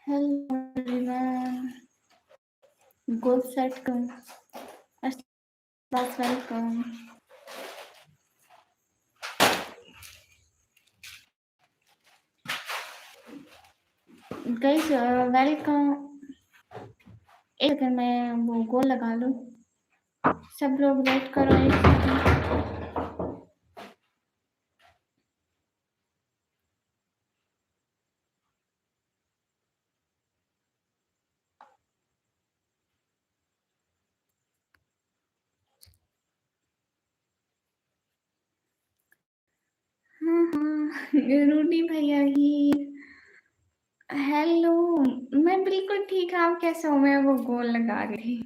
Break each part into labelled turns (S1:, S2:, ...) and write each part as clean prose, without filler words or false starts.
S1: Hello everyone, good set come. That's welcome. Guys, welcome. एक second मैं वो गोल लगा लूँ. सब लोग वेट करो एक सेकंड. हाँ रूडी भैया ही. हेलो. मैं बिल्कुल ठीक. आप कैसे हो? मैं वो गोल लगा रही थी.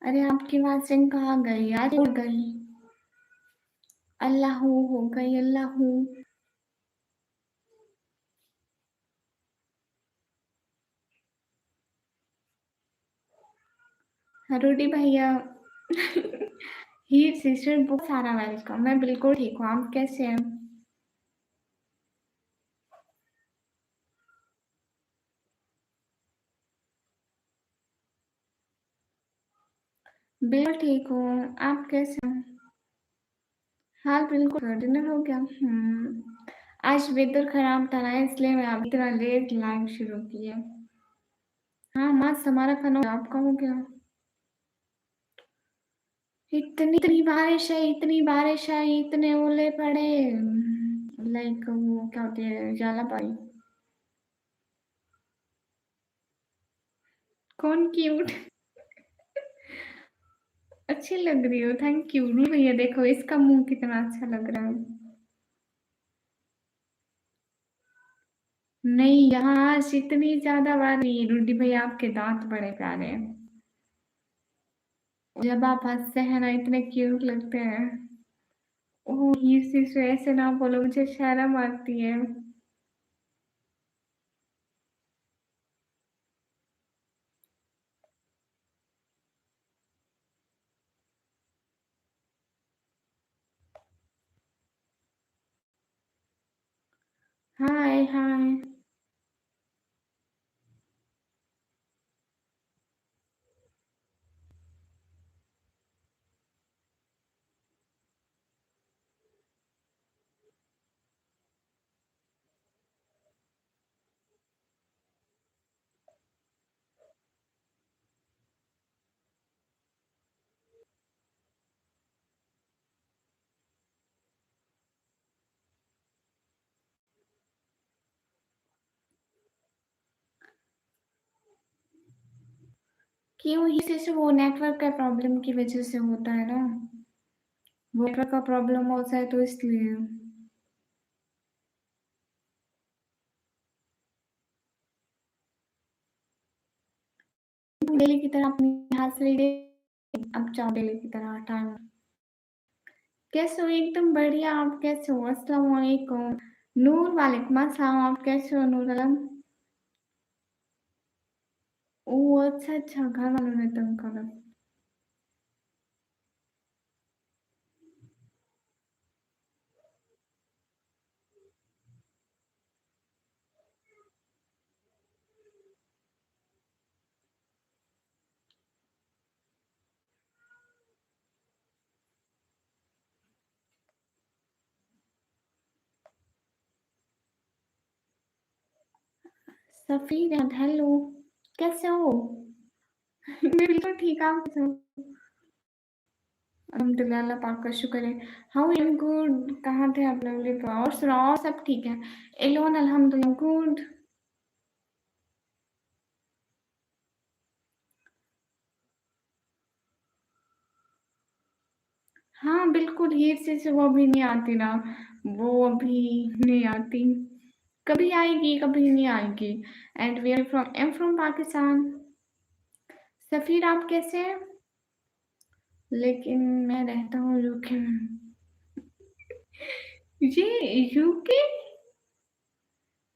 S1: अरे आपकी बात सिंह कहाँ गई यार? उड़ गई. अल्लाह हो गई. अल्लाह. रूडी भैया. ही सिस्टर बहुत सारा वेलकम. मैं बिल्कुल ठीक हूँ. आप कैसे हैं? बिल्कुल ठीक हूँ. आप कैसे हैं? हाँ बिल्कुल. डिनर हो गया. आज वेदर खराब था ना, इसलिए मैं अभी इतना लेट लाइव शुरू की है. हाँ मस्त. हमारा खाना हो गया. आपका हो गया? इतनी इतनी बारिश है. इतनी बारिश है. इतने ओले पड़े. लाइक वो क्या होती है, जाला पाई. कौन क्यूट? अच्छी लग रही हो. Thank you. रू भैया देखो इसका मुंह कितना अच्छा लग रहा है. नहीं यहाँ आज इतनी ज्यादा बार नहीं. रूडी भैया आपके दांत बड़े प्यारे हैं. जब आप हंसते हैं ना इतने क्यूट लगते हैं. ओह ये से ऐसे ना बोलो, मुझे शर्म आती है. हाय हाय. क्यों? ही से वो नेटवर्क का प्रॉब्लम की वजह से होता है ना. वो नेटवर्क का प्रॉब्लम होता है तो इसलिए. डेली की तरह अपनी हाथ से ले. अब जाओ डेली की तरह टाइम. कैसे हो? एकदम बढ़िया. आप कैसे हो? अस्सलाम वालेकुम. नूर वालेकुम अस्सलाम. आप कैसे हो नूर आलम? ओह अच्छा अच्छा. घर वालों ने तंग करा. सफीर हेलो. कैसे हो? मैं बिल्कुल ठीक. आप कैसे हो? अल्हम्दुलिल्लाह. अल्लाह पाक का शुक्र है. How I am good. कहाँ थे आप लोग? और सुनाओ. और सब ठीक है? एलोन अल्हम्दुलिल्लाह गुड. हाँ बिल्कुल. हीर से वो भी नहीं आती ना. वो अभी नहीं आती. कभी आएगी कभी नहीं आएगी. And we are from M from Pakistan. Safeer आप कैसे हैं? लेकिन मैं रहता हूँ यूके में. ये यूके.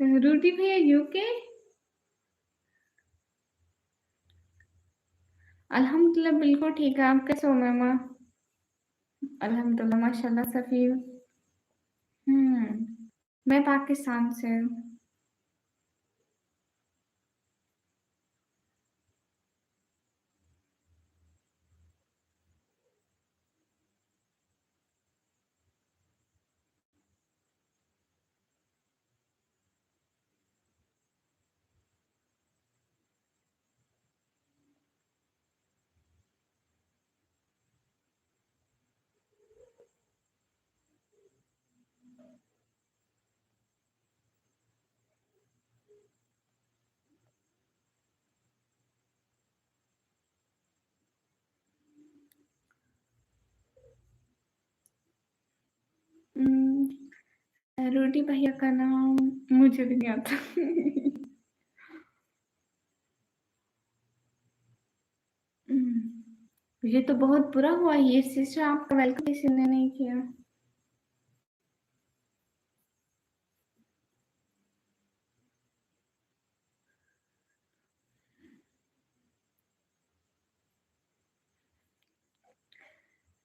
S1: रूटी भैया यूके. अल्हम्दुलिल्लाह बिल्कुल ठीक है. आप कैसे हो मामा? अल्हम्दुलिल्लाह माशाल्लाह सफ़ीर। हुँ, मैं पाकिस्तान से हूँ। रोटी भैया का नाम मुझे भी नहीं आता। ये तो बहुत बुरा हुआ ये सिस्टर आपका वेलकम किसी ने नहीं किया।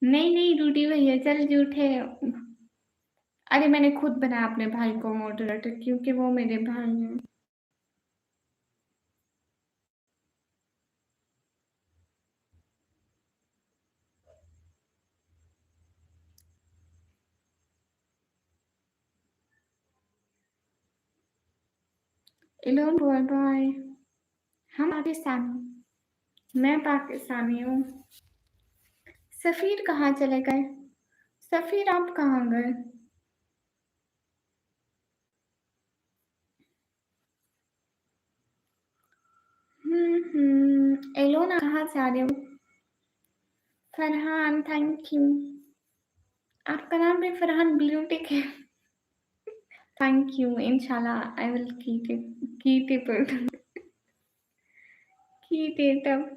S1: नहीं, नहीं रूडी भैया चल झूठे। अरे मैंने खुद बनाया अपने भाई को मॉडरेटर क्योंकि वो मेरे भाई हैं। Elon boy bye. हम पाकिस्तानी। मैं पाकिस्तानी हूँ। सफ़ीर कहाँ चले गए? सफ़ीर आप कहाँ गए? एलोना कहाँ से आ रहे हो? Farhan thank you. आपका नाम भी फरहान ब्लूटिक है। थैंक यू इंशाल्लाह I will keep it up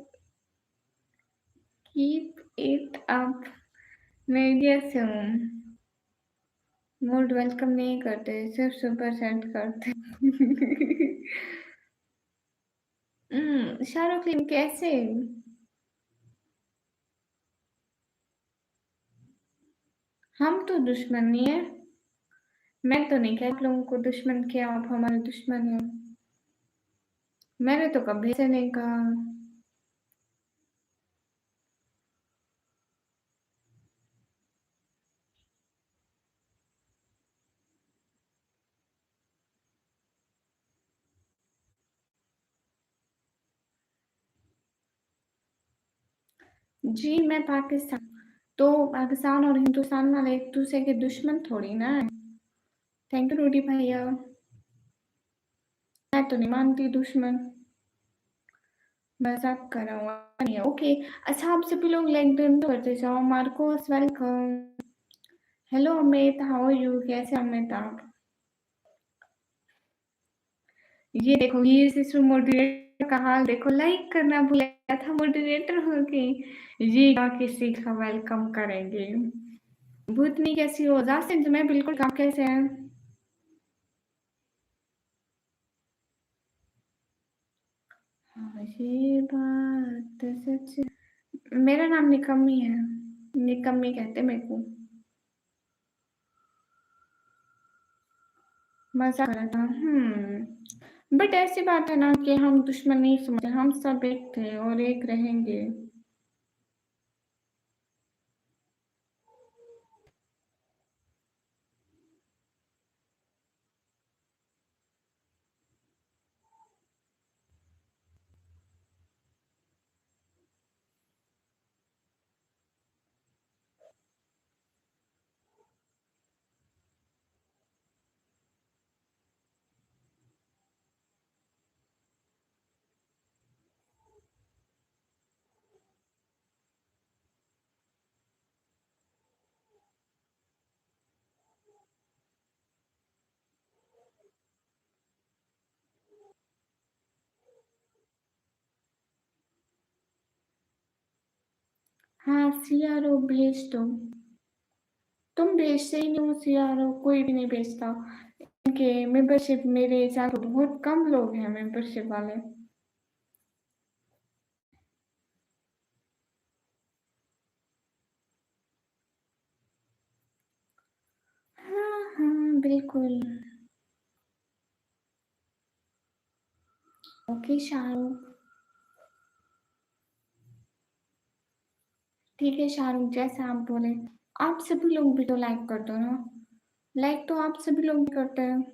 S1: keep it up. मैं इंडिया से हूँ। मोड वेलकम नहीं करते सिर्फ सुपर सेंड करते। शाहरुख खान कैसे? हम तो दुश्मन नहीं है। मैं तो नहीं कहती आप लोगों को दुश्मन किया आप हमारे दुश्मन हो। मैंने तो कभी से नहीं कहा। जी मैं पाकिस्तान। तो पाकिस्तान और हिंदुस्तान वाले एक दूसरे के दुश्मन थोड़ी ना है। थैंक यू रोटी भैया। मैं तो नहीं मानती दुश्मन। मजाक कर रहा हूँ नहीं ओके। अच्छा आप सभी लोग लाइक डन करते जाओ। Marcos welcome. Hello Amit how are you कैसे अमित आप? ये देखो ये सिस्टर मॉडरेटर का हाल देखो लाइक करना भूला था मॉडरेटर हो के। ये क्या किसी का वेलकम करेंगे। भूतनी कैसी हो जासिम तुम्हें बिल्कुल काम कैसे है? हाँ ये बात सच। मेरा नाम निकम्मी है। निकम्मी कहते मेरे को। मज़ाक कर रहा था। बट ऐसी बात है ना कि हम दुश्मन नहीं समझते हम सब एक थे और एक रहेंगे। हाँ सीआरओ भेज दो। तुम भेजते ही नहीं हो सीआरओ कोई भी नहीं भेजता। इनके मेंबरशिप मेरे साथ बहुत कम लोग हैं मेंबरशिप वाले। बिल्कुल। ओके शाहरुख। ठीक है शाहरुख, जैसा आप बोले। आप सभी लोग भी तो लाइक कर दो ना। लाइक तो आप सभी लोग भी करते हैं।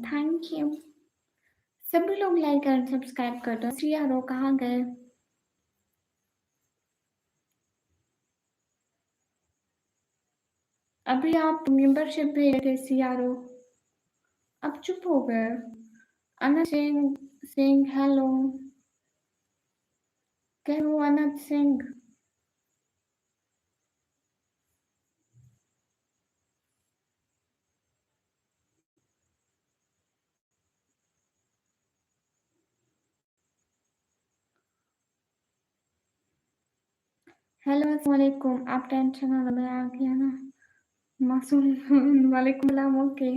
S1: Thank you. सभी लोग लाइक और सब्सक्राइब कर दो। सियारो कहाँ गए? अभी आप मेंबरशिप भेज रहे थे सियारो, अब चुप हो गए। अनंत सिंह सिंह हेलो। कहो अनंत सिंह। हेलो अस्सलाम वालेकुम। आप टेंशन ना लो, मैं आ गया ना। मासूम वालेकुम सलाम। Okay.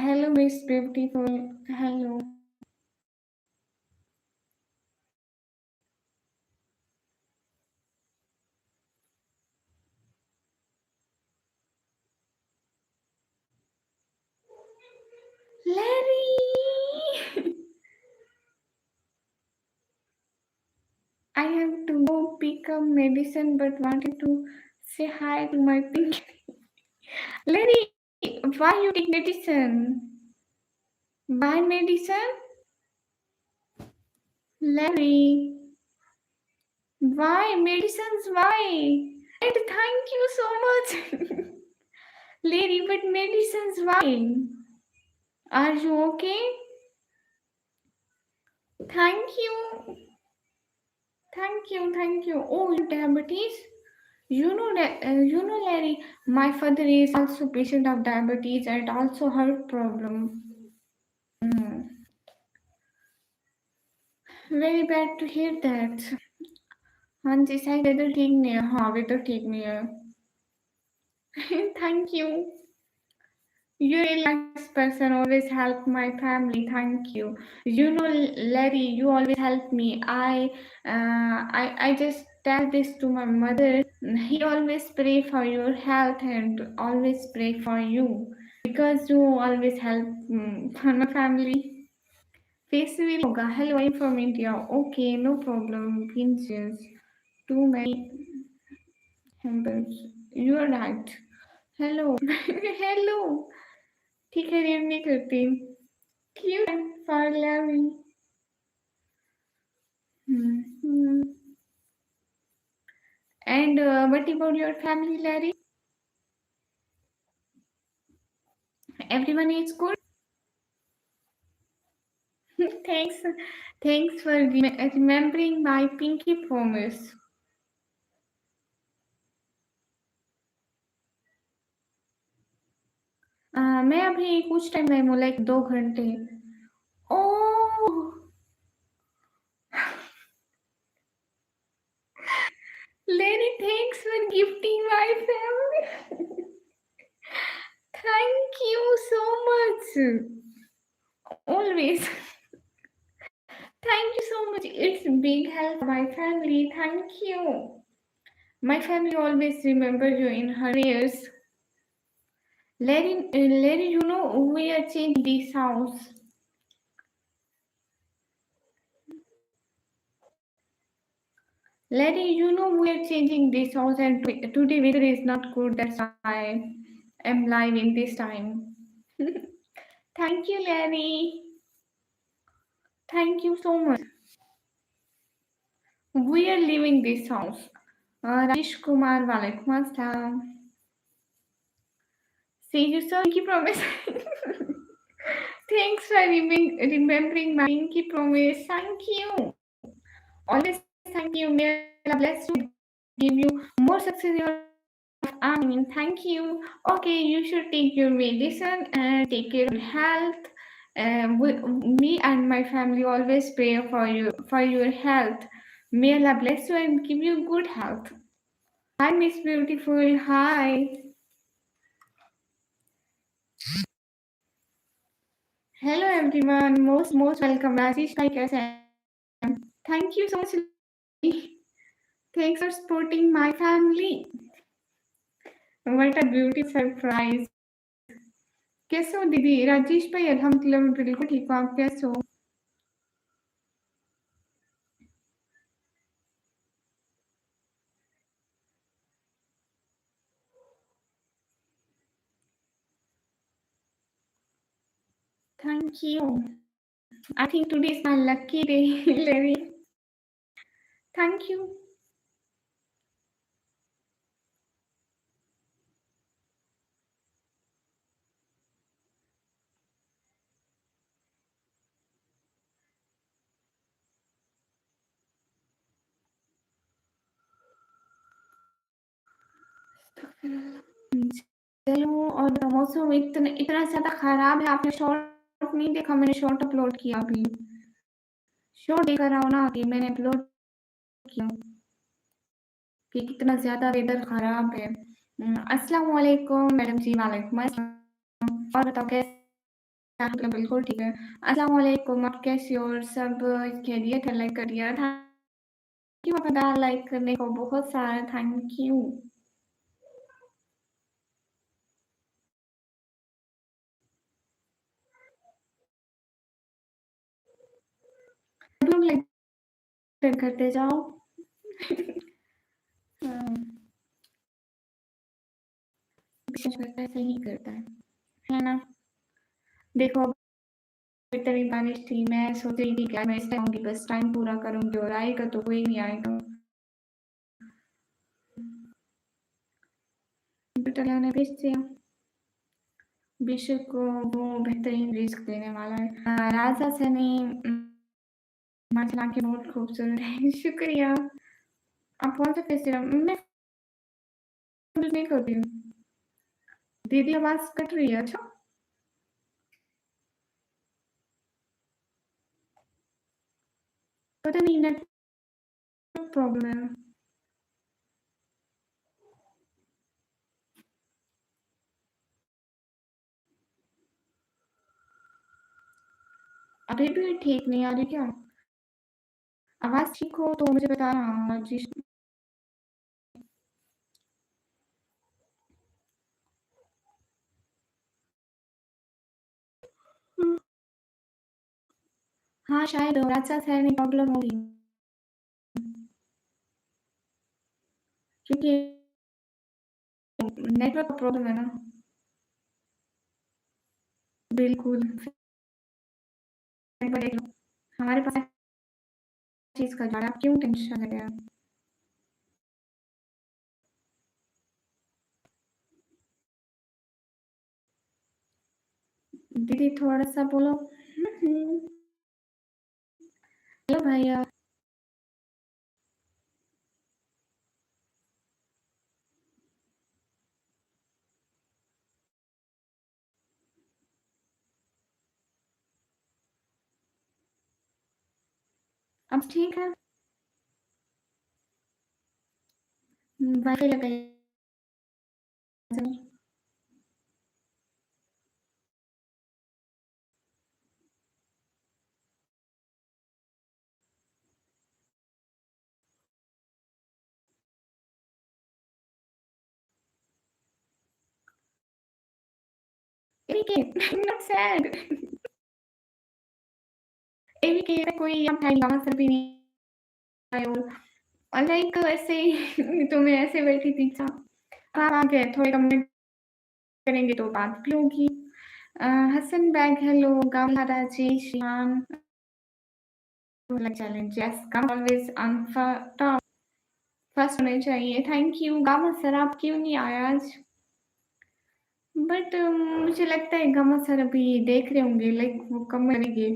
S1: Hello miss beautiful. Hello. Larry! I have to go pick up medicine but wanted to say hi to my pink. Larry, why you take medicine? Buy medicine? Larry, why? Medicines, why? And thank you so much. Larry, but medicines, why? Are you okay? Thank you. Thank you, thank you. Oh, you diabetes? Larry, my father is also patient of diabetes and also heart problem. Hmm. Very bad to hear that. हाँ जी, शायद weather ठीक नहीं है। हाँ, weather ठीक नहीं है। Thank you. You're a nice person, always help my family. Thank you. Larry, you always help me. I just tell this to my mother. He always pray for your health and always pray for you because you always help for my family. Face reveal होगा. Hello, I'm from India. Okay, no problem. Princess. Too many members. You're right. Hello. Hello. ठीक है, read नहीं करती। Cute for Larry. Hmm. And what about your family, Larry? Everyone is good. thanks, thanks for remembering my pinky promise. मैं अभी कुछ time में हूँ, like 2 घंटे। ओह, Larry, thanks for gifting my family. Thank you so much. Always. Thank you so much. It's big help for my family. Thank you. My family always remember you in her prayers. Larry, we are changing this house. Larry, we are changing this house and today weather is not good. That's why I'm live in this time. Thank you, Larry. Thank you so much. We are leaving this house. Rajesh Kumar, walaikum assalam. See you soon. Pinky promise. Thanks for remembering my pinky promise. Thank you. Always thank you. May Allah bless you. Give you more success in your Amin. Thank you. Okay, you should take your medicine and take care of your health. Me and my family always pray for your health. May Allah bless you and give you good health. Hi, Miss Beautiful. Hi. Hello, everyone. Most welcome. Rajesh bhai, कैसे हैं? Thank you so much. Thanks for supporting my family. What a beautiful surprise. कैसे हो दीदी? राजेश भाई अल्हम्दुलिल्लाह मैं बिल्कुल ठीक हूँ, आप कैसे हो? Thank you. I think today is my lucky day, Larry. Thank you. चलो और मौसम इतना इतना ज़्यादा खराब है, आपने शॉर्ट नहीं देखा? मैंने शॉर्ट अपलोड किया अभी। शॉर्ट देखकर आओ ना कि मैंने अपलोड किया कि कितना ज़्यादा वेदर खराब है। अस्सलाम वालेकुम मैडम जी, वालेकुम अस्सलाम। और बताओ कैसे? मतलब बिल्कुल ठीक है। अस्सलाम वालेकुम, आप कैसे हो? और सब खैरियत है? लाइक कर दिया था। थैंक यू पता लाइक करने को बहुत सारा थैंक यू। सब लोग लाइक करते जाओ। विशेष करता है, सही करता है ना? देखो इतनी बारिश थी, मैं सोच रही थी क्या मैं इस टाइम आऊंगी, बस टाइम पूरा करूंगी और आएगा तो कोई नहीं आएगा। कंप्यूटर ने भेज दिया। विश्व को वो बेहतरीन रिस्क देने वाला है। राजा सनी माशाल्लाह की बहुत खूबसूरत है। शुक्रिया। आप कौन सा फेस्टिवल? मैं कुछ नहीं करती हूँ। दीदी आवाज कट रही है। अच्छा पता नहीं नेटवर्क प्रॉब्लम है। अभी भी ठीक नहीं आ रही क्या? आवाज ठीक हो तो मुझे बताना जी। हाँ शायद राजा सर में प्रॉब्लम होगी क्योंकि नेटवर्क प्रॉब्लम है ना। बिल्कुल हमारे पास चीज का जुगाड़, आप क्यों टेंशन ले रहे हैं? दीदी थोड़ा सा बोलो। हेलो भैया। अब ठीक है? वाईफाई लगाइए। एवीके नॉट सैड। एवीके कोई अब टाइम आंसर भी नहीं आया और लाइक ऐसे ही तो मैं ऐसे बैठी थी। हाँ आ गए, थोड़े कमेंट करेंगे तो बात भी होगी। हसन बैग हेलो, गावला Rajesh Shyam challenge yes come always अनफा फर्स्ट होने चाहिए। थैंक यू गामा सर, आप क्यों नहीं आए आज? बट मुझे लगता है गामा सर अभी देख रहे होंगे, लाइक वो कम करेंगे।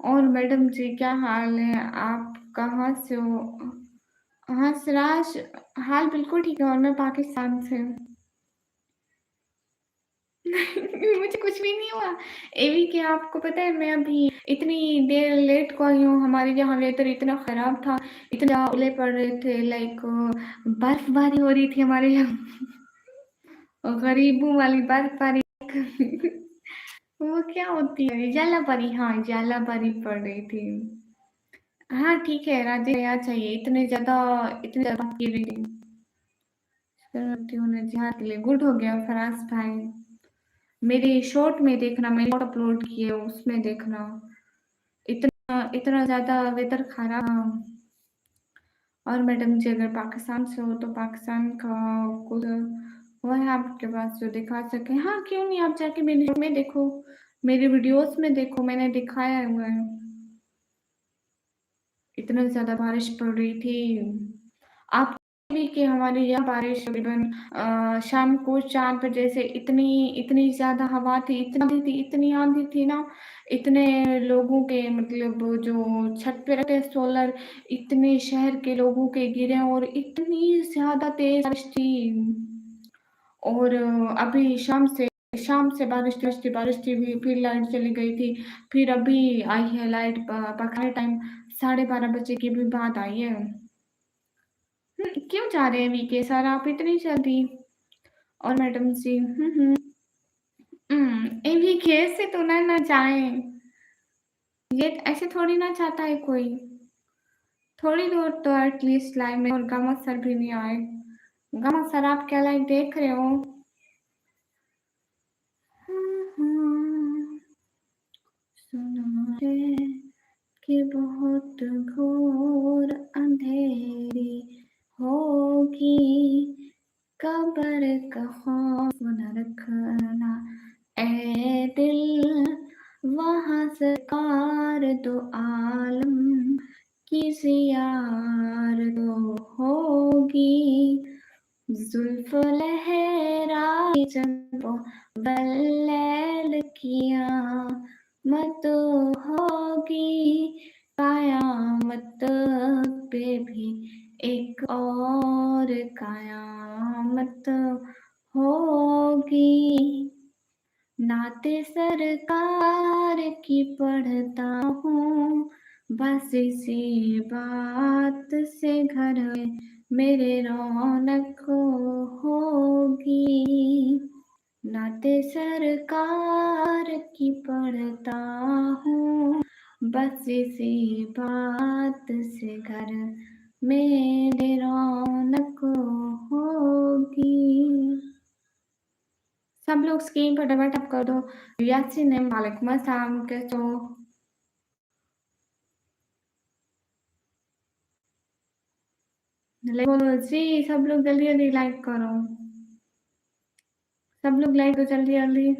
S1: और मैडम जी क्या हाल है, आप कहाँ से हो? हाँ सिराज, हाल बिल्कुल ठीक है और मैं पाकिस्तान से हूँ। मुझे कुछ भी नहीं हुआ। एवी के आपको पता है मैं अभी इतनी देर लेट को आई हूँ, हमारे यहाँ वेदर इतना खराब था, इतना ओले पड़ रहे थे, लाइक बर्फबारी हो रही थी हमारे यहाँ। गरीबों वाली बर्फबारी। वो क्या होती है, जालाबारी, हाँ जालाबारी पड़ रही थी। हाँ ठीक है, राधे याद चाहिए, इतने ज्यादा बात की रही थी। करती हूँ जिहाद के लिए गुड हो गया फराज भाई। मेरे शॉर्ट में देखना, मैंने शॉर्ट अपलोड किए उसमें देखना। इतना इतना ज्यादा वेदर खराब। और मैडम जी अगर पाकिस्तान से हो तो पाकिस्तान का कुछ वो है आपके पास जो दिखा सके? हाँ क्यों नहीं, आप जाके मेरे में देखो, मेरे वीडियोस में देखो, मैंने दिखाया हुआ है। इतना ज्यादा बारिश पड़ रही थी। आप भी कि हमारे यहाँ बारिश तकरीबन शाम को 4 बजे से इतनी इतनी ज्यादा हवा थी, इतनी आंधी थी ना, इतने लोगों के मतलब जो छत पे रहते हैं सोलर, इतने शहर के लोगों के गिरे और इतनी ज्यादा तेज बारिश थी। और अभी शाम से बारिश थी, फिर लाइट चली गई थी, फिर अभी आई है लाइट पकाने टाइम 12:30 बजे के भी बाद आई है। क्यों जा रहे हैं वीके सर आप इतनी जल्दी? और मैडम जी वीके से तो ना जाए, ये ऐसे थोड़ी ना चाहता है कोई। थोड़ी दूर तो एटलीस्ट लाइव में और गामा सर भी नहीं आए। गामा सर आप क्या लाइव देख रहे हो? सुना है कि बहुत घोर अंधेरी होगी, कब्र का खौफ न रखना ए दिल, वहाँ सरकार दो आलम की ज़ियारत होगी। जुल्फ लहराए जब बल्लैल किया मत होगी, कयामत पे भी एक और कयामत होगी। नाते सरकार की पढ़ता हूँ, बस इसी बात से घर में मेरे रौनक होगी। नाते सरकार की पढ़ता हूँ, बस इसी बात से घर मेरे रौनक होगी। सब लोग स्क्रीन पर डबल टैप कर दो। यासीन ने वालेकुम अस्सलाम, कैसे हो? बोलो जी, सब लोग जल्दी जल्दी लाइक करो, सब लोग लाइक करो जल्दी जल्दी।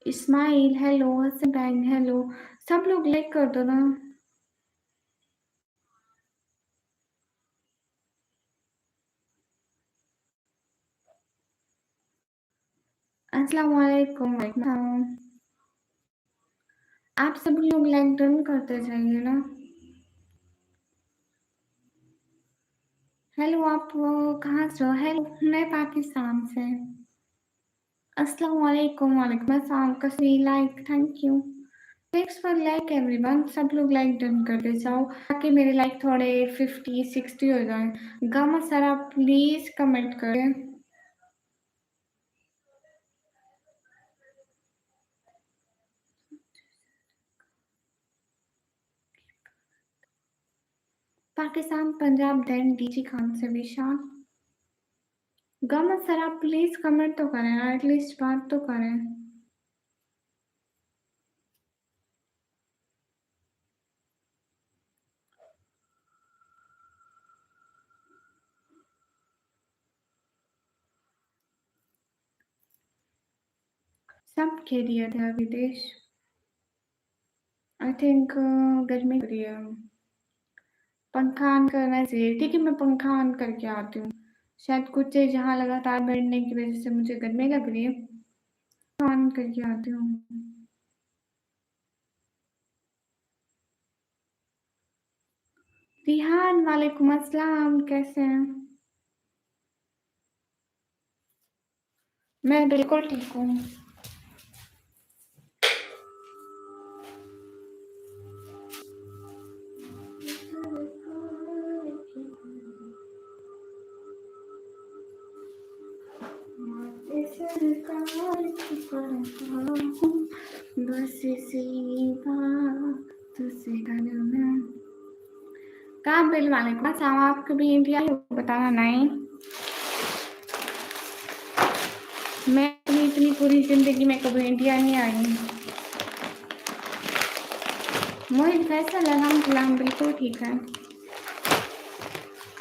S1: Ismail hello, Hasan bank hello, सब लोग लाइक कर दो ना। अस्सलाम वालेकुम, वालेकुम सलाम। आप सब लोग लाइक डन करते जाइए ना। हेलो आप कहाँ से हो? हेलो, मैं पाकिस्तान से। अस्सलाम वालेकुम, वालेकुम अस्सलाम, कसी like, thank you. Thanks for like everyone, सब लोग लाइक डन करते जाओ ताकि मेरे लाइक थोड़े 50-60 हो जाए। गामा सर आप प्लीज कमेंट करें। पाकिस्तान, पंजाब, दैन डीजी खान से विशाल। गामा सर आप प्लीज कमेंट तो करें ना, एटलीस्ट बात तो करें। सब खैरियत है विदेश। आई थिंक गर्मी हो रही है, पंखा ऑन करना चाहिए। ठीक है मैं पंखा ऑन करके आती हूँ। शायद कुछ जहाँ लगातार बैठने की वजह से मुझे गर्मी लग रही है। ऑन करके आती हूँ। रिहान वालेकुम अस्सलाम, कैसे हैं? मैं बिल्कुल ठीक हूँ। सरकार की परवाह हूँ, बस इसी बात से डरना। काबिल वालेकुम अस्सलाम, आप कभी इंडिया ही बताना नहीं। मैं इतनी पूरी जिंदगी में कभी इंडिया नहीं आई। मोहित फैसल अल्हम्दुलिल्लाह बिल्कुल ठीक है।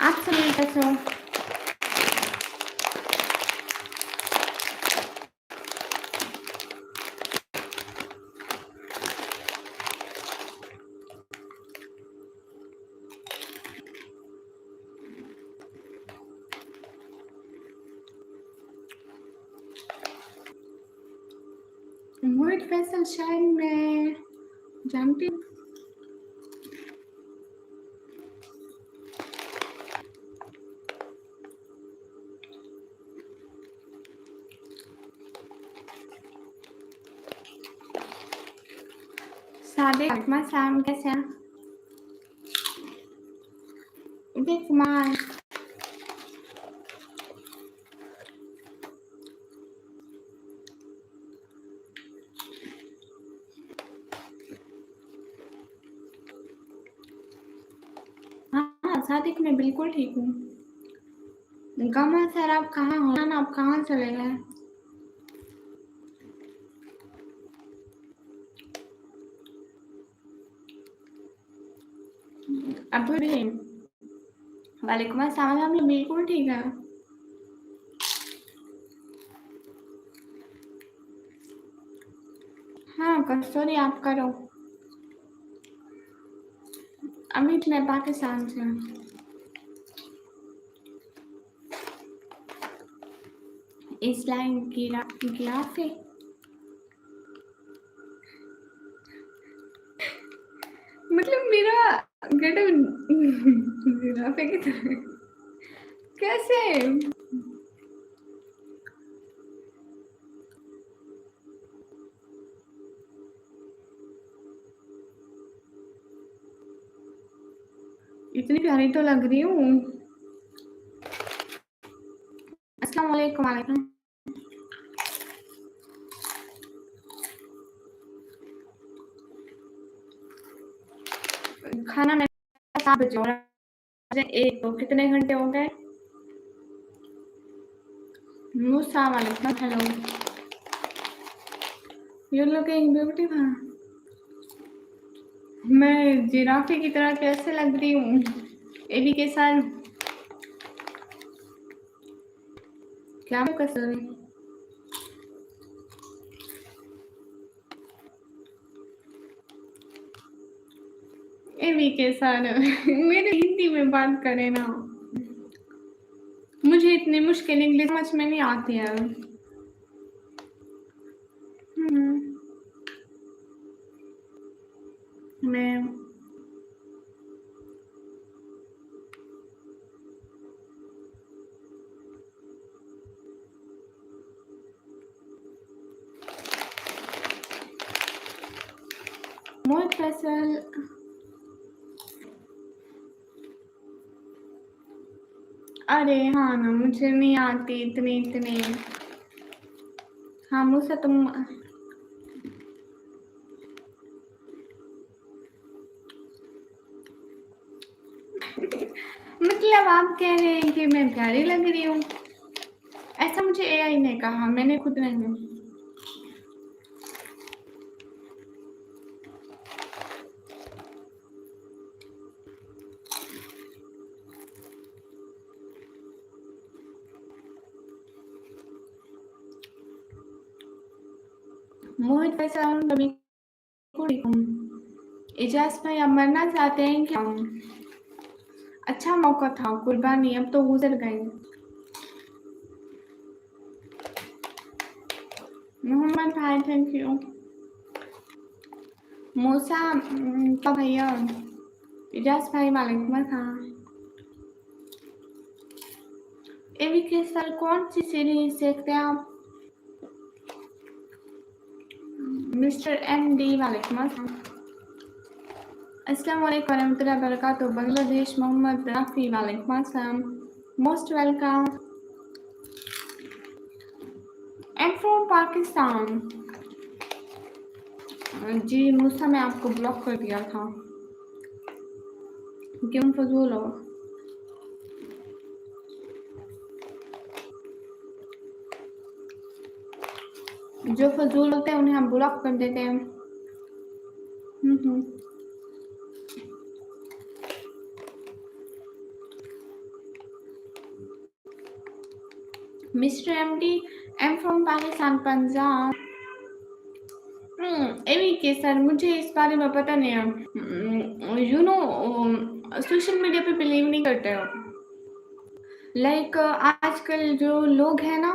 S1: आप सुनिए कैसे हो? मोहित फैसल शायद मैं जानती हूँ। सादिक वालेकुम अस्सलाम, कैसे हैं? उदय कुमार हाँ सादिक मैं बिल्कुल ठीक हूँ। गमा सर आप कहाँ हो? आप कहाँ चले गए? अभी भी वालेकुम अस्सलाम, हम लोग बिल्कुल ठीक है। हाँ कस्तूरी आप करो। अमित मैं पाकिस्तान से हूँ। इस्लाम गिराफे मतलब मेरा गेटअप गिराफे की तरह कैसे? इतनी प्यारी तो लग रही हूँ। अस्सलाम वालेकुम वालेकुम। खाना मैं 7 बजे हो रहा है। एक तो कितने घंटे हो गए? मूसा वालेकुम हेलो। You looking beautiful. मैं जिराफे की तरह कैसे लग रही हूँ? एबी के साथ क्या कसर? एबी के साथ मेरे हिंदी में बात करें ना। मुझे इतनी मुश्किल इंग्लिश समझ में नहीं आती है। मैं मोहित फैसल अरे हाँ ना मुझे नहीं आती इतनी। हाँ मुझसे तुम मतलब आप कह रहे हैं कि मैं प्यारी लग रही हूँ? ऐसा मुझे एआई ने कहा, मैंने खुद नहीं। मोहित फैसल कभी इजाज भाई आप मरना चाहते हैं क्या? अच्छा मौका था, कुर्बानी अब तो गुजर गई। मोहम्मद भाई थैंक यू। मूसा क्या भैया। इजाज भाई वालेकुम अस्सलाम। एवी के सर कौन सी सीरीज देखते हैं आप? मिस्टर एम डी वालेकुम अस्सलाम। अस्सलाम वालेकुम वरहमतुल्लाहि वबरकातुहू। बांग्लादेश मोहम्मद राफी वालेकुम अस्सलाम। Most welcome. M from Pakistan. जी मूसा मैं आपको ब्लॉक कर दिया था। क्यों फजूल हो? जो फजूल होते हैं उन्हें हम ब्लॉक कर देते हैं। Hmm. Mister M D M from Pakistan Punjab. A V K sir मुझे इस बारे में पता नहीं है। यू नो सोशल मीडिया पे बिलीव नहीं करते हो। लाइक आजकल जो लोग हैं ना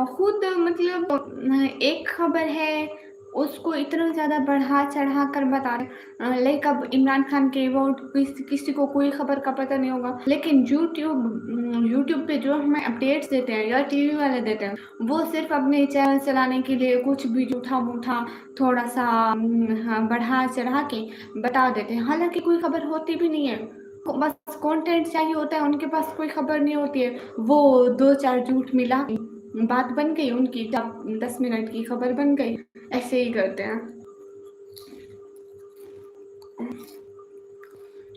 S1: खुद मतलब एक खबर है उसको इतना ज़्यादा बढ़ा चढ़ा कर बता रहे। लाइक अब इमरान खान के वो किसी को कोई खबर का पता नहीं होगा, लेकिन यूट्यूब पे जो हमें अपडेट्स देते हैं या टीवी वाले देते हैं वो सिर्फ अपने चैनल चलाने के लिए कुछ भी झूठा मूठा थोड़ा सा हाँ, बढ़ा चढ़ा के बता देते हैं, हालांकि कोई खबर होती भी नहीं है। बस कंटेंट चाहिए होता है, उनके पास कोई खबर नहीं होती है। वो दो चार झूठ मिला के बात बन गई उनकी, 10 मिनट की खबर बन गई। ऐसे ही करते हैं।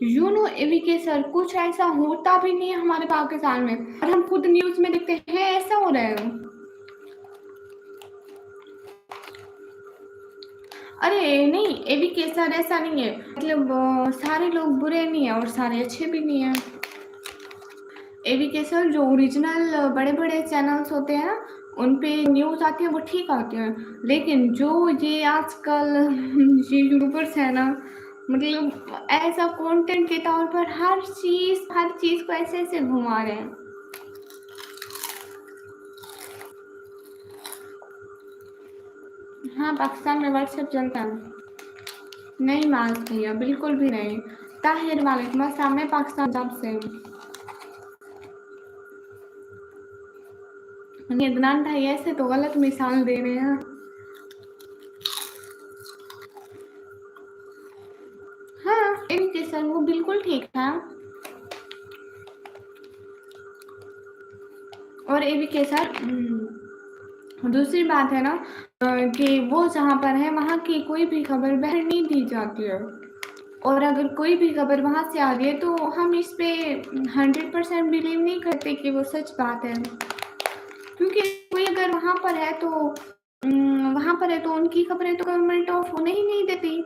S1: You know AV K sir कुछ ऐसा होता भी नहीं है हमारे पाकिस्तान में, और हम खुद न्यूज में देखते हैं ऐसा हो रहा है। अरे नहीं एवी के सर ऐसा नहीं है, मतलब सारे लोग बुरे नहीं है और सारे अच्छे भी नहीं है। एवी के सर जो ओरिजिनल बड़े बड़े चैनल्स होते हैं ना उन पे न्यूज़ आती है वो ठीक आती है, लेकिन जो ये आजकल ये यूट्यूबर्स है ना मतलब ऐसा कंटेंट के तौर पर हर चीज़ को ऐसे ऐसे घुमा रहे हैं। हाँ पाकिस्तान में व्हाट्सएप चलता है। नहीं माज भैया बिल्कुल भी नहीं। ताहिर वालेकुम अस्सलाम, मैं पाकिस्तान जब से हूँ। अदनान भाई ऐसे तो गलत मिसाल दे रहे हैं। हाँ इनके सर वो बिल्कुल ठीक था। और एवी के सर दूसरी बात है ना कि वो जहाँ पर है वहाँ की कोई भी खबर बाहर नहीं दी जाती है, और अगर कोई भी खबर वहाँ से आ रही है तो हम इस पे 100% बिलीव नहीं करते कि वो सच बात है, क्योंकि कोई अगर वहाँ पर है तो उनकी खबरें तो गवर्नमेंट ऑफ होने ही नहीं देती।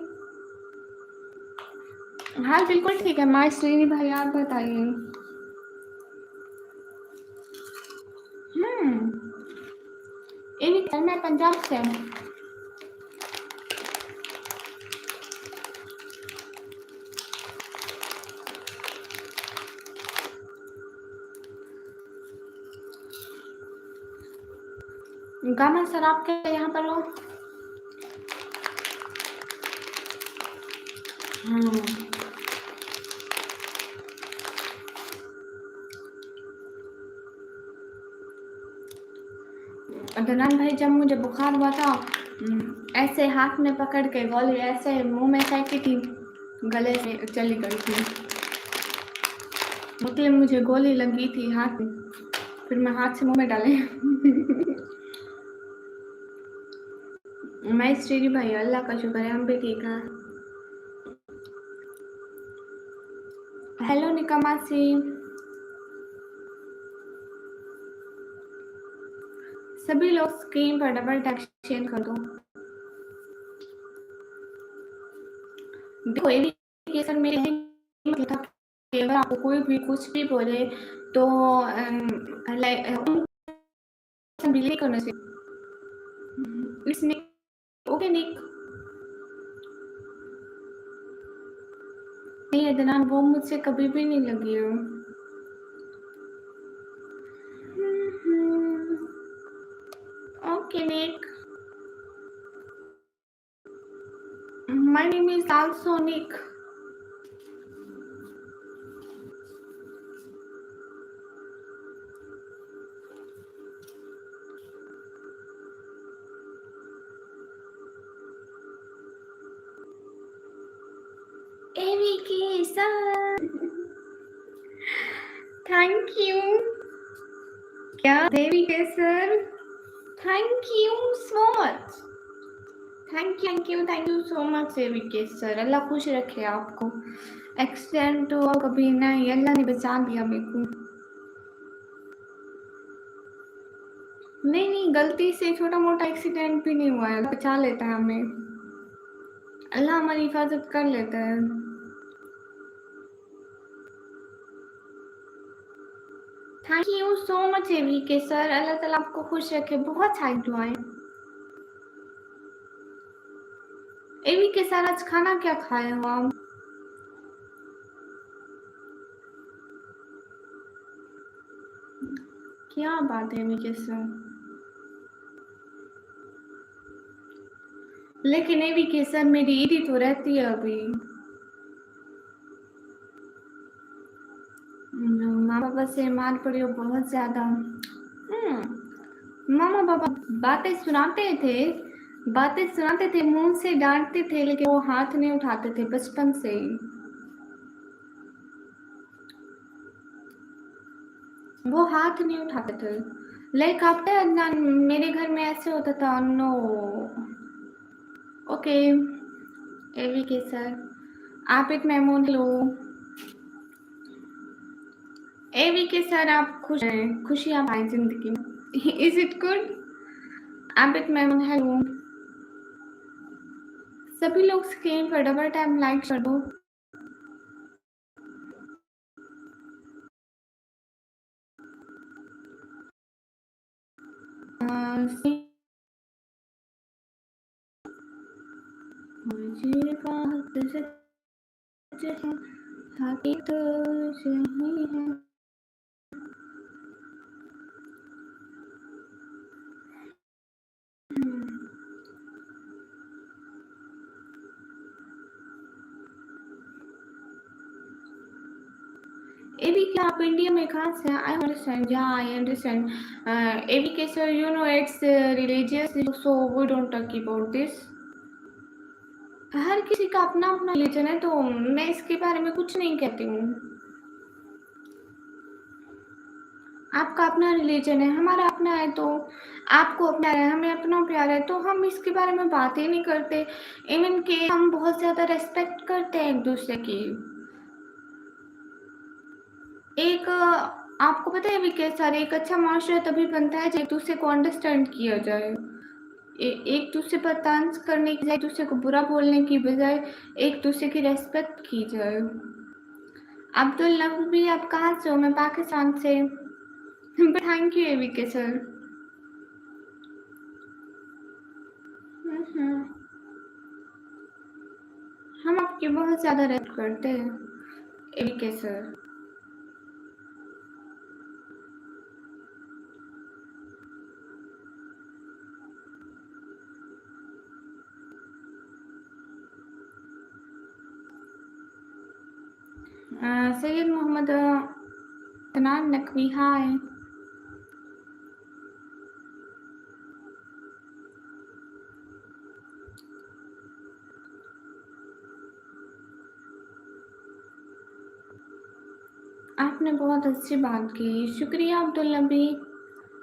S1: हाँ बिल्कुल ठीक है माँ श्रीनी भाई आप बताइए। इन्हीं मैं पंजाब से हूँ। गामा सर आप क्या यहाँ पर हो? अदनान भाई जब मुझे बुखार हुआ था ऐसे हाथ में पकड़ के गोली ऐसे मुंह में फेंकी थी, गले से चली गई थी, मतलब मुझे गोली लगी थी हाथ में, फिर मैं हाथ से मुंह में डाले। मैं श्री भाई अल्लाह का शुक्र है हम भी ठीक हैं। हेलो निकमा सी, सभी लोग स्क्रीन पर डबल टैप शेयर कर दो। देखो ये सर मेरे मतलब अगर आपको कोई भी कुछ भी बोले तो बिलीव करना चाहिए इसमें। ओके निक नहीं अदनान वो मुझसे कभी भी नहीं लगी है। Okay Nick My name is also Nick. AVK sir. Thank you. क्या AVK sir? Thank you so much. Thank you so much AVK sir. अल्लाह खुश रखे आपको। एक्सीडेंट हुआ कभी नहीं, अल्लाह ने बचा दिया मेरे को। नहीं, गलती से छोटा मोटा एक्सीडेंट भी नहीं हुआ है, बचा लेता है हमें, अल्लाह हमारी हिफाजत कर लेता है। Thank you so much AVK sir. अल्लाह ताला आपको खुश रखे। बहुत सारी दुआएं। AVK सर आज खाना क्या खाए हो आप? क्या बात है AVK सर। लेकिन AVK सर मेरी ईदी तो रहती है अभी। माँ बाबा से मार पड़ी हो बहुत ज्यादा। मामा पापा बातें सुनाते थे, मुंह से डांटते थे, लेकिन वो हाथ नहीं उठाते थे बचपन से ही। वो हाथ नहीं उठाते थे। लाइक आपने अदनान, मेरे घर में ऐसे होता था। नो। Okay AVK sir. आप एक मेमोन लो। AVK सर आप खुश हैं, खुशियाँ पाए जिंदगी में। Is it good? आप एक मेमोन हेलो। सभी लोग स्क्रीन पर डबल टैप लाइक कर दो। मुझे बात सच है, हकीकत सही है। AVK आप इंडिया में कहाँ से? आई अंडरस्टैंड, या I understand. AVK sir you know it's religious, so we don't talk about this. हर किसी का अपना अपना रिलीजन है, तो मैं इसके बारे में कुछ नहीं कहती हूँ। आपका अपना रिलीजन है, हमारा अपना है, तो आपको अपना है, हमें अपना प्यार है, तो हम इसके बारे में बात ही नहीं करते। इवन के हम बहुत ज्यादा रेस्पेक्ट करते हैं एक दूसरे की। एक आपको पता है AVK सर, एक अच्छा माशरा तभी बनता है जब एक दूसरे को अंडरस्टैंड किया जाए। एक दूसरे पर तंज करने की बजाय, एक दूसरे को बुरा बोलने की बजाय एक दूसरे की रेस्पेक्ट की जाए। अब्दुल नबी आप कहाँ से हो? मैं पाकिस्तान से। Thank you AVK sir. हम आपकी बहुत ज्यादा रेस्पेक्ट करते हैं AVK सर। सैयद मोहम्मद तनान नकवी हाय। आपने बहुत अच्छी बात की, शुक्रिया अब्दुल नबी।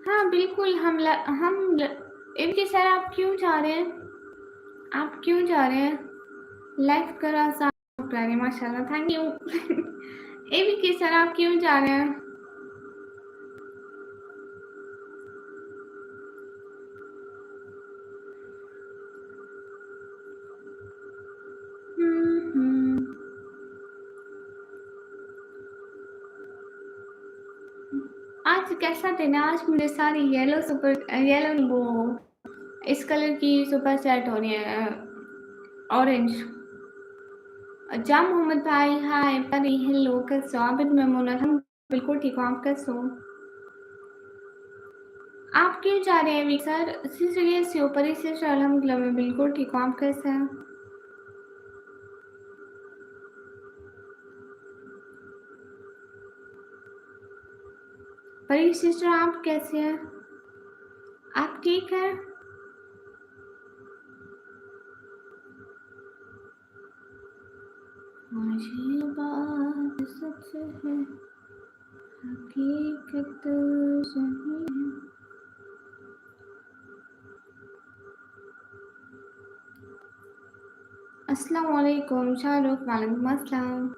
S1: हाँ बिल्कुल, AVK सर आप क्यों जा रहे हैं? आप क्यों जा रहे हैं? लाइफ करा साफ प्यारे, माशाल्लाह, थैंक यू। AVK सर आप क्यों जा रहे हैं? आज कैसा दिन है? आज मुझे सारी येलो वो इस कलर की सुपर सेट हो रही है, ऑरेंज। जा मोहम्मद भाई हाय परी हेलो, कैसे हो? आबिद मेमून हम बिल्कुल ठीक हो, आप कैसे हो? आप क्यों जा रहे हैं AVK सर? सीरियस हो? परी से अल्हम्दुलिल्लाह मैं बिल्कुल ठीक हूँ, आप कैसे हैं? परी सिस्टर आप कैसे हैं? आप ठीक हैं? मुझे बात सच है, हकीकत सही है। अस्सलाम वालेकुम शाहरुख, वालेकुम अस्सलाम।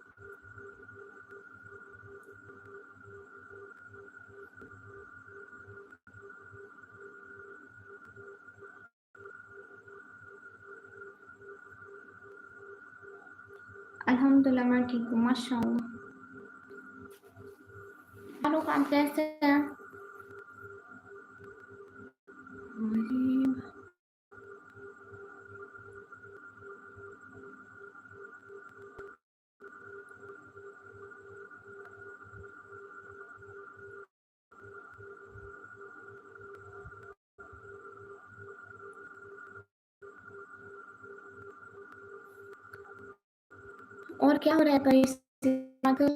S1: अल्हम्दुलिल्लाह मैं ठीक हूँ, माशाअल्लाह। शाहरुख आप कैसे हैं? मुझे- और क्या हो रहा है परी सिस्टर?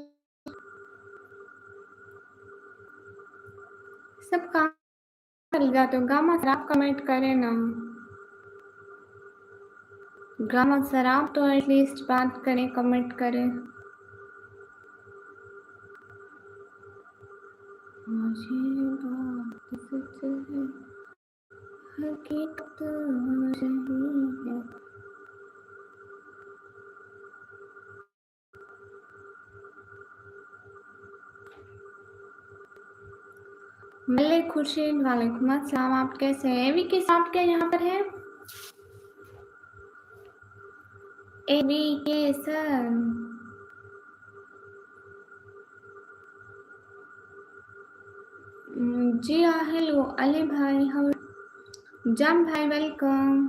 S1: सब काम कर जाते हो, गामा सर आप कमेंट करें ना। गामा सर आप तो एटलीस्ट बात करें, कमेंट करें। मुझे बात सच है, हकीकत सही है। मलिक खुर्शीद वालेकुम अस्सलाम, आप कैसे हैं? एवी किस आपके यहाँ पर है? एवी के सर जी हाँ हेलो अली भाई, हम जम भाई वेलकम।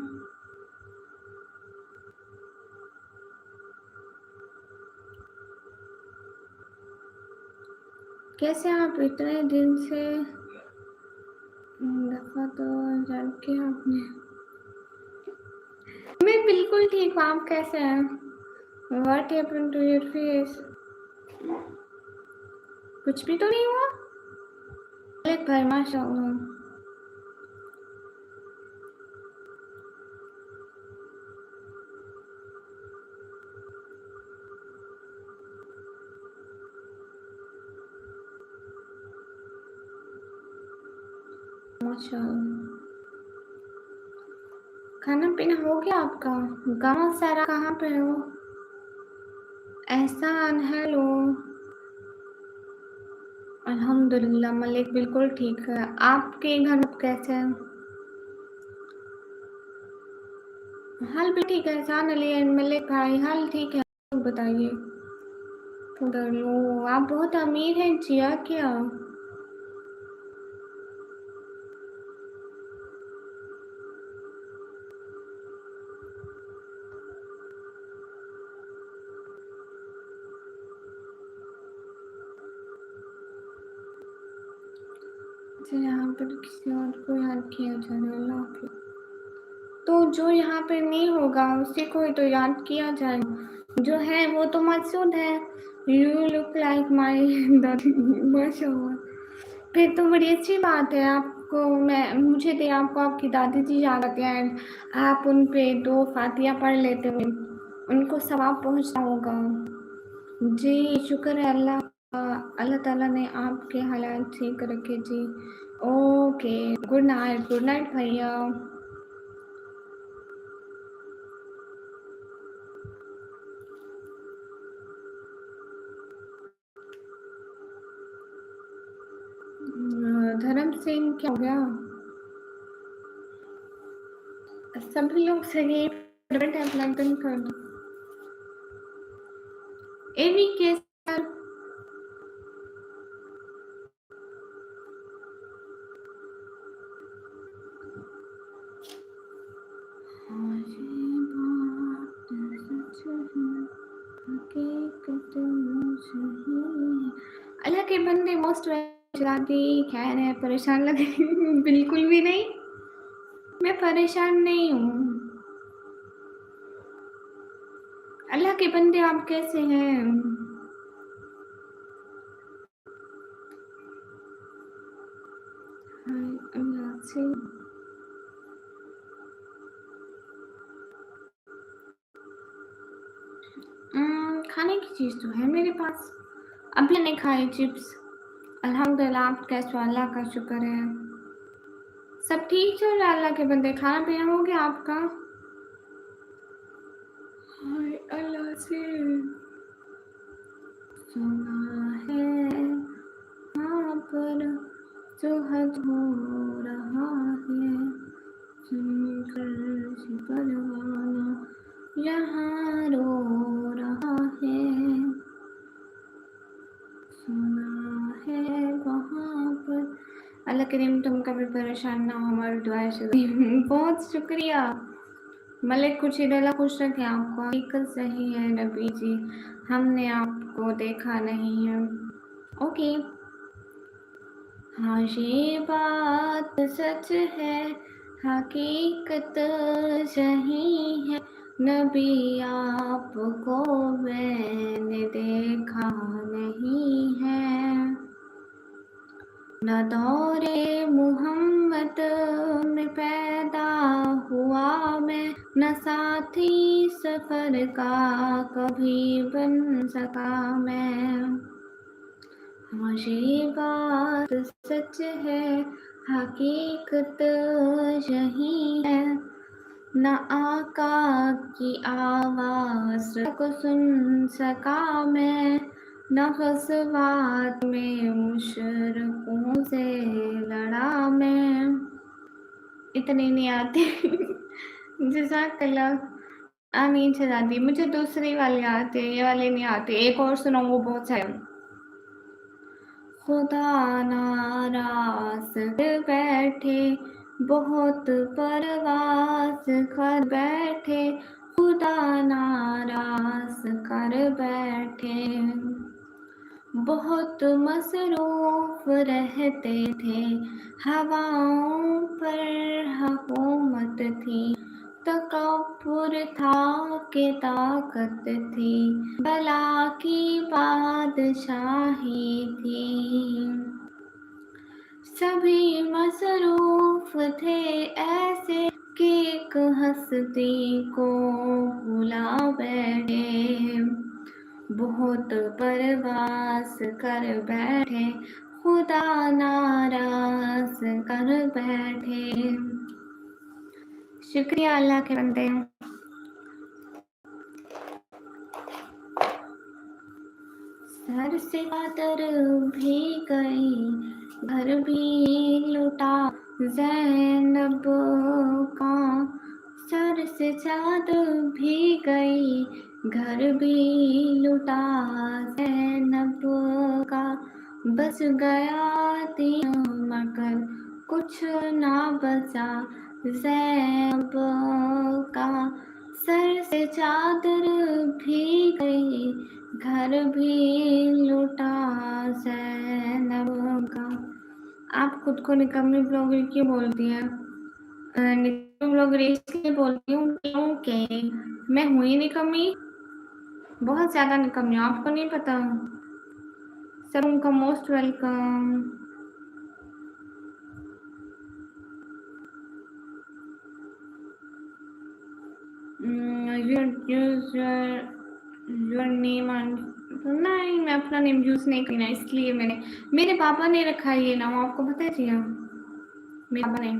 S1: कैसे आप इतने दिन से दफा तो जान के आपने। मैं बिल्कुल ठीक हूँ, आप कैसे हैं? What happened to your face? कुछ भी तो नहीं हुआ? मलिक भाई माशाल्लाह। माशाल्लाह। खाना पीना हो गया आपका? गाँव सारा कहाँ पे हो? एहसान हेलो। अल्हम्दुलिल्लाह मलिक बिल्कुल ठीक है। आपके घर में कैसे हैं? हाल भी ठीक है। एहसान अली एंड मलिक भाई हाल ठीक है, बताइए। उधर लो आप बहुत अमीर हैं जिया क्या? अच्छा यहाँ पर किसी और को याद किया जा रहा है, अल्लाह हाफिज़। तो जो यहाँ पे नहीं होगा उसी को ही तो याद किया जाएगा। जो है वो तो मकसूद है। यू लुक लाइक माई दादी माशाल्लाह। फिर तो बड़ी अच्छी बात है, आपको मैं मुझे तो आपको आपकी दादी जी याद आते हैं। आप उन पे दो फातिया पढ़ लेते हो, उनको सवाब पहुंचता होगा। जी शुक्र है अल्लाह का, अल्लाह ताला ने आपके हालात ठीक रखे जी। ओके गुड नाइट भैया। धर्म सिंह क्या हो गया? सभी लोग सही टैप लाइक कर दो। एवी के सर अल्लाह के बंदे मोस्ट चलाती खैर है, परेशान लगे बिल्कुल भी नहीं, मैं परेशान नहीं हूँ। अल्लाह के बंदे आप कैसे हैं? हाय अल्लाह से खाने की चीज़ तो है मेरे पास। अभी मैंने खाए चिप्स। अल्हम्दुलिल्लाह, आप कैसे हो? अल्लाह का शुक्र है। सब ठीक चल रहा है अल्लाह के बंदे। खाना पीना हो गया आपका? हाय अल्लाह से सुना है यहाँ पर जो हज हो रहा है, सुनकर परवाना यहाँ रो रहा है, सुना है वहाँ पर। अल्लाह करीम तुम कभी परेशान ना हो, हमारी दुआएं से। बहुत शुक्रिया मलिक, खुशीदला खुश रखें आपको। हकीकत सही है नबी जी, हमने आपको देखा नहीं है। ओके। हाँ ये बात सच है, हकीकत सही है नबी, आपको मैंने देखा नहीं है। न दौरे मुहम्मद में पैदा हुआ मैं, न साथी सफर का कभी बन सका मैं। हाँ ये बात सच है, हकीकत यही है, न आका की आवाज को सुन सका मैं, न गज़वात में मुशरिकों से लड़ा मैं। इतनी नहीं आती। जज़ाकल्लाह। आमीन शहजादी। मुझे दूसरी वाली आती है, ये वाली नहीं आती। एक और सुनाऊँ, वो बहुत है। खुदा नाराज कर बैठे, बहुत परवास कर बैठे, खुदा नाराज कर बैठे। बहुत मसरूफ रहते थे, हवाओं पर हुकूमत थी, तकब्बुर था कि ताकत थी, बला की बादशाही थी। सभी मसरूफ थे ऐसे कि एक हस्ती को भुला बैठे, बहुत परवास कर बैठे, खुदा नाराज कर बैठे। शुक्रिया अल्लाह के बंदे। सर से चादर भी गई, घर भी लुटा ज़ैनब का, सर से चादर भी गई, घर भी लुटा ज़ैनब का, बच गया दिया मगर कुछ ना बचा ज़ैनब का, सर से चादर भी गई, घर भी लुटा ज़ैनब का। आप खुद को निकम्मी ब्लॉगर क्यों बोलती हैं? निकम्मी ब्लॉगर इसलिए बोलती हूँ क्योंकि मैं हूँ ही निकम्मी, बहुत ज़्यादा निकम्मी हूँ, आपको नहीं पता। सर उनका मोस्ट वेलकम। योर नेम नहीं, मैं अपना नेम यूज़ नहीं करना, इसलिए मेरे पापा ने रखा है ये नाम, आपको पता है जी? हाँ, मेरे पापा ने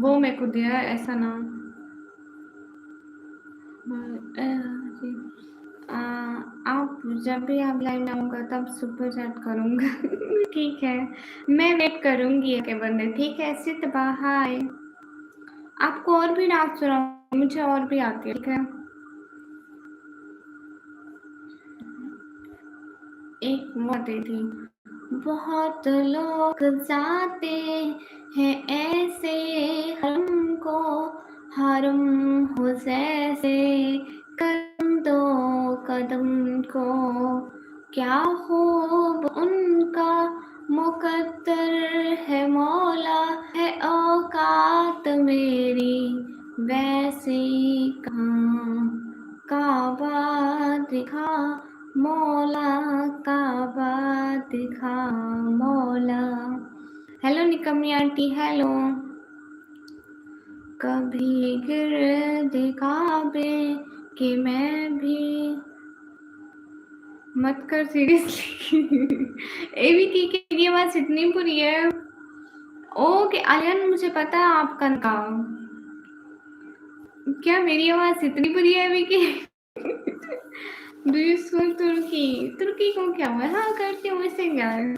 S1: वो मेरे को दिया है ऐसा नाम। आप जब भी आप लाइव में आऊँगा तब सुपर चैट करूँगा। ठीक है, मैं वेट करूँगी के बंदे। ठीक है सित हाय। आपको और भी डांस सुनाऊँ? मुझे और भी आती है। ठीक है, एक मोती थी। बहुत लोग जाते हैं ऐसे हरम को, हरम हो जैसे कदम दो कदम को, क्या खूब उनका मुकद्दर है मौला, है औकात मेरी वैसी कहाँ, काबा दिखा मौला, काबा दिखा मौला। Hello mummy aunty hello. कभी गिर दिखावे कि मैं भी मत कर सीरियसली। एबीटी की मेरी आवाज इतनी बुरी है। ओके आर्यन, मुझे पता है आपका नाम। क्या मेरी आवाज इतनी बुरी है एबीटी? डू यू स्पीक तुर्की? तुर्की को क्या हुआ? हाँ करती हूँ, इससे क्या है?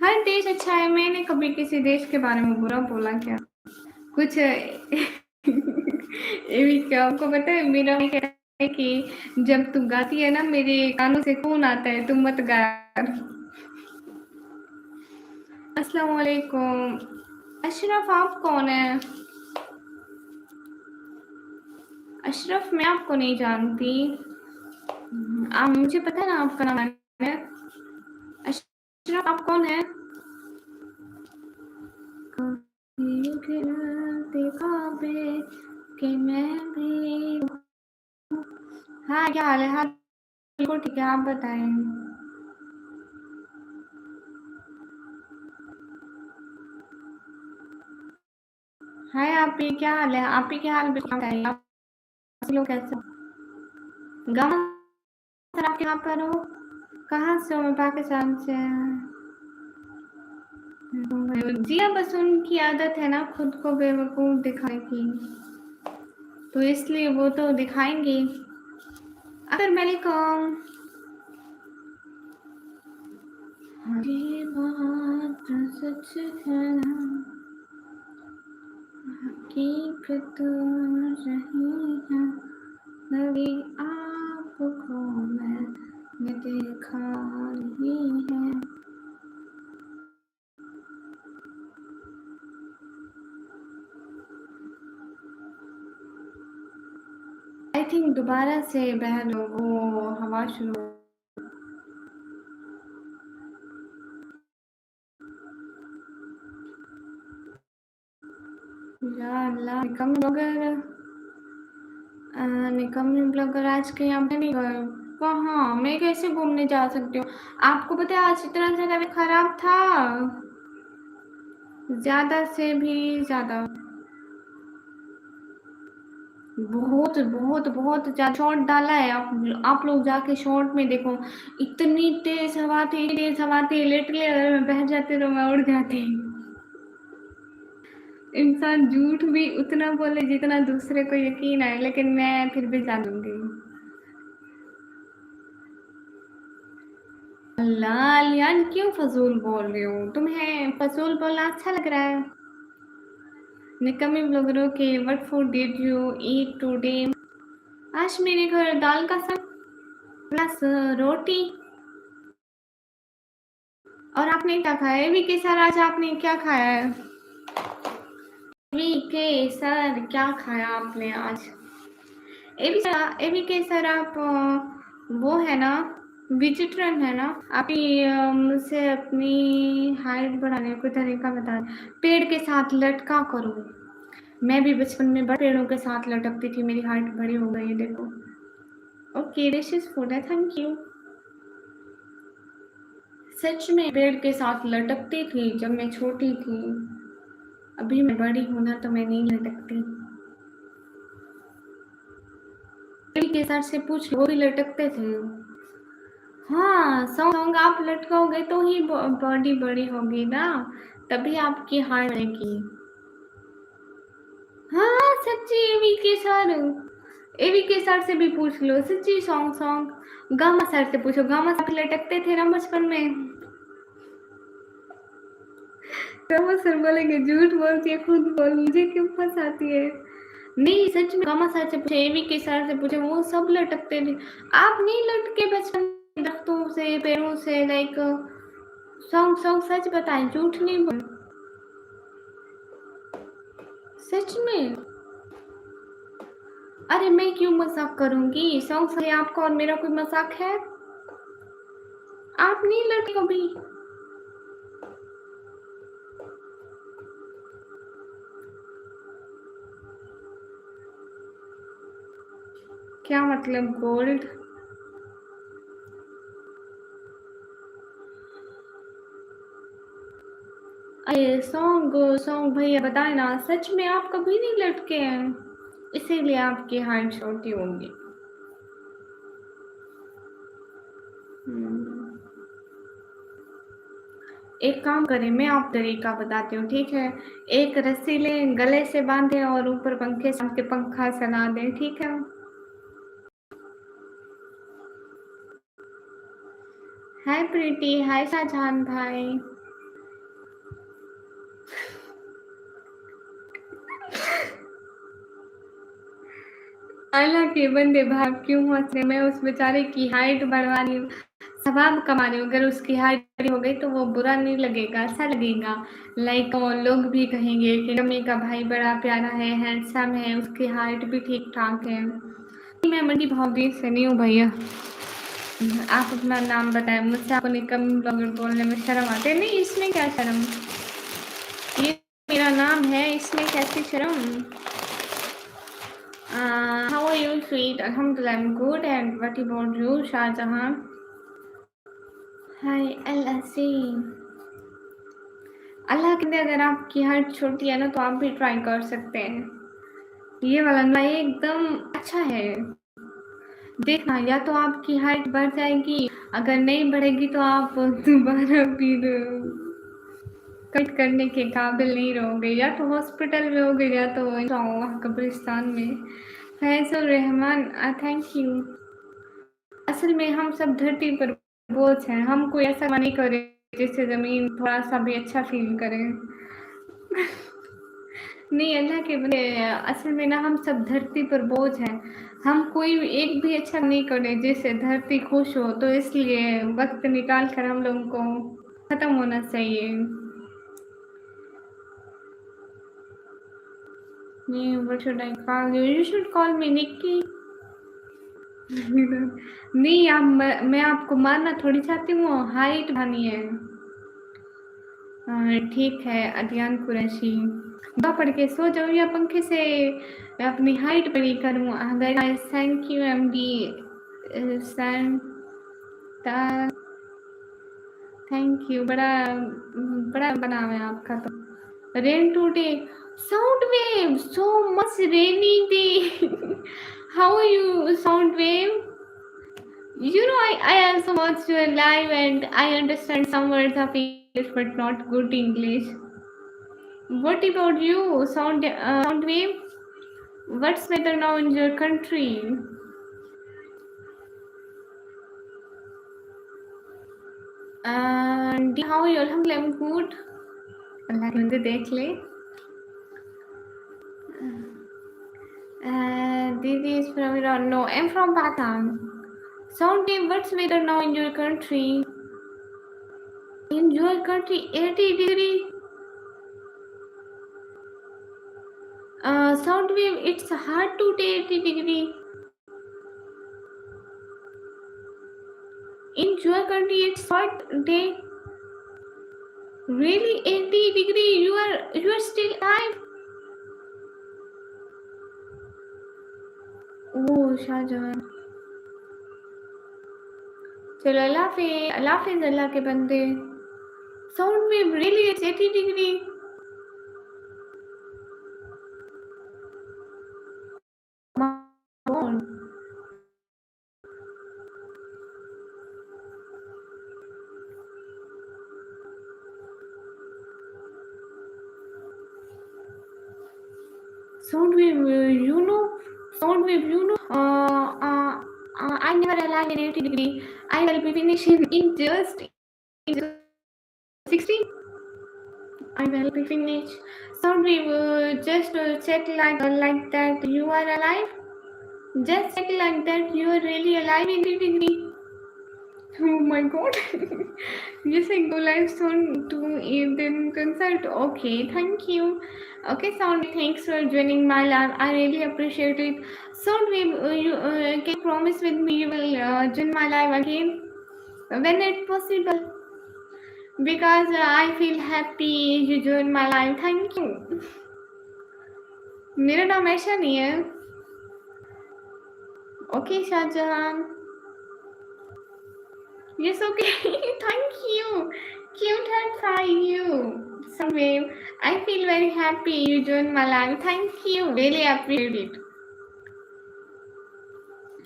S1: हर देश अच्छा है, मैंने कभी किसी देश के बारे में बुरा बोला क्या? कुछ एबी क्या आपको पता है मेरा कहना है कि जब तू गाती है ना मेरे कानों से खून आता है, तुम मत गाया। अस्सलाम वालेकुम। अशरफ आप कौन है? अशरफ मैं आपको नहीं जानती। आप मुझे पता है ना आपका नाम है। अशरफ आप कौन है? कि मैं भी। हाँ क्या हाल है? हाँ बिल्कुल ठीक है, आप बताएं। हाय आप ही, क्या हाल है? आप ही क्या हाल बताइए? आप लोग कैसे हो? गाँव सर आप यहाँ पर हो? कहाँ से हो? मैं पाकिस्तान से। जी हाँ, बस उनकी आदत है ना खुद को बेवकूफ दिखाने की, तो इसलिए वो तो दिखाएंगे। अगर मैंने कहा ये बात सच है, हकीकत रही है, मेरी आपको मैंने देखा ही है। आई थिंक दोबारा से बहन वो हवा शुरू। या अल्लाह, निकम्मे ब्लॉगर आज के यहाँ पे नहीं गए। कहाँ मैं कैसे घूमने जा सकती हूँ? आपको पता है आज इतना ज्यादा भी खराब था, ज्यादा से भी ज्यादा, बहुत बहुत बहुत ज्यादा शॉर्ट डाला है। आप लोग जाके शॉर्ट में देखो, इतनी तेज हवा थी, तेज हवा थी, लिटरली अगर मैं बह जाती तो मैं उड़ जाती। इंसान झूठ भी उतना बोले जितना दूसरे को यकीन है, लेकिन मैं फिर भी जानूंगी। अल्लाह अलियान, क्यों फजूल बोल रही हो? तुम्हें फजूल बोलना अच्छा लग रहा है? निकम्मे ब्लॉगरों के what food did you eat today? आज मेरे घर दाल का साग प्लस रोटी। और आपने क्या खाया है? के सर आज आपने क्या खाया है? के सर क्या खाया आपने आज? एवी के सर आप वो है ना, वेजिटेरियन है ना? आप मुझसे अपनी हाइट बढ़ाने का तरीका बता। पेड़ के साथ लटका करो। मैं भी बचपन में बड़े पेड़ों के साथ लटकती थी, मेरी हाइट बड़ी हो गई है देखो। ओके दिस इज फूड है, थैंक यू। सच में पेड़ के साथ लटकती थी जब मैं छोटी थी। अभी मैं बड़ी हूं ना तो मैं नहीं लटकती। पेड़ के साथ से पूछ लो, वो भी लटकते थे। हाँ सॉन्ग आप लटकाओगे तो ही बॉडी बड़ी होगी ना, तभी आपकी हाइट बढ़ेगी। हाँ सच्ची, एवी के सर से भी पूछ लो, सच्ची सॉन्ग सॉन्ग गामा सर से पूछो, गामा सर लटकते थे ना बचपन में। गामा सर बोलेंगे झूठ बोलती है, खुद बोल, मुझे क्यों फंसाती है? नहीं सच में, गामा सर से पूछे, एवी के सर से पूछे, वो सब लटकते थे। आप नहीं लटके बचपन में दरख्तों से, पेड़ों से, लाइक सॉन्ग सॉन्ग, सच बताएं, झूठ नहीं बोल। सच में? अरे मैं क्यों मजाक करूंगी? सॉन्ग से आपका और मेरा कोई मजाक है? आप नहीं लटके कभी? क्या मतलब गोल्ड? ये सॉन्ग सॉन्ग भैया बताए ना, सच में आप कभी नहीं लटके हैं, इसीलिए आपकी हाइट छोटी होगी। हम्म, एक काम करें, मैं आप तरीका बताती हूँ, ठीक है? एक रस्सी लें, गले से बांधे और ऊपर पंखे से आपके पंखा चला दें, ठीक है? हाय प्रीति, हाय शाहजहान भाई। अल्लाह के बंदे भाई क्यों हंस रहे? मैं उस बेचारे की हाइट बढ़वा रही हूँ, सवाब कमा रही हूँ। अगर उसकी हाइट बड़ी हो गई तो वो बुरा नहीं लगेगा, अच्छा लगेगा। लाइक लोग भी कहेंगे कि रमी का भाई बड़ा प्यारा है, हैंडसम है, उसकी हाइट भी ठीक ठाक है। मैं मंडी भावगी से नहीं हूँ भैया। आप अपना नाम बताएं, मुझसे आपको निकम ब्लॉगर बोलने में शर्म आती है? नहीं, इसमें क्या शर्म, ये मेरा नाम है, इसमें कैसी शर्म? How are you, sweet? Alhamdulillah, I'm good. And what about you, Shahjahan? Hi, LSC. अल्लाह कहते अगर आपकी हाइट छोटी है ना तो आप भी ट्राई कर सकते हैं। ये वाला ना एकदम अच्छा है, देखना। या तो आपकी हाइट बढ़ जाएगी, अगर नहीं बढ़ेगी तो आप दोबारा फिर कट करने के काबिल नहीं रहोगे, या तो हॉस्पिटल में होगे या तो इंशाअल्लाह कब्रिस्तान में। Faizal Rahman, thank you. असल में हम सब धरती पर बोझ हैं, हम कोई ऐसा नहीं करे जिससे जमीन थोड़ा सा भी अच्छा फील करे। नहीं अल्लाह के बंदे, असल में ना हम सब धरती पर बोझ हैं, हम कोई एक भी अच्छा नहीं करे जिससे धरती खुश हो, तो इसलिए वक्त निकाल कर हम लोगों को खत्म होना चाहिए। नहीं, what should I call you? You should call me Nikki. नहीं आप, मैं आपको मारना थोड़ी चाहती हूँ, हाइट बढ़ानी है। ठीक है अदियान कुरैशी, दवा पढ़ के सो जाऊँ या पंखे से अपनी हाइट बड़ी करूँ? अगर thank you MD Santa, thank you. बड़ा बड़ा बनाव है आपका तो। Rain today, sound wave, so much rainy day. How are you sound wave? You know, I also watched your live and I understand some words of English but not good English. What about you, Soundwave? What's weather now in your country? And how are you? Alhamdulillah, I'm good. अल्लाह के बंदे देख ले। Didi is from Iran. No, I'm from Pakistan. Soundwave, what's weather now in your country? In your country, 80 degree. Soundwave, it's hard to take 80 degree. In your country, it's hot day. Really, 80 degree? You are still alive? Oh, Shahjahan. चलो अल्लाह हाफिज अल्लाह के बंदे। Sound wave, really, it's 80 degree. Come on. Sound wave, sound wave, I never alive in 80 degree. I will be finishing in just in 60. I will be finished. Sound wave, just check like that you are alive. Just check like that you are really alive in 80 degree. Oh my god. Yes, I go live soon to Eden concert. Okay, thank you. Okay, Sound, thanks for joining my live. I really appreciate it. Sound, you can promise with me you will join my live again when it's possible, because I feel happy you join my live. Thank you. मेरा नाम ऐशा नहीं है। Okay, Shah Jahan. Yes, okay. Thank you. Cute heart, thank you. Sunwave, I feel very happy you joined my live. Thank you. Really appreciate it.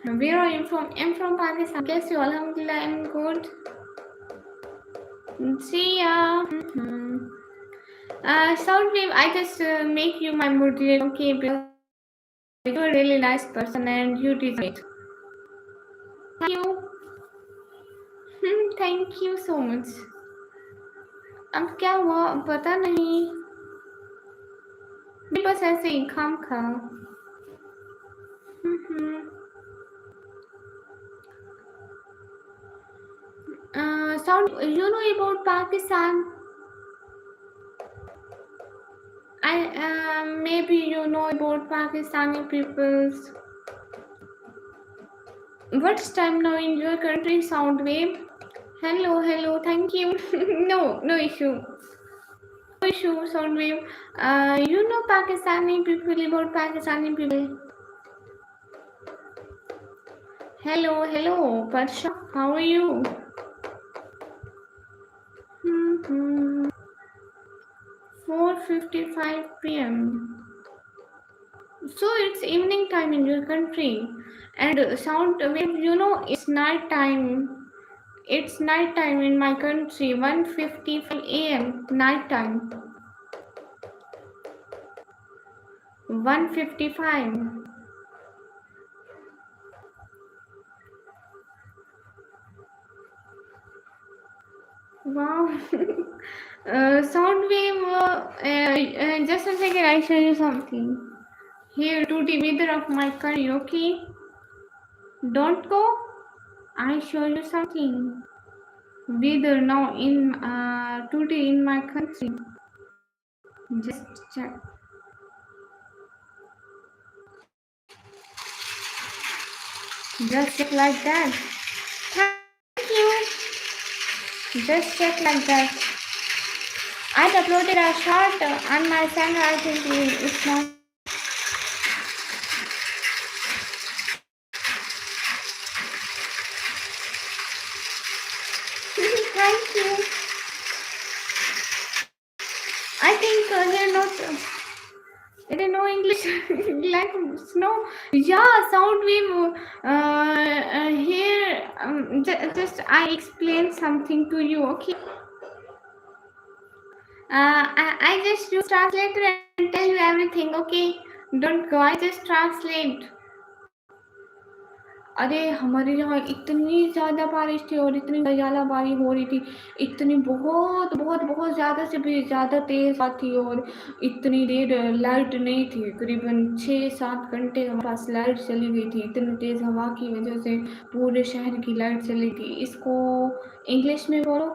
S1: Where are you from? I'm from Pakistan. Guess you? Alhamdulillah, I'm good. See ya. Soundwave, I just make you my moderator, okay? Because you're a really nice person and you deserve it. Thank you. Thank you so much. अब क्या हुआ पता नहीं, बस ऐसे ही खाम खा. Sound, you know about Pakistan? Maybe you know about Pakistani peoples. What's time now in your country, Soundwave? Hello, thank you. No issue. No issue, Soundwave. You know Pakistani people, about Pakistani people. Hello, Parsha. How are you? 4:55 p.m. So it's evening time in your country. And Soundwave, you know, it's night time. It's night time in my country. 1:55 a.m. night time. 1:55. Wow. Soundwave, just a second, I'll show you something. Here, to the weather of my country, okay? Don't go. I show you something. Weather now in today in my country. Just check. Just check like that. Thank you. Just check like that. I uploaded a short on my channel. I think it's not. Thank you. I think they're not. They know English like snow. Yeah, Soundwave. Here, just I explain something to you. Okay. I just use translator and tell you everything. Okay. Don't go. I just translate. अरे हमारे यहाँ इतनी ज़्यादा बारिश थी और इतनी ज़्यादा बारिश हो रही थी, इतनी बहुत ज़्यादा से भी ज़्यादा तेज़ थी और इतनी देर लाइट नहीं थी, करीबन 6-7 घंटे हमारे पास लाइट चली गई थी, इतनी तेज़ हवा की वजह से पूरे शहर की लाइट चली गई. इसको इंग्लिश में बोलो.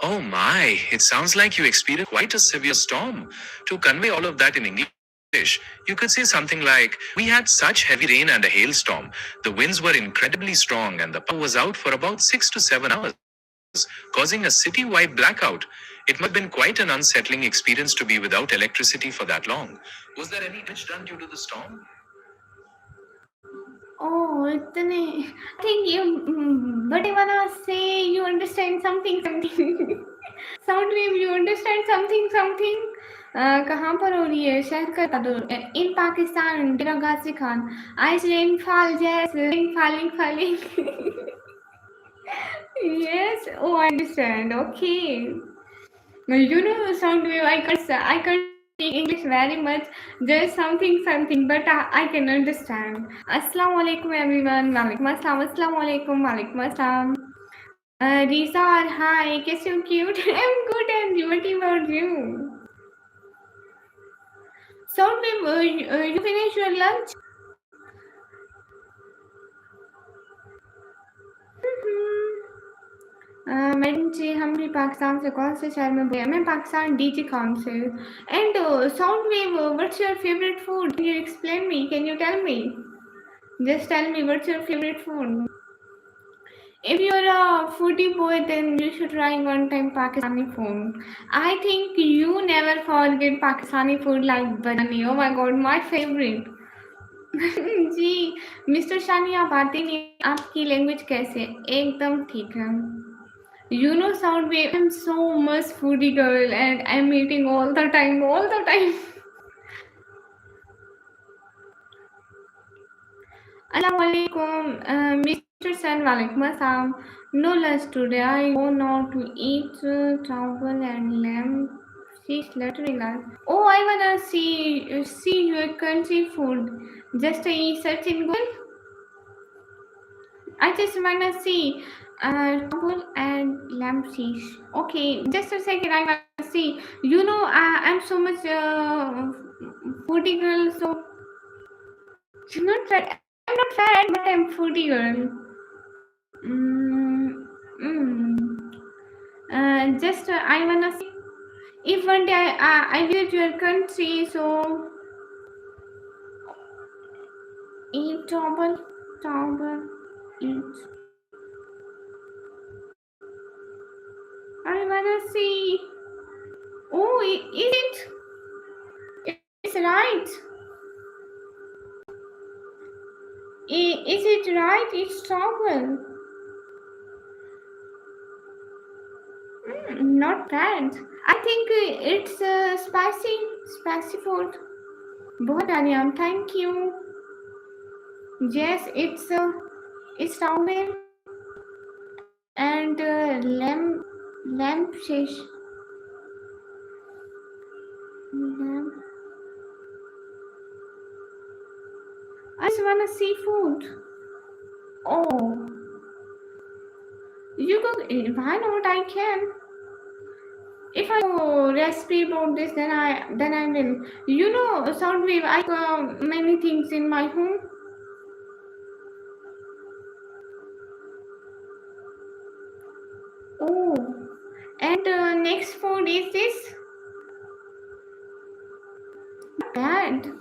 S2: Oh my, it sounds like you experienced quite a severe storm. To convey all of that in English, you could say something like, we had such heavy rain and a hailstorm. The winds were incredibly strong and the power was out for about 6 to 7 hours, causing a city-wide blackout. It must have been quite an unsettling experience to be without electricity for that long. Was there any damage done due to the storm?
S1: Oh, इतने. I think you, but I wanna say you understand something. Soundwave, you understand something. कहाँ पर हो रही है? शहर का बता दो. In Pakistan, Dera Ghazi Khan. Ice rainfall, yes, falling. Yes. Oh, I understand. Okay. You know, Soundwave, I can't speak English very much, just something, but I can understand. Assalamu alaikum everyone. Walaikum assalam. Assalamu alaikum. Walaikum assalam. Risa, hi. Guess you cute. I'm good, and what about you? Soundwave, you finish your lunch? Madam ji, हम भी पाकिस्तान से. कौन से शहर में बोले? मैं Pakistan DG Khan से. And Soundwave, what's your favorite food? Can you explain me? Can you tell me? Just tell me what's your favorite food. If you're a foodie boy, then you should try one time Pakistani food. I think you never forget Pakistani food like biryani. Oh my god, my favorite. जी mister Shani, आप आते नहीं. आपकी language कैसे? एकदम ठीक है. You know, Soundwave, I'm so much foodie girl and I'm eating all the time, all the time. Assalamualaikum, Mr. San, walaikum assalam. No lunch today. I go now to eat towel and lamb. She's literally like, oh, I wanna see your country food. Just search in Google. I just wanna see towel and lamb fish. Okay, just a second. I wanna see. You know, I'm so much foodie girl. So I'm not fat. I'm not fat, but I'm foodie girl. Mm, mm. Just I wanna see if one day I visit your country, so eat towel, eat. I wanna see. Oh, is it? It's right. Is it right? It's towel. Not bad. I think it's spicy food. बहुत बढ़िया. Thank you. Yes, it's towel and lamb fish. Lamb. I just wanna seafood. Oh, you go. Why not? I can. If I know recipe about this, then I will. You know, Soundwave. I cook many things in my home. Oh, and next food is this. Bad.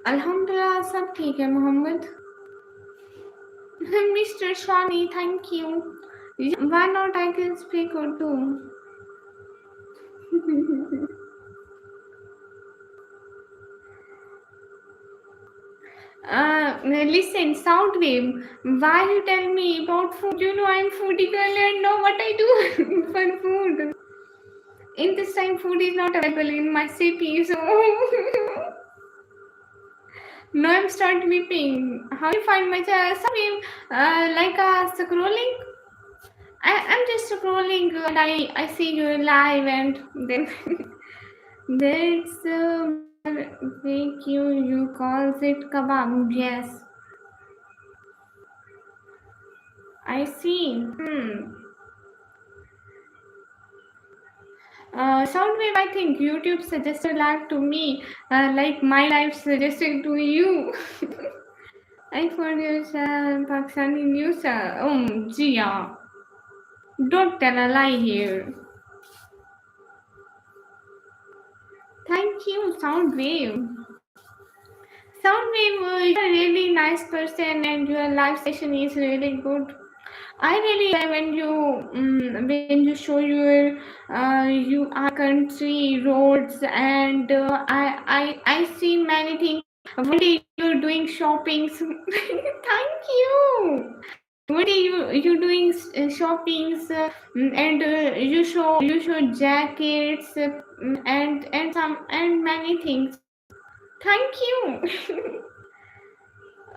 S1: Alhamdulillah, सब ठीक है Mohammad. Mr. Shani, thank you. Why not? I can speak Urdu. Listen, Soundwave. Why you tell me about food? You know I'm foodie girl and know what I do for food. In this time, food is not available in my city, so now I'm start weeping. How you find my channel? Sorry, like scrolling. I'm just scrolling and I see you live and then that's make you calls it kebab. Yes, I see. Soundwave, I think YouTube suggested live to me, like my life suggested to you. I found your Pakistani news. Jia. Don't tell a lie here. Thank you, Soundwave. Soundwave, you're a really nice person and your live session is really good. I really like when you show your country roads and I see many things. One day you're doing shoppings. Thank you. One day you doing shoppings and you show jackets and many things. Thank you.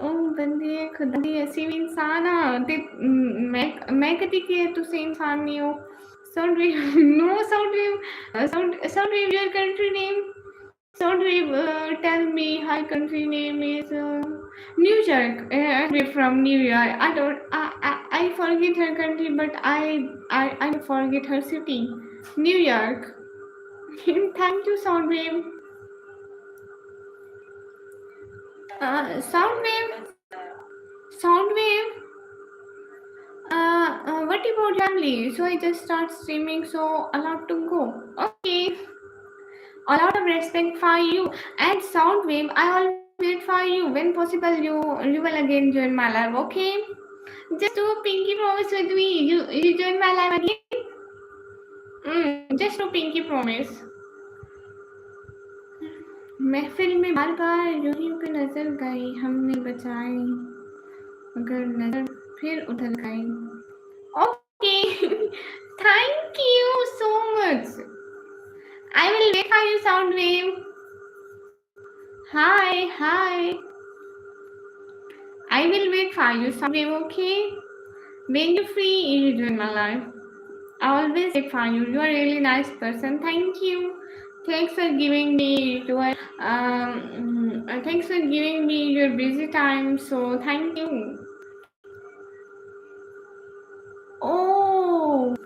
S1: ओह बंदे खुदा दी ऐसी भी इंसान आ ते मैं कदी के तुसी इंसान नहीं हो Soundwave no Soundwave your country name Soundwave tell me her country name is New York we're from New York I forget her country but I forget her city New York thank you Soundwave Soundwave. What about family? So I just start streaming, so allowed to go. Okay, a lot of respect for you and Soundwave. I always wait for you. When possible, you will again join my live. Okay, just do a pinky promise with me. You join my live again. Just do pinky promise. महफिल में बार बार रूहियों पे नजर गई हमने बचाई अगर नजर फिर उधर गई okay Thank you so much. I will wait for you, Soundwave. Hi. I will wait for you, Soundwave, okay? When you free, you join my life. I always wait for you. You are a really nice person. Thank you. Thanks for giving me thanks for giving me your busy time. So thank you. Oh,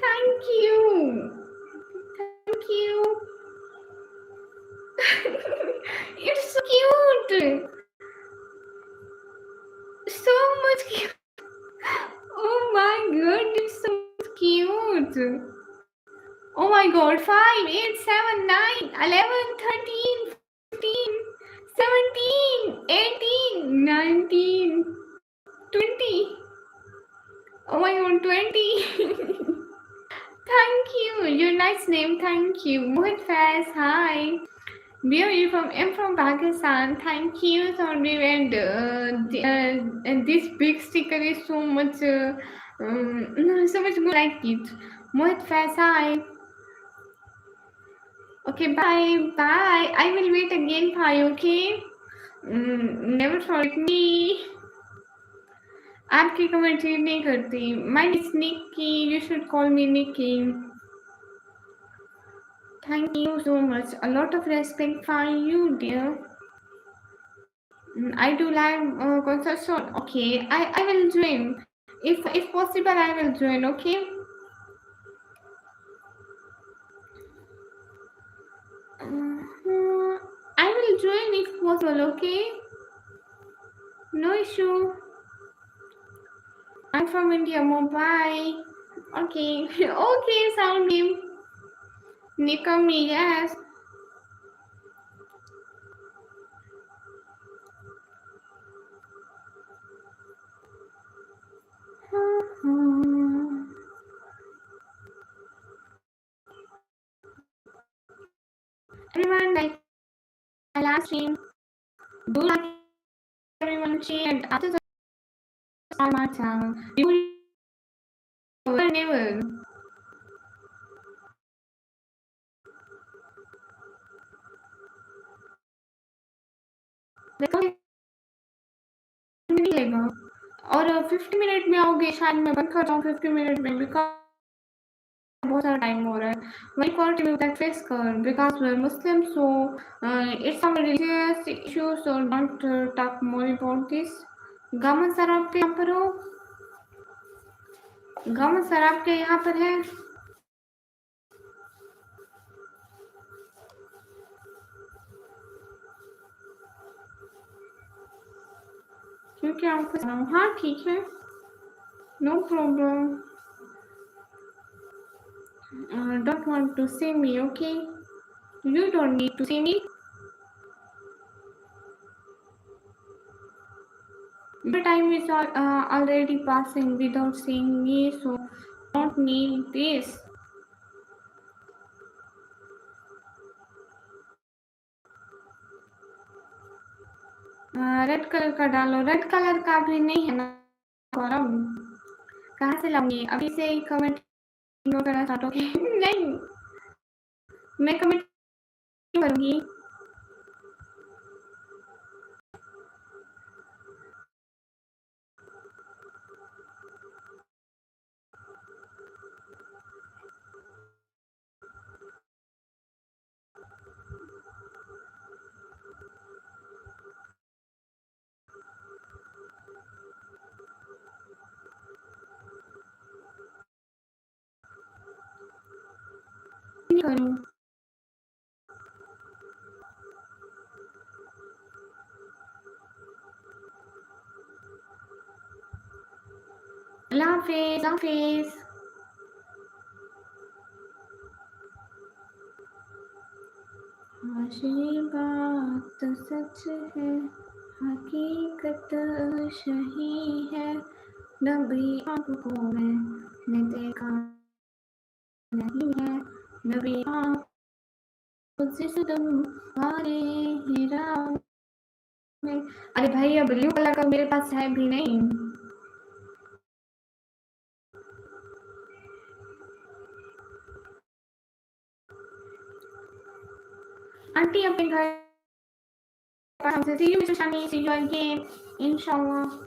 S1: thank you. Thank you. It's so cute. So much cute. Oh my god, it's so cute. Oh my god, 5, 8, 7, 9, 11, 13, 15, 17, 18, 19, 20. Oh my god, 20. Thank you. Your nice name. Thank you. Mohit Faiz. Hi. Where are you from? I'm from Pakistan. Thank you, Sonri. And this big sticker is so much, so much good. I like it. Mohit Faiz. Hi. Okay, bye. Bye. I will wait again for you, okay? Never forget me. आपकी comment read नहीं करती. My name is Nikki. You should call me Nikki. Thank you so much. A lot of respect for you, dear. I do live concert soon. Okay, I will join. If possible, I will join. Okay. I will join if possible. Okay. No issue. I'm from India, Mumbai. Okay. Okay, sound name. Nikami, yes. Everyone like my last stream. Do like everyone share and after the my channel. You will never. मिलेगा और 50 minute में आओगे शायद मैं बंद कर जाऊँ 50 minute में बिकॉज बहुत सारा टाइम हो रहा है वही कंटिन्यू दैट फेस कर because we are Muslim so it's some religious issue so don't talk more about this गमन सर आपके यहाँ पर हो गमन सर आपके यहाँ पर है क्योंकि आपको हाँ ठीक है no problem don't want to see me okay you don't need to see me the time is already passing without seeing me so don't need this red colour का डालो रेड कलर का भी नहीं है ना गौरव कहाँ से लाऊंगी अभी से ही कमेंट करना स्टार्ट हो नहीं मैं कमेंट करूंगी करूँ लाफिज लाफिज ये बात तो सच है हकीकत सही है नबी आपको मैंने देखा नहीं है नबी आप जिसम वाले हीरा में अरे भाई अब ब्लू कलर का मेरे पास है भी नहीं आंटी अपने घर पर see you Shani, see you again इंशाल्लाह।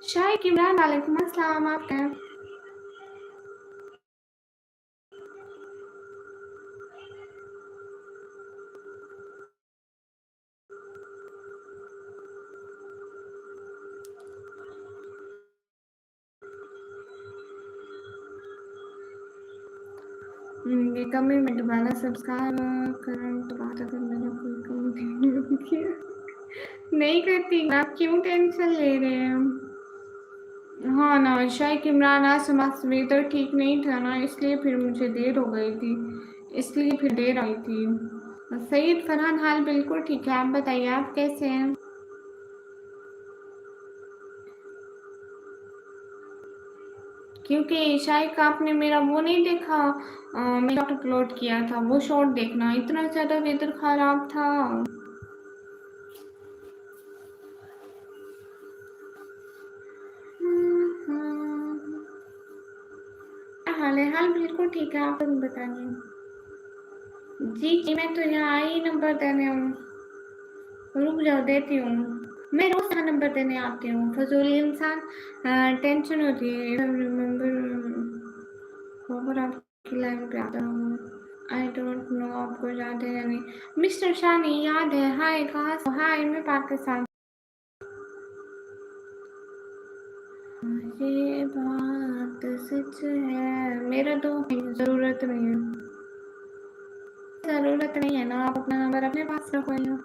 S1: शाइक इमरान वालेकुम अस्सलाम, आप क्या? ये कमी में दोबारा सब्सक्राइब करें तो बात अगर मैंने कोई कमी किया नहीं करती, आप क्यों टेंशन ले रहे हैं? हाँ ना, शायद इमरान आज समाज वेदर ठीक नहीं था ना, इसलिए फिर मुझे देर हो गई थी, इसलिए फिर देर आई थी। सईद फरहान हाल बिल्कुल ठीक है, आप बताइए आप कैसे हैं? क्योंकि शायद आपने मेरा वो नहीं देखा, मैंने अपलोड किया था वो शॉर्ट देखना, इतना ज़्यादा वेदर खराब था। हाल है, हाल बिल्कुल ठीक है, आप बताइए। जी जी, मैं तो यहाँ आई नंबर देने हूँ, रुक जाओ देती हूँ। मैं रोज यहाँ नंबर देने आती हूँ, फजूल इंसान टेंशन होती है। रिमेम्बर आपकी लाइन पे आता हूँ। आई डोंट नो आपको याद है या नहीं। मिस्टर शानी याद है, हाय कहाँ से? हाय मैं पाकिस्तान। ये बात सच है, मेरा तो जरूरत नहीं है, जरूरत नहीं है ना, आप अपना नंबर अपने पास रखो या।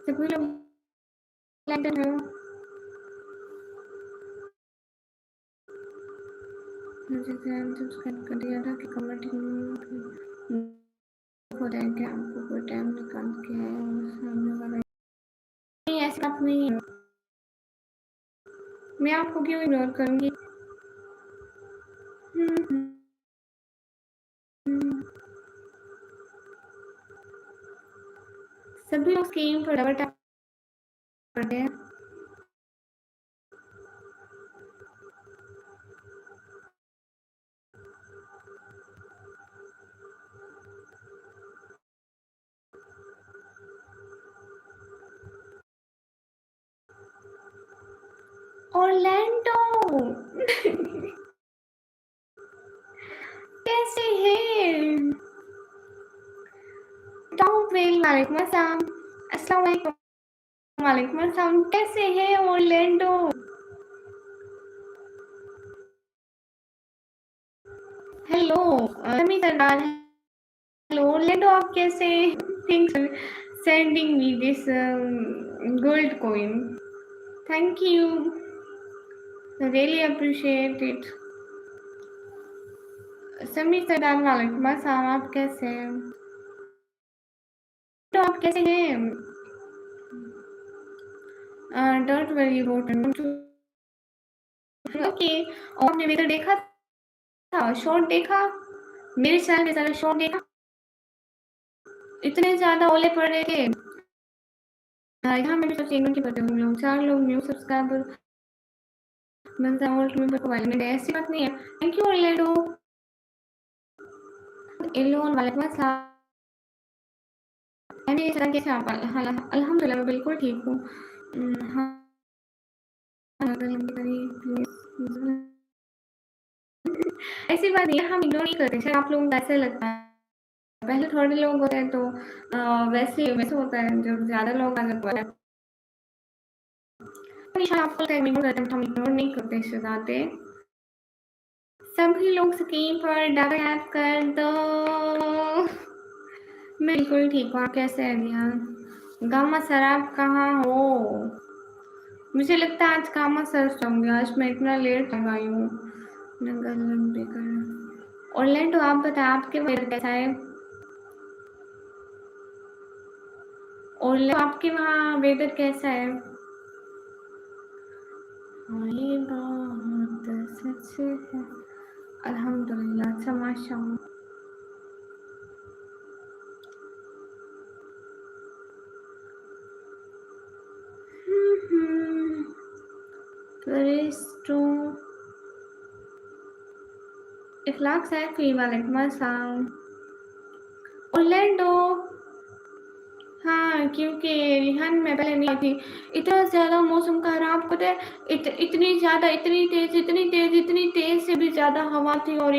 S1: सभी लोग लंदन हो, मुझे सब्सक्राइब कर दिया था कि कमेंट हो रहा है कि आपको कोई टाइम निकाल के सामने वाला नहीं, ऐसी बात नहीं है, मैं आपको क्यों इग्नोर करूंगी? सभी लोग स्कीम पर डबल टैप करते हैं। ऑरलैंडो कैसे हैं? टॉप वेल वालेकुम अस्सलाम, अस्सलाम वालेकुम। वालेकुम अस्सलाम, कैसे हैं ऑरलैंडो? हेलो समी सरदार, हेलो ऑरलैंडो, आप कैसे हैं? Thanks for sending me this gold coin, thank you, really appreciate it. समी सरदार वालेकुम अस्सलाम, आप कैसे हैं? तो आप कैसे हैं? Don't worry about it, okay. और आपने मेरा देखा था, शॉर्ट देखा, मेरे चैनल पे सारा शॉर्ट देखा, इतने ज्यादा ओले पड़ रहे थे। यहाँ मेरे तो चैनल के पते हुए लोग 4 लोग न्यू सब्सक्राइबर बनता है, और मेरे को वाले में ऐसी बात नहीं है। Thank you Orlando. एलोन वालेकुम अस्सलाम, मैंने इस तरह के आप अल्हम्दुलिल्लाह मैं बिल्कुल ठीक हूँ। हाँ ऐसी बात नहीं है, हम इग्नोर नहीं करते, शायद आप लोगों को ऐसा लगता है पहले थोड़े लोग होते हैं तो वैसे वैसे होता है, जब ज़्यादा लोग आ जाते हैं निशा आपको इग्नोर करते हैं, हम इग्नोर नहीं करते शहज़ादे। सभी लोग स्क्रीन पर डाटा ऐप कर दो। मैं बिल्कुल ठीक हूँ, आप कैसे हैं रिहान? गामा सर आप कहाँ हो? मुझे लगता है आज गामा सर होंगे, आज मैं इतना लेट तक आई हूँ। ऑर्लैंडो आप बताएं आपके वेदर कैसा है? ऑर्लैंडो आपके वहाँ वेदर कैसा है? हाँ, ये बात सच है। अल्हम्दुलिल्लाह, अच्छा माशाअल्लाह। Cristo इखलाक सैफी वालेकुम अस्सलाम। ऑर्लैंडो हाँ, क्योंकि रिहान मैं पहले नहीं आई थी। इतना ज़्यादा मौसम खराब पता है, इतनी ज़्यादा इतनी तेज़ से भी ज़्यादा हवा थी और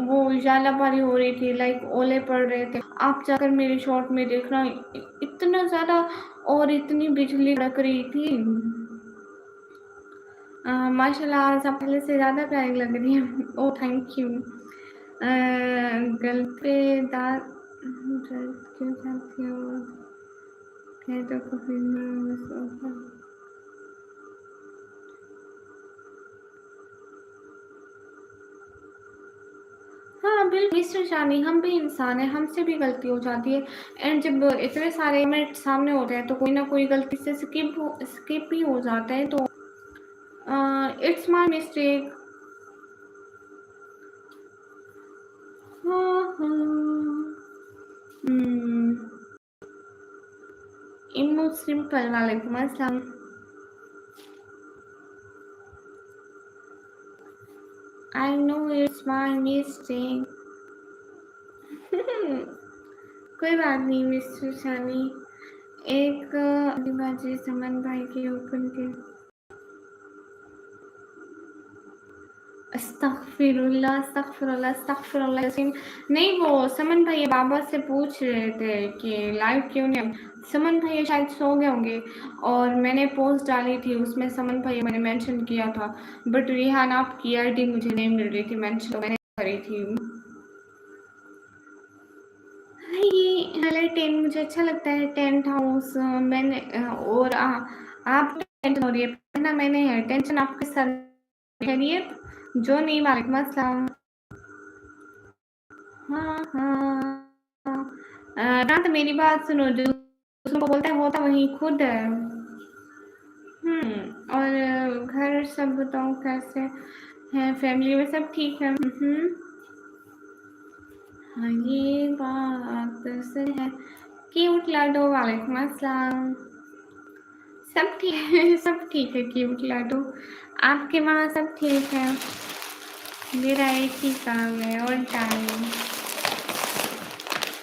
S1: वो झालापारी हो रही थी, लाइक ओले पड़ रहे थे। आप जाकर मेरे शॉट में देखना, इतना ज़्यादा और इतनी बिजली कड़क रही थी। माशाल्लाह आज आप पहले से ज़्यादा प्यारी लग रही हैं। Oh thank you. गल पे दांत क्यों जाती हो? कह दो कभी हाँ बिल्कुल मिस्टर शानी, हम भी इंसान हैं, हमसे भी गलती हो जाती है। एंड जब इतने सारे मिनट सामने होते हैं तो कोई ना कोई गलती से स्किप ही हो जाता है, तो इट्स माय मिस्टेक। हाँ हाँ इमो सिंपल वालेकुम अस्सलाम। I know it's my mistake. कोई बात नहीं मिस्टर शानी। एक बाजी समन भाई के ऊपर के अस्तगफिरुल्लाह अस्तगफिरुल्लाह अस्तगफिरुल्लाह यासीन। नहीं, वो समन भाई बाबा से पूछ रहे थे कि लाइव क्यों नहीं। समन भाई शायद सो गए होंगे और मैंने पोस्ट डाली थी, उसमें समन भाई मैंने मेंशन किया था, बट रिहान आपकी आईडी मुझे नहीं मिल रही थी, मेंशन मैंने करी थी। ये वाला टेंट मुझे अच्छा लगता है, टेंट हाउस। मैंने और आप टेंशन हो रही है ना, मैंने टेंशन आपके साथ खैरियत जो नहीं वालेकुम अस्सलाम। हाँ हाँ रात मेरी बात सुनो, जो उसको बोलता है होता वही खुद है। और घर सब बताओ कैसे हैं, फैमिली में सब ठीक है? हाँ ये बात सही है। क्यूट लाडो वालेकुम अस्सलाम। सब ठीक है, सब ठीक है क्यूट लाडो। आपके वहाँ सब ठीक है? मेरा एक ही काम है और टाइम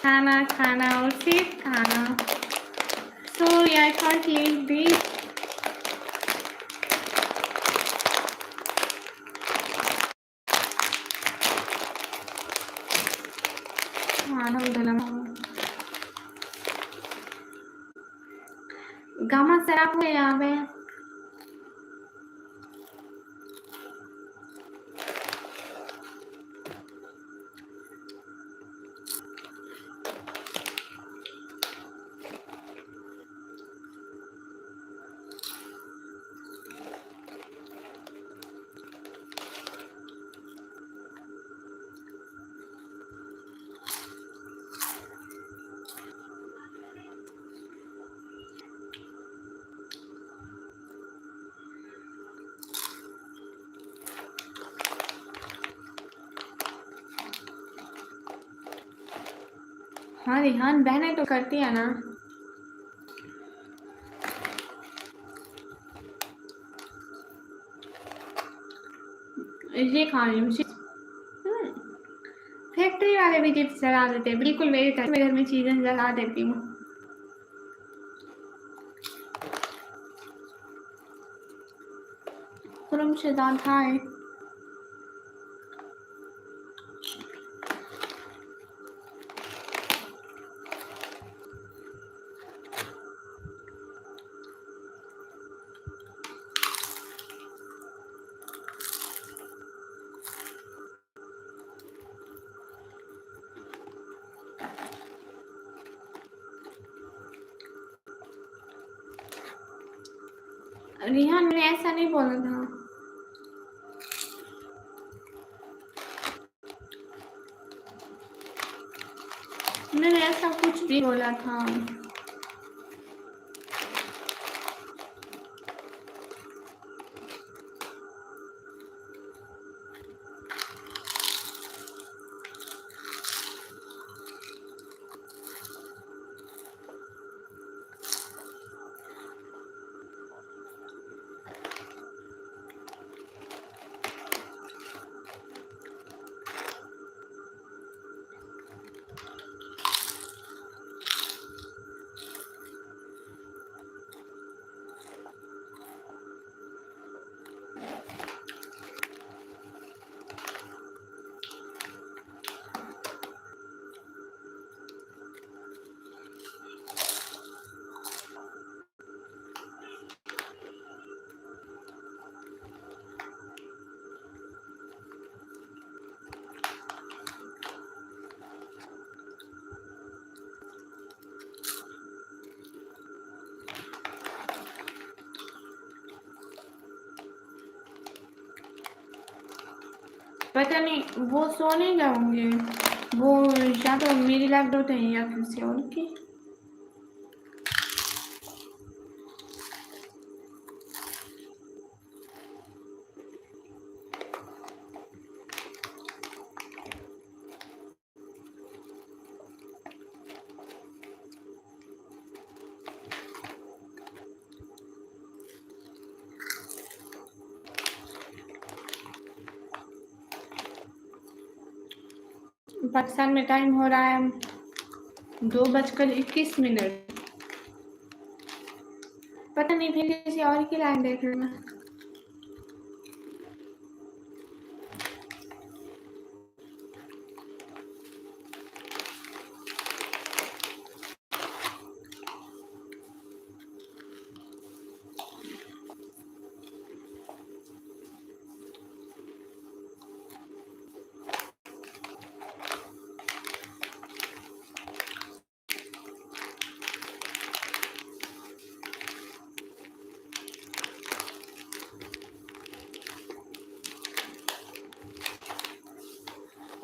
S1: खाना खाना और सिर्फ खाना। सो आई कांट लीव दिस। अल्हम्दुलिल्लाह। गामा सर आप हो यहाँ पे? हाँ रिहान बहनें तो करती है ना। ये खा रही हूँ फैक्ट्री वाले भी चिप्स जला देते हैं, बिल्कुल मेरी तरह मैं घर में चीजें जला देती हूँ। खुरमशदान हाय। रिहान, मैंने ऐसा नहीं बोला था। मैंने ऐसा कुछ भी बोला था। पता नहीं, वो सो नहीं गए होंगे। वो या तो मेरी लैपटॉप है या किसी और की। पाकिस्तान में टाइम हो रहा है 2:21। पता नहीं, फिर किसी और की लाइन देख लेना।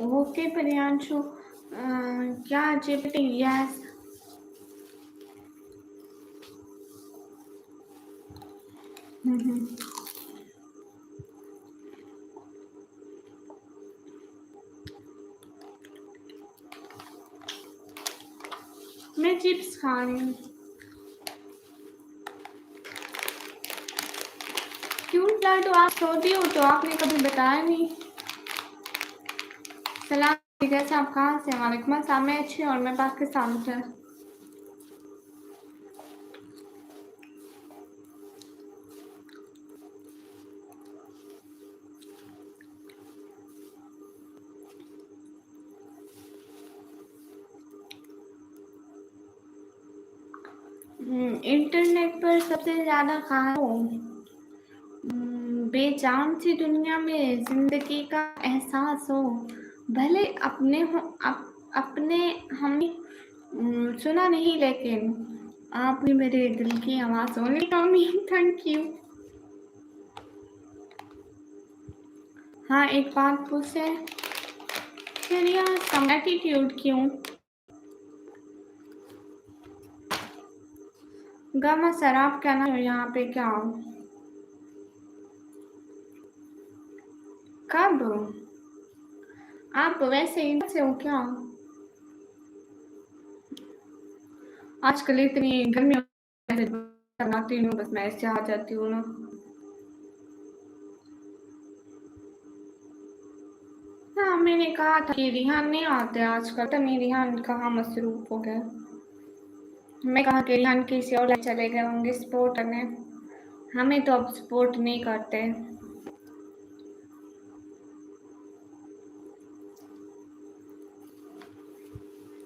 S1: ओके प्रियांशु, क्या चिपटी? यस। मैं चिप्स खा रही हूँ। क्यों लाडू, आप छोटी हो तो आपने कभी बताया नहीं। सलाम, कैसे आप? कहाँ से? वालेकुम अस्सलाम। मैं अच्छी और मैं पाकिस्तान से। इंटरनेट पर सबसे ज़्यादा कहाँ हो? बेजान सी दुनिया में जिंदगी का एहसास हो, भले अपने हो अपने हमने सुना नहीं, लेकिन आप भी मेरे दिल की आवाज़ होने का उम्मीद। Thank you. हाँ, एक बात पूछे, फिर यहाँ सम एटीट्यूड क्यों? गामा सर, आप क्या ना यहाँ पे क्या हो? कब? आप वैसे ही से हो क्या? आजकल इतनी गर्मी बनाती हूँ, बस मैं ऐसे आ जाती हूँ ना। हाँ, मैंने कहा था कि रिहान नहीं आते आजकल, तो नहीं, रिहान कहाँ मसरूफ हो गए। मैं कहा कि रिहान किसी और लाइन चले गए होंगे स्पोर्ट करने। हमें तो अब सपोर्ट नहीं करते।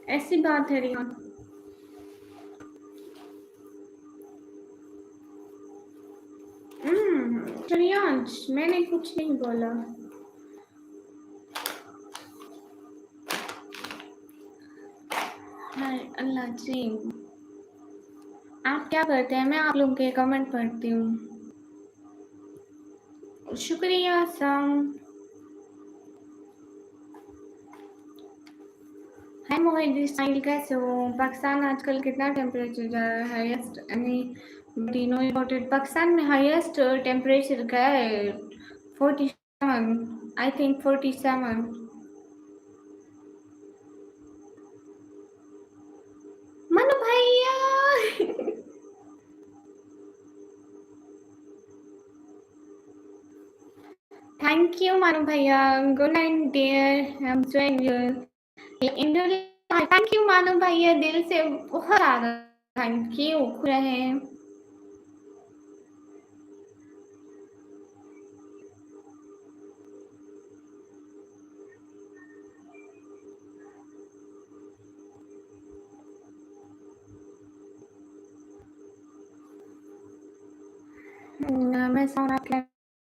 S1: ऐसी बात है रिहान। रियांश, मैंने कुछ नहीं बोला। हाय अल्लाह जी, आप क्या करते हैं? मैं आप लोगों के कमेंट पढ़ती हूँ। शुक्रिया सम। हाय मोहित स्टाइल, कैसे हो? पाकिस्तान आजकल कितना टेम्परेचर जा रहा है? Highest any know about it? Pakistan में हाईएस्ट टेम्परेचर क्या है? 47, आई थिंक 47। मनु भैया थैंक यू मनु भैया। Good night dear, I am Indian. Thank you Mano भैया, दिल से बहुत ज्यादा थैंक यू। खुश रहे। मैं सारा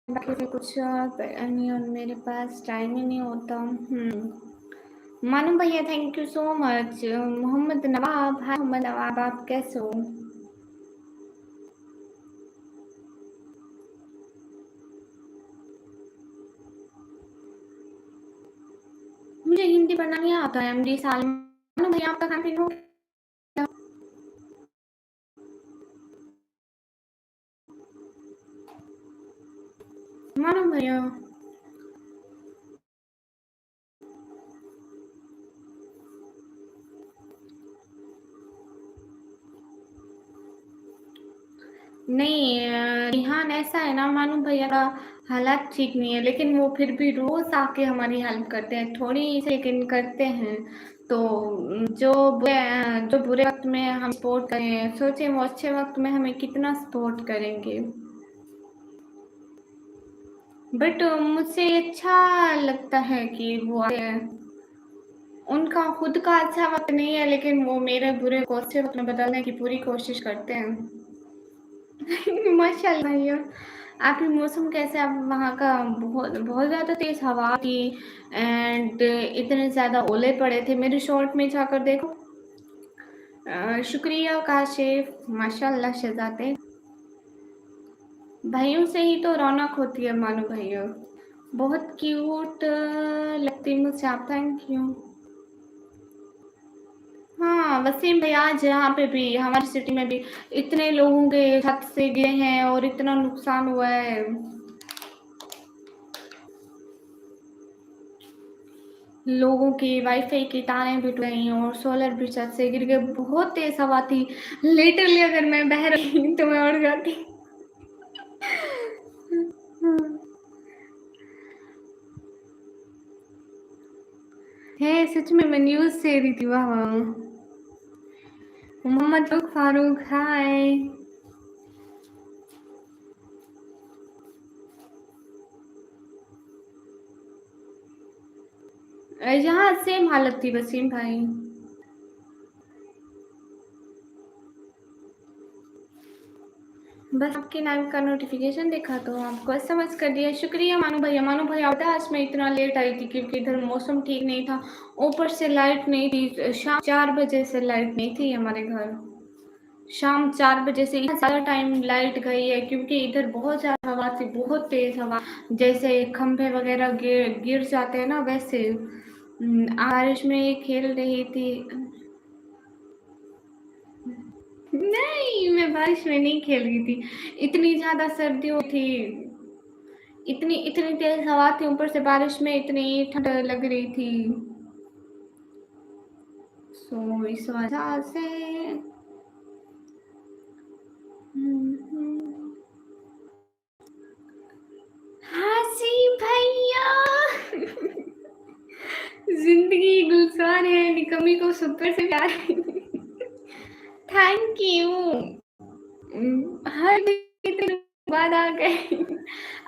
S1: बाकी से कुछ नहीं, और मेरे पास टाइम ही नहीं होता। मानो भैया thank you so much. Mohammad Nawab, hi Mohammad Nawab, आप कैसे हो? मुझे हिंदी पढ़ना नहीं आता है। एमडी साल। मानो भैया आपका खाना पीना हो गया? मानो भैया नहीं, रिहान ऐसा है ना, मानो भैया का हालात ठीक नहीं है, लेकिन वो फिर भी रोज आके हमारी हेल्प करते हैं, थोड़ी सी लेकिन करते हैं। तो जो बुरे वक्त में हम सपोर्ट करें, सोचे वो अच्छे वक्त में हमें कितना सपोर्ट करेंगे। बट मुझसे अच्छा लगता है कि वो आते हैं। उनका खुद का अच्छा वक्त नहीं है, लेकिन वो मेरे बुरे को अच्छे वक्त में बदलने की पूरी कोशिश करते हैं। माशाल्लाह भैया। आपकी मौसम कैसे? आप वहाँ का बहुत बहुत ज़्यादा तेज हवा थी, एंड इतने ज़्यादा ओले पड़े थे। मेरे शॉर्ट में जाकर देखो। शुक्रिया काशिफ, माशाल्लाह शहजादे। भाइयों से ही तो रौनक होती है मानो भैया। बहुत क्यूट लगती मुझसे आप, थैंक यू। हाँ वसीम भैया, आज यहाँ पे भी हमारी सिटी में भी इतने लोगों के छत से गिरे हैं और इतना नुकसान हुआ है। लोगों की वाईफाई की तारें भी टूट गई और सोलर भी छत से गिर गए। बहुत तेज हवा थी, लिटरली अगर मैं बह रही तो मैं उड़ जाती। है सच में, मैं न्यूज से रही थी वहाँ। मोहम्मद फारूक, हाय। यहाँ सेम हालत थी वसीम भाई। बस आपके नाम का नोटिफिकेशन देखा तो आपको एसएमएस कर दिया। शुक्रिया मानो भैया। मानो भैया पता है आज मैं इतना लेट आई थी क्योंकि इधर मौसम ठीक नहीं था, ऊपर से लाइट नहीं थी। शाम 4 बजे से लाइट नहीं थी हमारे घर। शाम 4 बजे से इतना ज़्यादा टाइम लाइट गई है क्योंकि इधर बहुत ज़्यादा हवा थी, बहुत तेज हवा। जैसे खंभे वगैरह गिर गिर जाते हैं ना, वैसे। बारिश में खेल रही थी। नहीं, मैं बारिश में नहीं खेल रही थी। इतनी ज़्यादा सर्दियों थी, इतनी इतनी तेज हवा थी, ऊपर से बारिश में इतनी ठंड लग रही थी। सो इस वजह से हासी भैया जिंदगी गुलजार है, निकमी को सुपर से प्यार। Thank you. हर दिन बाद आ गए।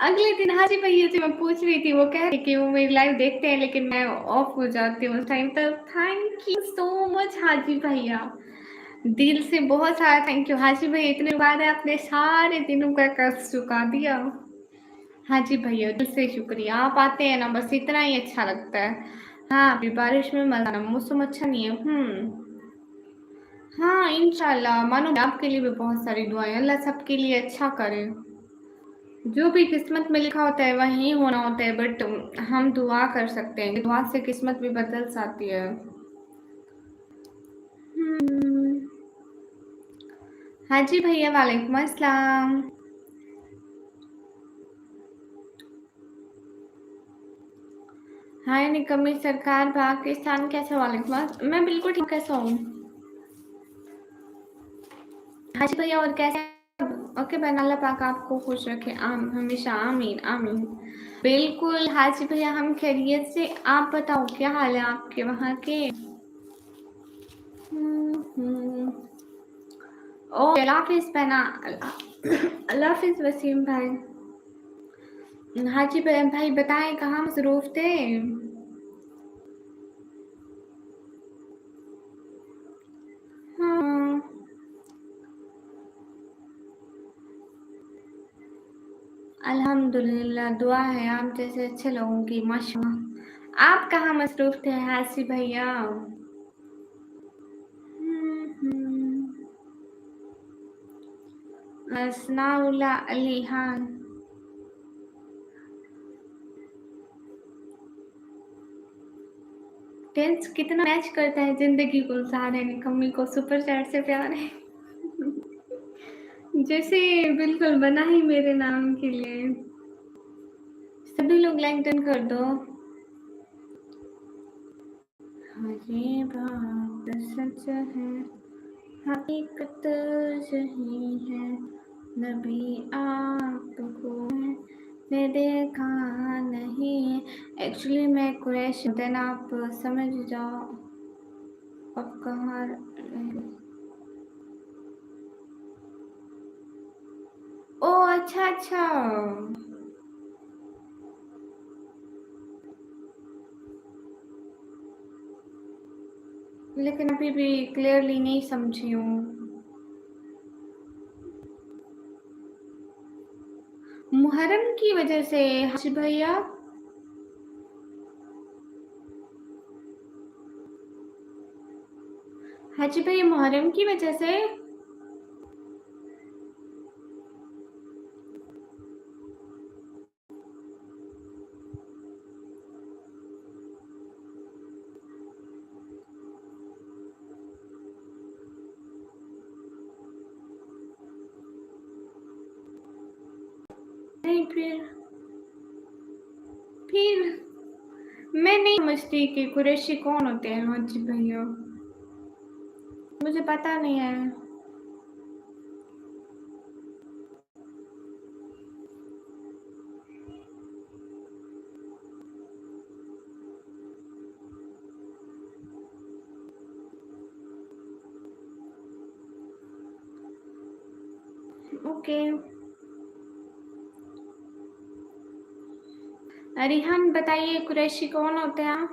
S1: अगले दिन हाजी भैया से मैं पूछ रही थी, वो कह रही कि वो मेरी लाइव देखते हैं लेकिन मैं ऑफ हो जाती हूँ उस टाइम तक। Thank you so much Haji भैया, दिल से बहुत सारा थैंक यू हाजी भैया। इतने बाद आपने सारे दिनों का कर्ज चुका दिया। हाजी भैया दिल से शुक्रिया। आप आते हैं ना, बस इतना ही अच्छा लगता है। हाँ अभी बारिश में मजा ना, मौसम अच्छा नहीं है। हाँ इंशाल्लाह, मानो आपके लिए भी बहुत सारी दुआएं, अल्लाह सबके लिए अच्छा करे। जो भी किस्मत में लिखा होता है वही होना होता है, बट हम दुआ कर सकते हैं, दुआ से किस्मत भी बदल जाती है। हाँ जी भैया, वालेकुम अस्सलाम। हाय निकम्मी सरकार, पाकिस्तान कैसे? वालेकुम मैं बिल्कुल ठीक, कैसा हूँ? हाँ जी भैया, और कैसे? ओके बहन, अल्लाह पाक आपको खुश रखे, हमेशा आमीन आमीन। बिल्कुल हाँ जी भैया, हम खैरियत से। आप बताओ क्या हाल है आपके वहाँ के? ओ अल्लाह हाफिज बहना। अल्लाह हाफिज वसीम भाई। हाँ जी भाई बताएं, कहाँ मसरूफ थे? हाँ, अल्हम्दुलिल्लाह, दुआ है आप जैसे अच्छे लोगों की, माशाल्लाह। आप कहाँ मसरूफ थे हासी भैया? सनाउल्लाह अली, हाँ। टेंस कितना मैच करता है जिंदगी गुलजार है, निकम्मी को सुपर चैट से प्यार है। जैसे बिल्कुल बना ही मेरे नाम के लिए। सभी लोग लाइक डन कर दो। हाँ ये बात सच है, हकीकत यही है, नबी आपको मैंने देखा नहीं। एक्चुअली मैं कुरैश, देन आप समझ जाओ अब कहाँ। ओ अच्छा अच्छा, लेकिन अभी भी क्लियरली नहीं समझी हूँ। मुहर्रम की वजह से हाजी भैया? हाजी भैया मुहर्रम की वजह से? नहीं, फिर मैं नहीं समझती कि कुरैशी कौन होते हैं हाजी भैया, मुझे पता नहीं है। ओके, रिहान बताइए कुरैशी कौन होते हैं?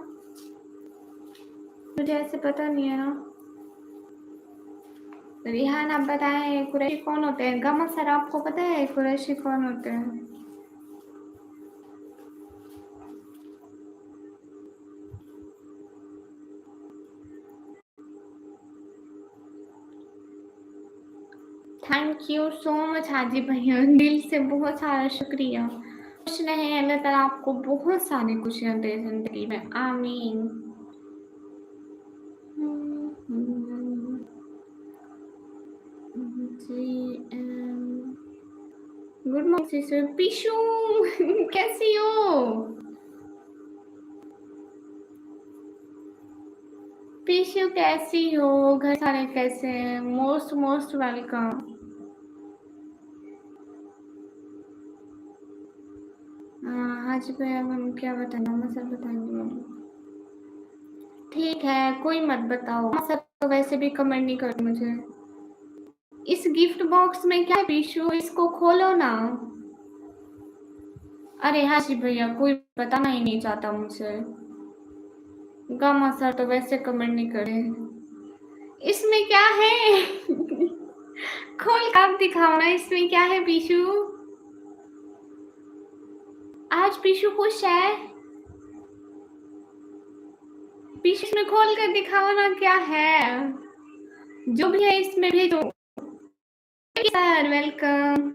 S1: मुझे ऐसे पता नहीं है ना। रिहान आप बताएं कुरैशी कौन होते हैं? गमा सर आपको पता है कुरैशी कौन होते हैं? Thank you so much Haji भैया, दिल से बहुत सारा शुक्रिया। खुश रहें, अल्लाह ताला आपको बहुत सारी खुशियां दे जिंदगी में, आमीन। Good morning sister Pishu. कैसी हो पीशू? कैसी हो? घर सारे कैसे हैं? Most most welcome. आज पे अब हम क्या बताना, मैं सब बताएंगे। ठीक है कोई मत बताओ, सब तो वैसे भी कमेंट नहीं कर मुझे। इस गिफ्ट बॉक्स में क्या है पीशू? इसको खोलो ना। अरे हाँ जी भैया, कोई बताना ही नहीं चाहता मुझे। गामा सर तो वैसे कमेंट नहीं करे। इसमें क्या है? खोल कर आप दिखाओ ना, इसमें क्या है पीशू? आज पीशू खुश है? पीशू इसमें खोल कर दिखाओ ना, क्या है? जो भी है इसमें भेजो। Sir welcome.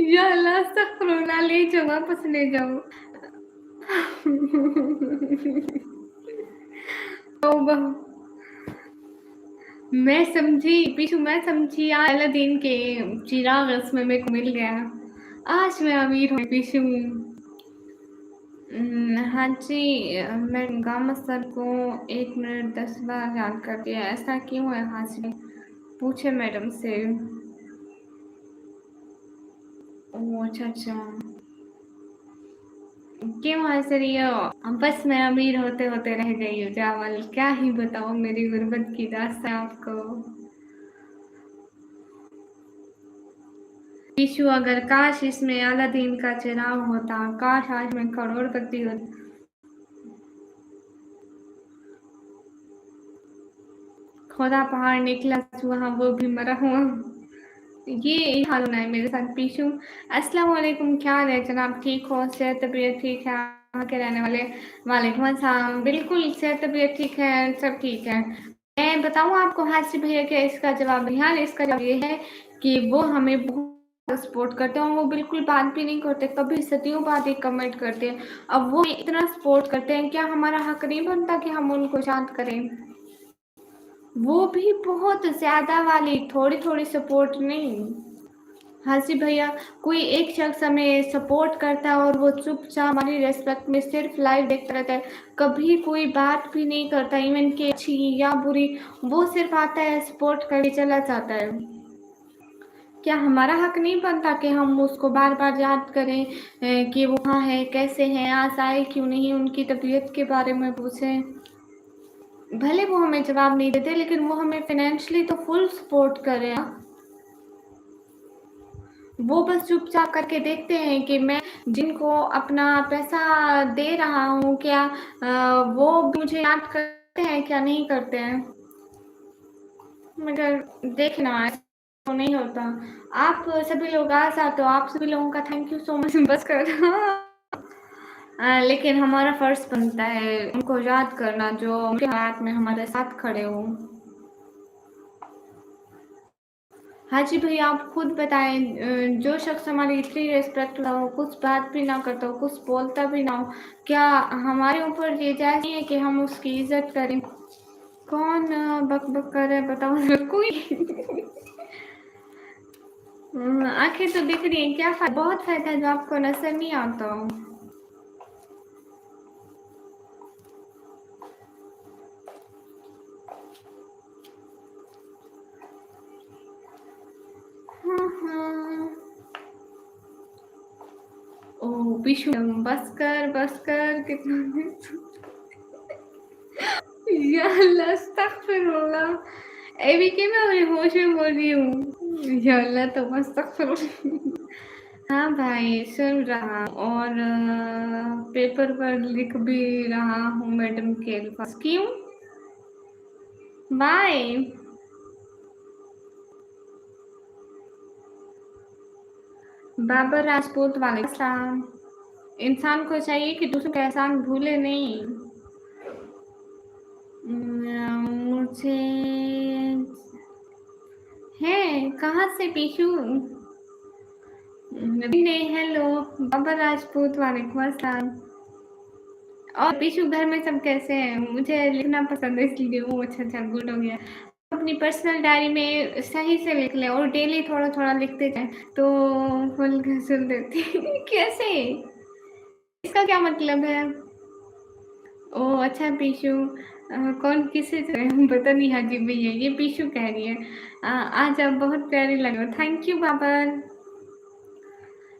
S1: या अल्लाह अस्तगफिरुल्लाह, ले जाओ, वापस ले जाओ। तौबा। मैं समझी पीछू, मैं समझी आज अलादीन के चिराग इसमें मेरे को मिल गया, आज मैं अमीर हूँ पीछू। हाँ जी, मैं गामा सर को 1 मिनट 10 बार याद कर दिया, ऐसा क्यों है हासिल? पूछे मैडम से। ओह अच्छा अच्छा, क्यों हंस रही हो? बस मैं अमीर होते होते रह गई हूँ चावल, क्या ही बताऊँ मेरी गुर्बत की दास्तां आपको। पीछू, अगर काश इसमें अलादीन का चिराग होता, काश आज मैं करोड़पति होती। खुदा पहाड़ निकला वहाँ, वो भी मरा हुआ। ये हाल होना है मेरे साथ पीछू। अस्सलाम वालेकुम, क्या हाल है जनाब? ठीक हो? सेहत तबीयत ठीक है? यहाँ के रहने वाले। वालेकुम अस्सलाम, बिल्कुल सेहत तबीयत ठीक है, सब ठीक है। मैं बताऊँ आपको हासिल भैया क्या इसका जवाब? ध्यान, इसका जवाब ये है कि वो हमें बहुत सपोर्ट करते हैं, वो बिल्कुल बात भी नहीं करते, कभी सदियों बाद एक कमेंट करते हैं। अब वो इतना सपोर्ट करते हैं, क्या हमारा हक नहीं बनता कि हम उनको याद करें? वो भी बहुत ज्यादा वाली, थोड़ी थोड़ी सपोर्ट नहीं। हाजी भैया, कोई एक शख्स हमें सपोर्ट करता है और वो चुपचाप हमारी रेस्पेक्ट में सिर्फ लाइव देखता रहता है, कभी कोई बात भी नहीं करता, इवन कि अच्छी या बुरी, वो सिर्फ आता है सपोर्ट करके चला जाता है। क्या हमारा हक नहीं बनता कि हम उसको बार बार याद करें कि वो कहाँ है, कैसे हैं, आज आए क्यों नहीं, उनकी तबीयत के बारे में पूछें? भले वो हमें जवाब नहीं देते, लेकिन वो हमें फाइनेंशियली तो फुल सपोर्ट कर रहे हैं। वो बस चुपचाप करके देखते हैं कि मैं जिनको अपना पैसा दे रहा हूँ, क्या वो मुझे याद करते हैं, क्या नहीं करते हैं। मगर देखना ऐसा तो नहीं होता। आप सभी लोग आ जाते हो, आप सभी लोगों का थैंक यू सो मच। बस कर लेकिन हमारा फर्ज बनता है उनको याद करना जो उनके हालात में हमारे साथ खड़े हो। हाँ जी भैया, आप खुद बताएं, जो शख्स हमारी इतनी रेस्पेक्ट ना हो, कुछ बात भी ना करता हो, कुछ बोलता भी ना हो, क्या हमारे ऊपर ये जायज नहीं है कि हम उसकी इज्जत करें? कौन बक बक कर रहा है बताओ कोई? आंखें तो दिख रही हैं, क्या फायदा? बहुत फायदा है जो आपको नजर नहीं आता हो। हाँ। ओ पिशु, बस कर कितना या अल्लाह अस्तगफिरुल्लाह, अभी के मैं अपने होश में बोल रही हूँ, या अल्लाह तो अस्तगफिरुल्लाह। हाँ भाई सुन रहा हूँ, और पेपर पर लिख भी रहा हूँ मैडम के पास। क्यों? बाय। बाबर राजपूत, वालेकुम सलाम। इंसान को चाहिए कि दूसरों का एहसान भूले नहीं। मुझे है कहाँ से पीछू? नहीं, हेलो बाबर राजपूत, वालेकुम अस्सलाम। और पीछू, घर में सब कैसे हैं? मुझे लिखना पसंद है इसलिए। वो अच्छा अच्छा, गुड हो गया। अपनी पर्सनल डायरी में सही से लिख लें और डेली थोड़ा थोड़ा लिखते जाएं तो फुल सुन देती। कैसे? इसका क्या मतलब है? ओ अच्छा पीशू, कौन किसे पता नहीं। हाजी भैया, ये पीशू कह रही है। आज आप बहुत प्यारी लग रहे हो, थैंक यू बाबर।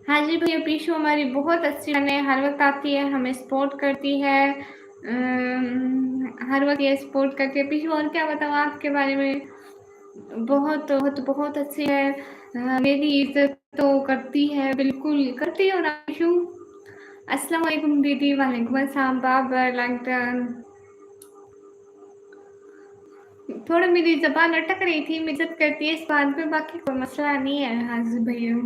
S1: हाजी भैया, पीशू हमारी बहुत अच्छी है, हर वक्त आती है, हमें सपोर्ट करती है, हर वक्त ये सपोर्ट करती है। पीशू और क्या बताऊँ आपके बारे में? बहुत बहुत बहुत अच्छी है, मेरी इज्जत तो करती है, बिल्कुल करती हो ना पीशू? अस्सलाम वालेकुम दीदी। वालेकुम अस्सलाम बाबर, लंदन। थोड़ा मेरी जबान अटक रही थी, मैं इज्जत करती है इस बात पे, बाकी कोई मसला नहीं है। हाजी भैया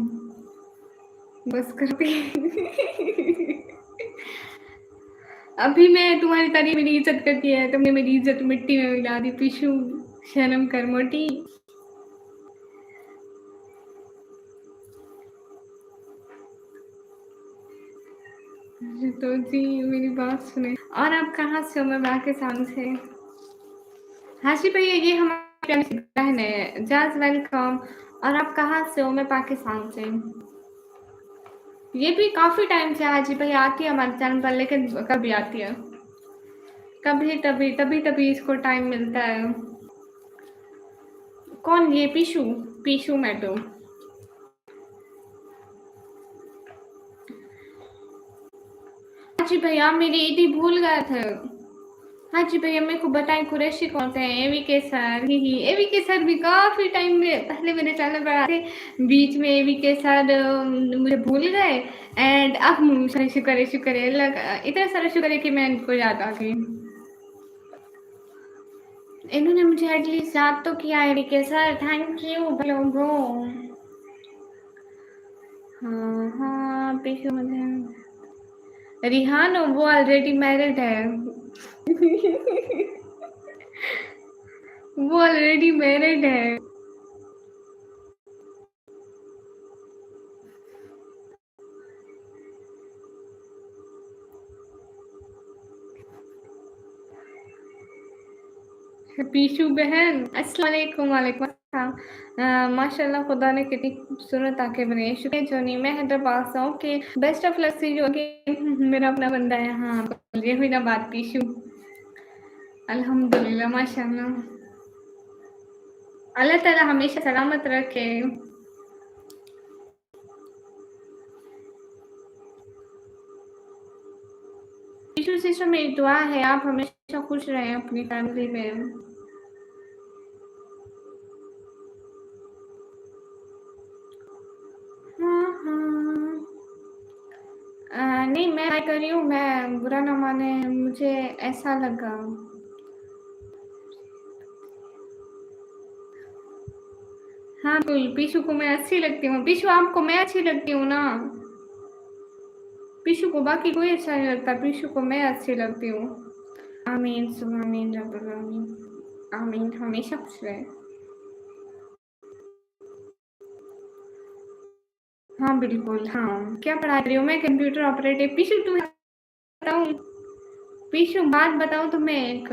S1: बस करती। अभी मैं तुम्हारी तारीफ, मेरी इज्जत करती है, तुमने मेरी इज्जत मिट्टी में मिला दी पीशू, शर्म कर मोटी। तो जी मेरी बात सुने। और आप कहाँ से हो? मैं पाकिस्तान से। हाँ जी भैया, ये हमारी बहन है, जस्ट वेलकम। और आप कहाँ से हो? मैं पाकिस्तान से। ये भी काफी टाइम से हाजी भैया आती है हमारे चैनल पर, लेकिन कभी आती है, कभी तभी तभी तभी इसको टाइम मिलता है। कौन? ये पीशू? पीशू मैडम। हाँ जी भैया, मेरी ईदी भूल गए थे। हाँ जी भैया, मेरे को बताएं कुरैशी कौन से हैं? एवीके सर। ही एवीके सर भी काफी टाइम में पहले मेरे चैनल पर आते, बीच में एवीके सर मुझे भूल गए। एंड अब शुक्र है इतना सारा शुक्र है कि मैं इनको याद आ गई। इन्होंने मुझे एटलीस्ट याद तो किया एवीके सर, थैंक यू ब्रो। हाँ हाँ, पीछे मुझे रिहान, वो ऑलरेडी मैरिड है। वो ऑलरेडी मैरिड है। पीशू बहन, अस्सलाम वालेकुम। वालेकुम अस्सलाम। माशाल्लाह, खुदा ने कितनी खूबसूरत आंखें बनाई है। शुक्र जोनी, मैं हैदराबाद से हूँ कि बेस्ट ऑफ लक सी जो कि मेरा अपना बंदा है। हाँ, ये हुई ना बात पीशू। अल्हम्दुलिल्लाह, माशाल्लाह, अल्लाह ताला हमेशा सलामत रखे। पीशू सिस्टर, मेरी दुआ है आप हमेशा खुश रहें अपनी फैमिली में। हाँ हाँ। नहीं, मैं ट्राई कर रही हूँ, मैं बुरा ना माने, मुझे ऐसा लगा। हाँ बिल्कुल, पीशू को मैं अच्छी लगती हूँ। पीशू, आपको मैं अच्छी लगती हूँ ना? पीशू को बाकी कोई अच्छा नहीं लगता, पीशू को मैं अच्छी लगती हूँ। आमीन सुबह आमीन रब्बुल आमीन। आमीन, हमेशा खुश रहे। हाँ बिल्कुल। हाँ, क्या पढ़ा रही हो? मैं कंप्यूटर ऑपरेटिव। पीशू तुम्हें बताऊँ? पीशू, बात बताऊँ तुम्हें? एक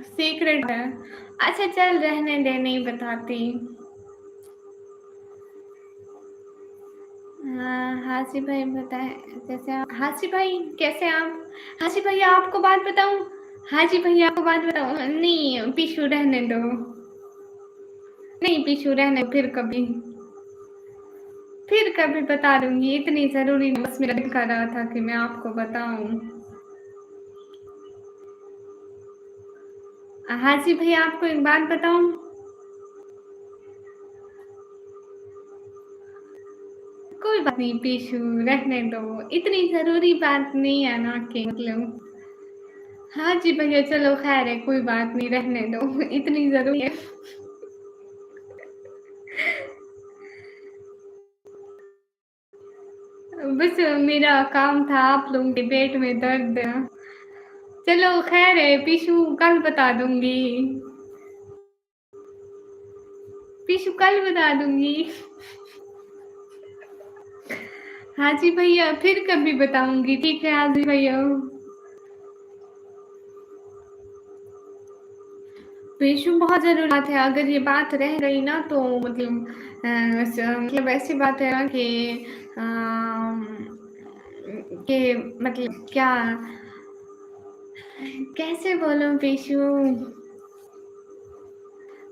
S1: सीक्रेट है। अच्छा चल रहने दे, नहीं बताती। हाँ हासी भाई बताए कैसे आप? हासी भाई कैसे आप? हासी भैया, आपको बात बताऊं? हाजी भैया, आपको बात बताऊं? नहीं पीछू रहने दो। नहीं पीछू रहने, फिर कभी बता दूंगी। इतनी जरूरी नहीं, बस मेरा दिल कर रहा था कि मैं आपको बताऊं। हाजी भैया, आपको एक बात बताऊं? कोई बात नहीं पीछू, रहने दो। इतनी जरूरी बात नहीं है ना कि मतलब। हाँ जी भैया, चलो खैर है, कोई बात नहीं, रहने दो। इतनी जरूरी है। बस मेरा काम था आप लोगों के पेट में दर्द देना। चलो खैर है पीशू, कल बता दूंगी। पीशू, कल बता दूंगी। हाँ जी भैया, फिर कभी बताऊंगी, ठीक है हाँ जी भैया। पीशू, बहुत जरूरी बात है, अगर ये बात रह गई ना तो मतलब मतलब ऐसी बात है ना कि मतलब क्या, कैसे बोलूं पीशू?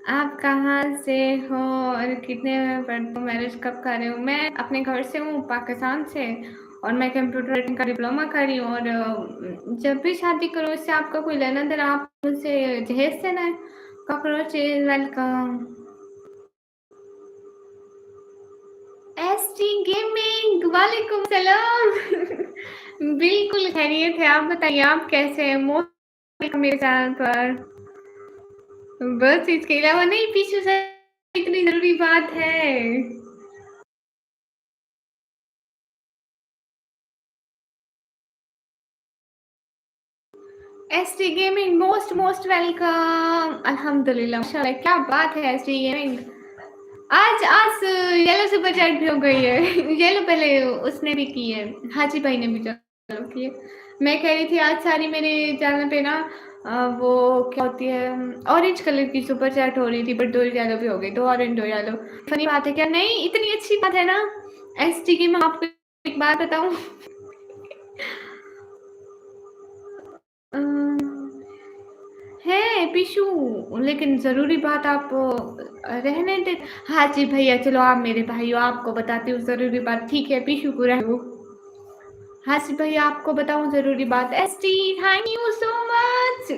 S1: आप कहाँ से हो और कितने में पढ़ते हो? मैरिज कब कर रहे हो? मैं अपने घर से हूँ, पाकिस्तान से। और मैं कंप्यूटर रेटिंग का डिप्लोमा कर रही हूँ। और जब भी शादी करो, इससे आपका कोई लेना देना, आप मुझसे जहेज देना है। Cockroach is welcome. ST gaming, वालेकुम सलाम। बिल्कुल खैरियत है, आप बताइए आप कैसे हैं? मोस्ट वेलकम मेरे चैनल पर। बस इसके अलावा नहीं पीछे से, इतनी जरूरी बात है। ST gaming, most most welcome. अल्हम्दुलिल्लाह, माशाल्लाह, क्या बात है एसटी गेमिंग। आज आज येलो सुपर चैट भी हो गई है। येलो पहले उसने भी की है, हाजी भाई ने भी किए। मैं कह रही थी आज सारी मेरे चैनल पे ना वो क्या होती है ऑरेंज कलर की सुपर चैट हो रही थी बट 2 येलो भी हो गई, 2 ऑरेंज 2 येलो। फनी बात है क्या? नहीं, इतनी अच्छी बात है ना एसटी की। मैं आपको एक बात बताऊं है पीशू, लेकिन जरूरी बात आप रहने दे। हाँ जी भैया, चलो आप मेरे भाई हो, आपको बताती हूँ जरूरी बात। ठीक है पीशू को रह दो। हाँ जी भैया, आपको बताऊं जरूरी बात। ST thank you so much,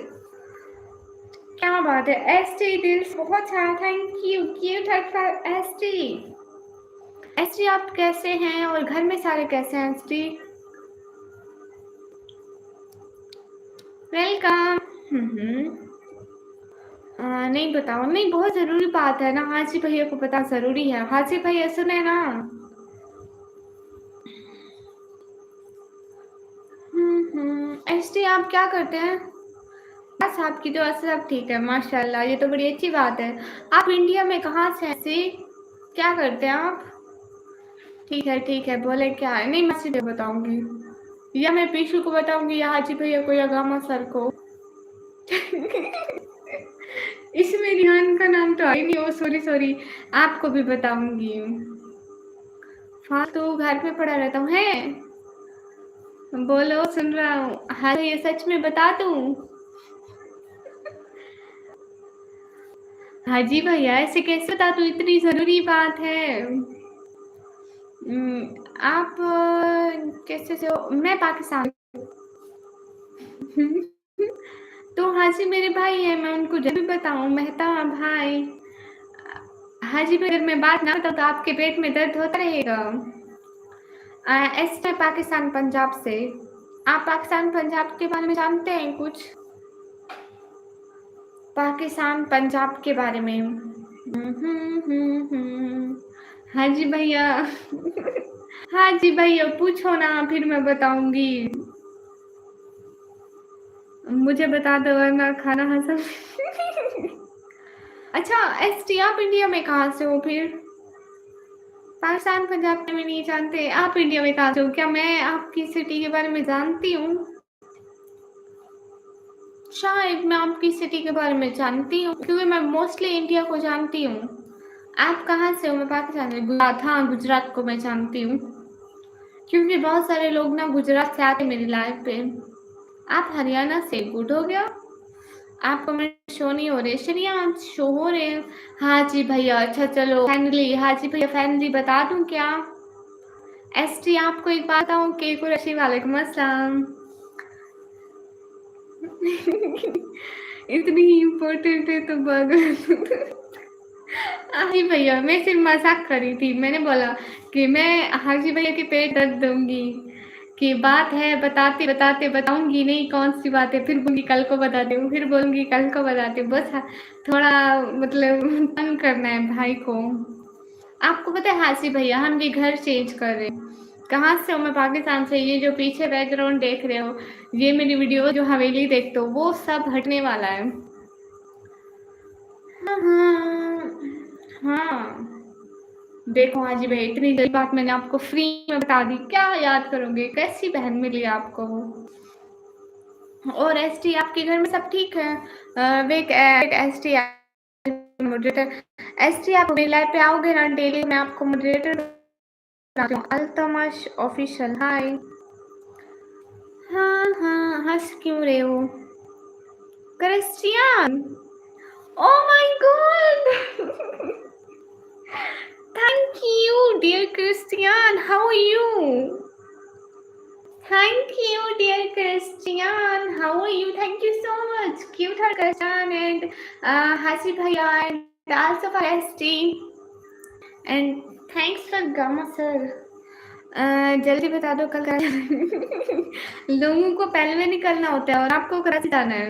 S1: क्या बात है। एसटी दिल से बहुत सारा thank you. Cute ST. ST आप कैसे हैं और घर में सारे कैसे हैं एसटी? वेलकम। नहीं बताओ, नहीं बहुत जरूरी बात है ना, हाजी भैया को पता जरूरी है। हाजी भैया सुने ना। एसटी आप क्या करते हैं? बस आपकी तो ऐसे सब ठीक है माशाल्लाह, ये तो बड़ी अच्छी बात है। आप इंडिया में कहाँ से ऐसे क्या करते हैं आप? ठीक है बोले क्या है? नहीं मैं सीधे बताऊंगी, या मैं पीशू को बताऊंगी या हाजी भैया को या गामा सर को। इसमें रिहान का नाम तो आई नहीं। ओ सॉरी सॉरी, आपको भी बताऊंगी। फालतू घर में पड़ा रहता हूँ। है बोलो, सुन रहा हूँ। हाँ ये सच में बता दूं? हाजी भैया ऐसे कैसे बता दूं, इतनी जरूरी बात है। आप कैसे से हो? मैं पाकिस्तान। तो हाजी मेरे भाई है, मैं उनको जब भी बताऊं मेहता भाई। हाजी भाई अगर मैं बात ना बताऊं तो आपके पेट में दर्द होता रहेगा। ऐसे पाकिस्तान पंजाब से। आप पाकिस्तान पंजाब के बारे में जानते हैं कुछ? पाकिस्तान पंजाब के बारे में। हाँ जी भैया। हाँ जी भैया पूछो ना, फिर मैं बताऊंगी। मुझे बता दो वरना खाना हसम। अच्छा एसटी आप इंडिया में कहाँ से हो फिर? पाकिस्तान पंजाब में नहीं जानते, आप इंडिया में कहाँ से हो? क्या मैं आपकी सिटी के बारे में जानती हूँ? शायद मैं आपकी सिटी के बारे में जानती हूँ क्योंकि मैं मोस्टली इंडिया को जानती हूँ। आप कहाँ से हो? मैं पाकिस्तान से। गुजरात, हाँ गुजरात को मैं जानती हूँ क्योंकि बहुत सारे लोग ना गुजरात से आते मेरी लाइफ पे। आप हरियाणा से, गुड हो गया। आप कमेंट शो नहीं हो रहे, शरिया शो हो रहे हैं। हाँ जी भैया, अच्छा चलो फाइनली। हाँ जी भैया फाइनली बता दूं क्या? एसटी आपको एक बात बताऊं, के कुरैशी वालेकुम अस्सलाम। इतनी इम्पोर्टेंट है तो बगल। हाजी भैया मैं सिर्फ मजाक कर रही थी, मैंने बोला कि मैं हाजी भैया के पेट दर्द दूंगी कि बात है, बताते बताते बताऊंगी नहीं कौन सी बात है, फिर बोलूंगी कल को बताती हूँ, फिर बोलूंगी कल को बताती हूँ। बस थोड़ा मतलब तंग करना है भाई को। आपको पता है हाजी भैया हम ये घर चेंज कर रहे हैं। कहाँ से हो? मैं पाकिस्तान से। ये जो पीछे बैकग्राउंड देख रहे हो, ये मेरी वीडियो जो हवेली देखते हो वो सब हटने वाला है। हाँ हाँ, देखो हाजी भाई इतनी जल्दी बात मैंने आपको फ्री में बता दी, क्या याद करोगे? कैसी बहन मिली आपको? और एसटी आपके घर में सब ठीक है? Wait ST moderator. एसटी आप मेरे लाइव पे आओगे ना डेली, मैं आपको मॉडरेटर बनाती हूँ। अल्तमश ऑफिशियल हाय। हाँ हाँ, हंस क्यों रहे हो? Christian, oh my God. Thank you, dear Christian. How are you? Thank you, dear Christian. How are you? Thank you so much. Cute her Christian and Hasi Bhaiya and also for ST. And thanks for Gamma sir. जल्दी बता दो कल लोगों को पहले में निकलना होता है और आपको कराची जाना है।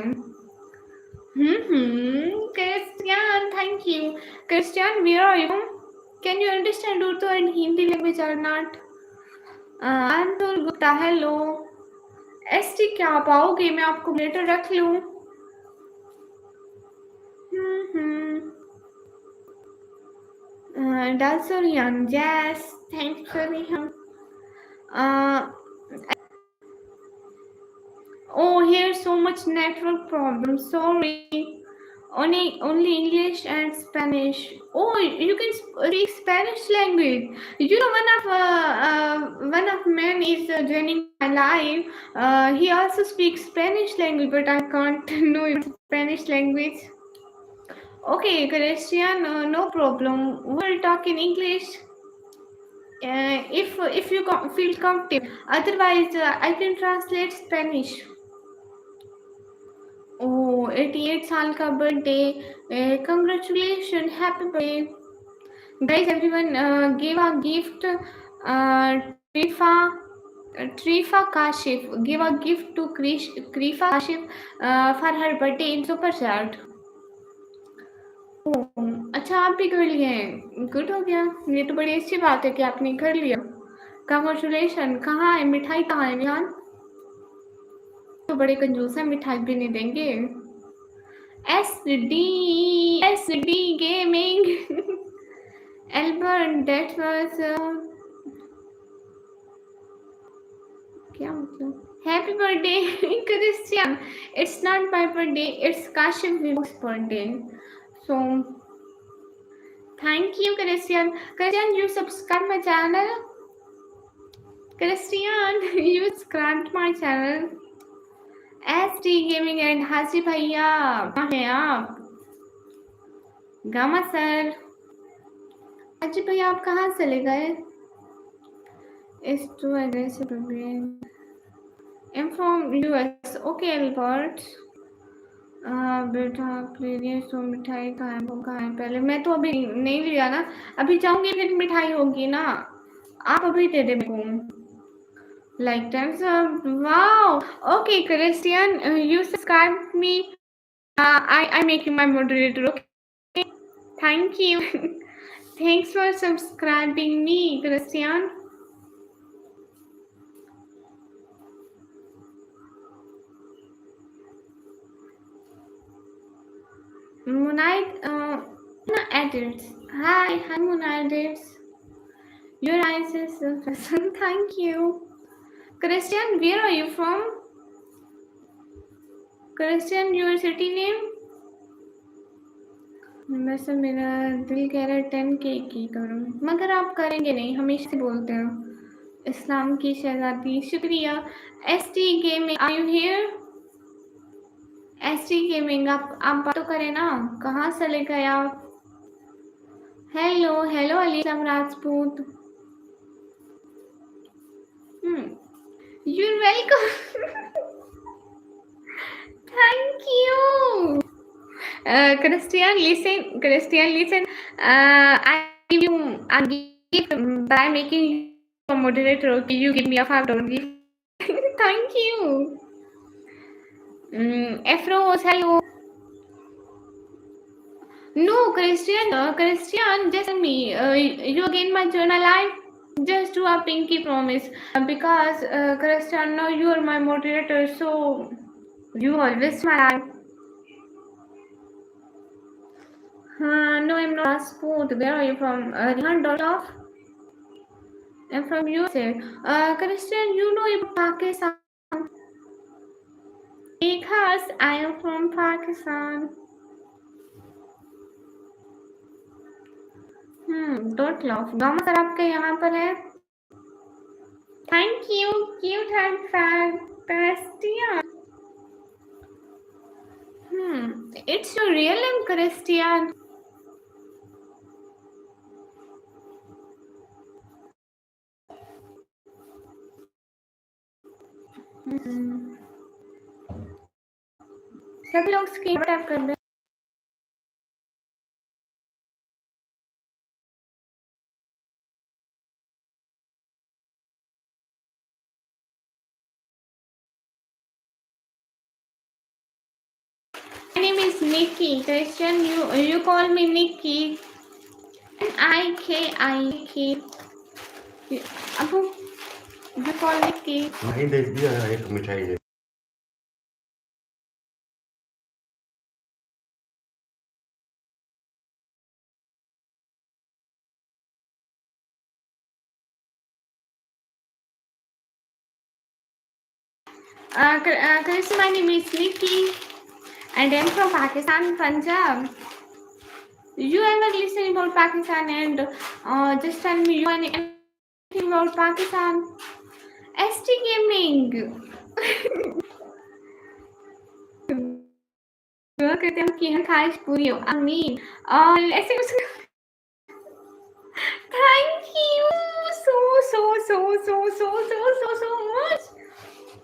S1: Christian, thank you. Christian, where are you? Can you understand Urdu and Hindi language or not? Antul Gupta hello. ST क्या आप आओगे? मैं आपको लेटर रख लूं। डालसोरियन yes, thanks for Oh, here's so much network problem. Sorry. Only English and Spanish. Oh, you can speak Spanish language. You know, one of men is joining my live. He also speaks Spanish language, but I can't know Spanish language. Okay, Christian, no problem. We'll talk in English. If you feel comfortable. Otherwise, I can translate Spanish. Oh, 88 साल का birthday congratulations, happy birthday. Guys, everyone give a gift. Trifa Trifa Kashif give a gift to Trifa Kashif for her birthday in super chat. अच्छा, आप भी कर लिए हैं, good हो गया। ये तो बड़ी अच्छी बात है कि आपने कर लिया। कंग्रेचुलेशन। कहाँ है मिठाई, कहाँ है विहान? तो बड़े कंजूस है, मिठाई भी नहीं देंगे। SD gaming Albert, that was क्या मतलब? Happy birthday Christian. It's not my birthday, it's Kashif Vivek's birthday. So thank you Christian. Christian, you subscribe my channel. Christian, you subscribed my channel. SD Gaming and हाजी भैया, कहाँ हैं आप? Gamma sir, हाजी भैया आप कहाँ चले गए? It's too aggressive again. I'm from US. Okay, Albert. बेटा आप ले लिए तो मिठाई कहाँ है? वो कहाँ है? पहले मैं तो अभी नहीं लिया ना, अभी जाऊंगी फिर मिठाई होगी ना। आप अभी दे दे मेरे को। Like that. Wow. Okay, Christian, you subscribed me. I make you my moderator. Okay. Thank you. Thanks for subscribing me, Christian. Moonlight, edits. Hi, Moonlight edits. Your eyes is present. Thank you. Christian, where are you from? Christian, your city name? वैसे मेरा दिल कह रहा है 10K की करूँ, मगर आप करेंगे नहीं, हमेशा से बोलते हो। इस्लाम की शहजादी, शुक्रिया। ST gaming, are you here? ST gaming, आप बात तो करें ना, कहाँ चले गए आप? Hello hello Alisam Rajput. You're welcome. Thank you. Christian, listen. I give you a gift by making you a moderator. Okay, you give me a $5 gift. Thank you. Afros, hello. No, Christian, just tell me. You again my journal live. Just do a pinky promise. Because Christian, now you are my moderator, so you always my live. No, I'm not Rajput. Where are you from? Rehan Dolof? I'm from USA. Christian, you know about Pakistan? Because I am from Pakistan. Don't laugh. Gamma sir आपके यहाँ पर है? Thank you, cute and Christian. It's your real name, Christian. सब लोग screen tap कर रहे हैं। My name is Nikki. Christian, you call me Nikki. Nikki. Abu, you call Nikki.
S3: नहीं दे दिया है एक मिठाई दे।
S1: Chris, my name is Nikki, and I'm from Pakistan, Punjab. You ever listen about Pakistan and just tell me you anything about Pakistan? ST Gaming. दुआ करते हैं कि हर ख्वाहिश पूरी हो, आमीन। और ऐसे कुछ thank you so much.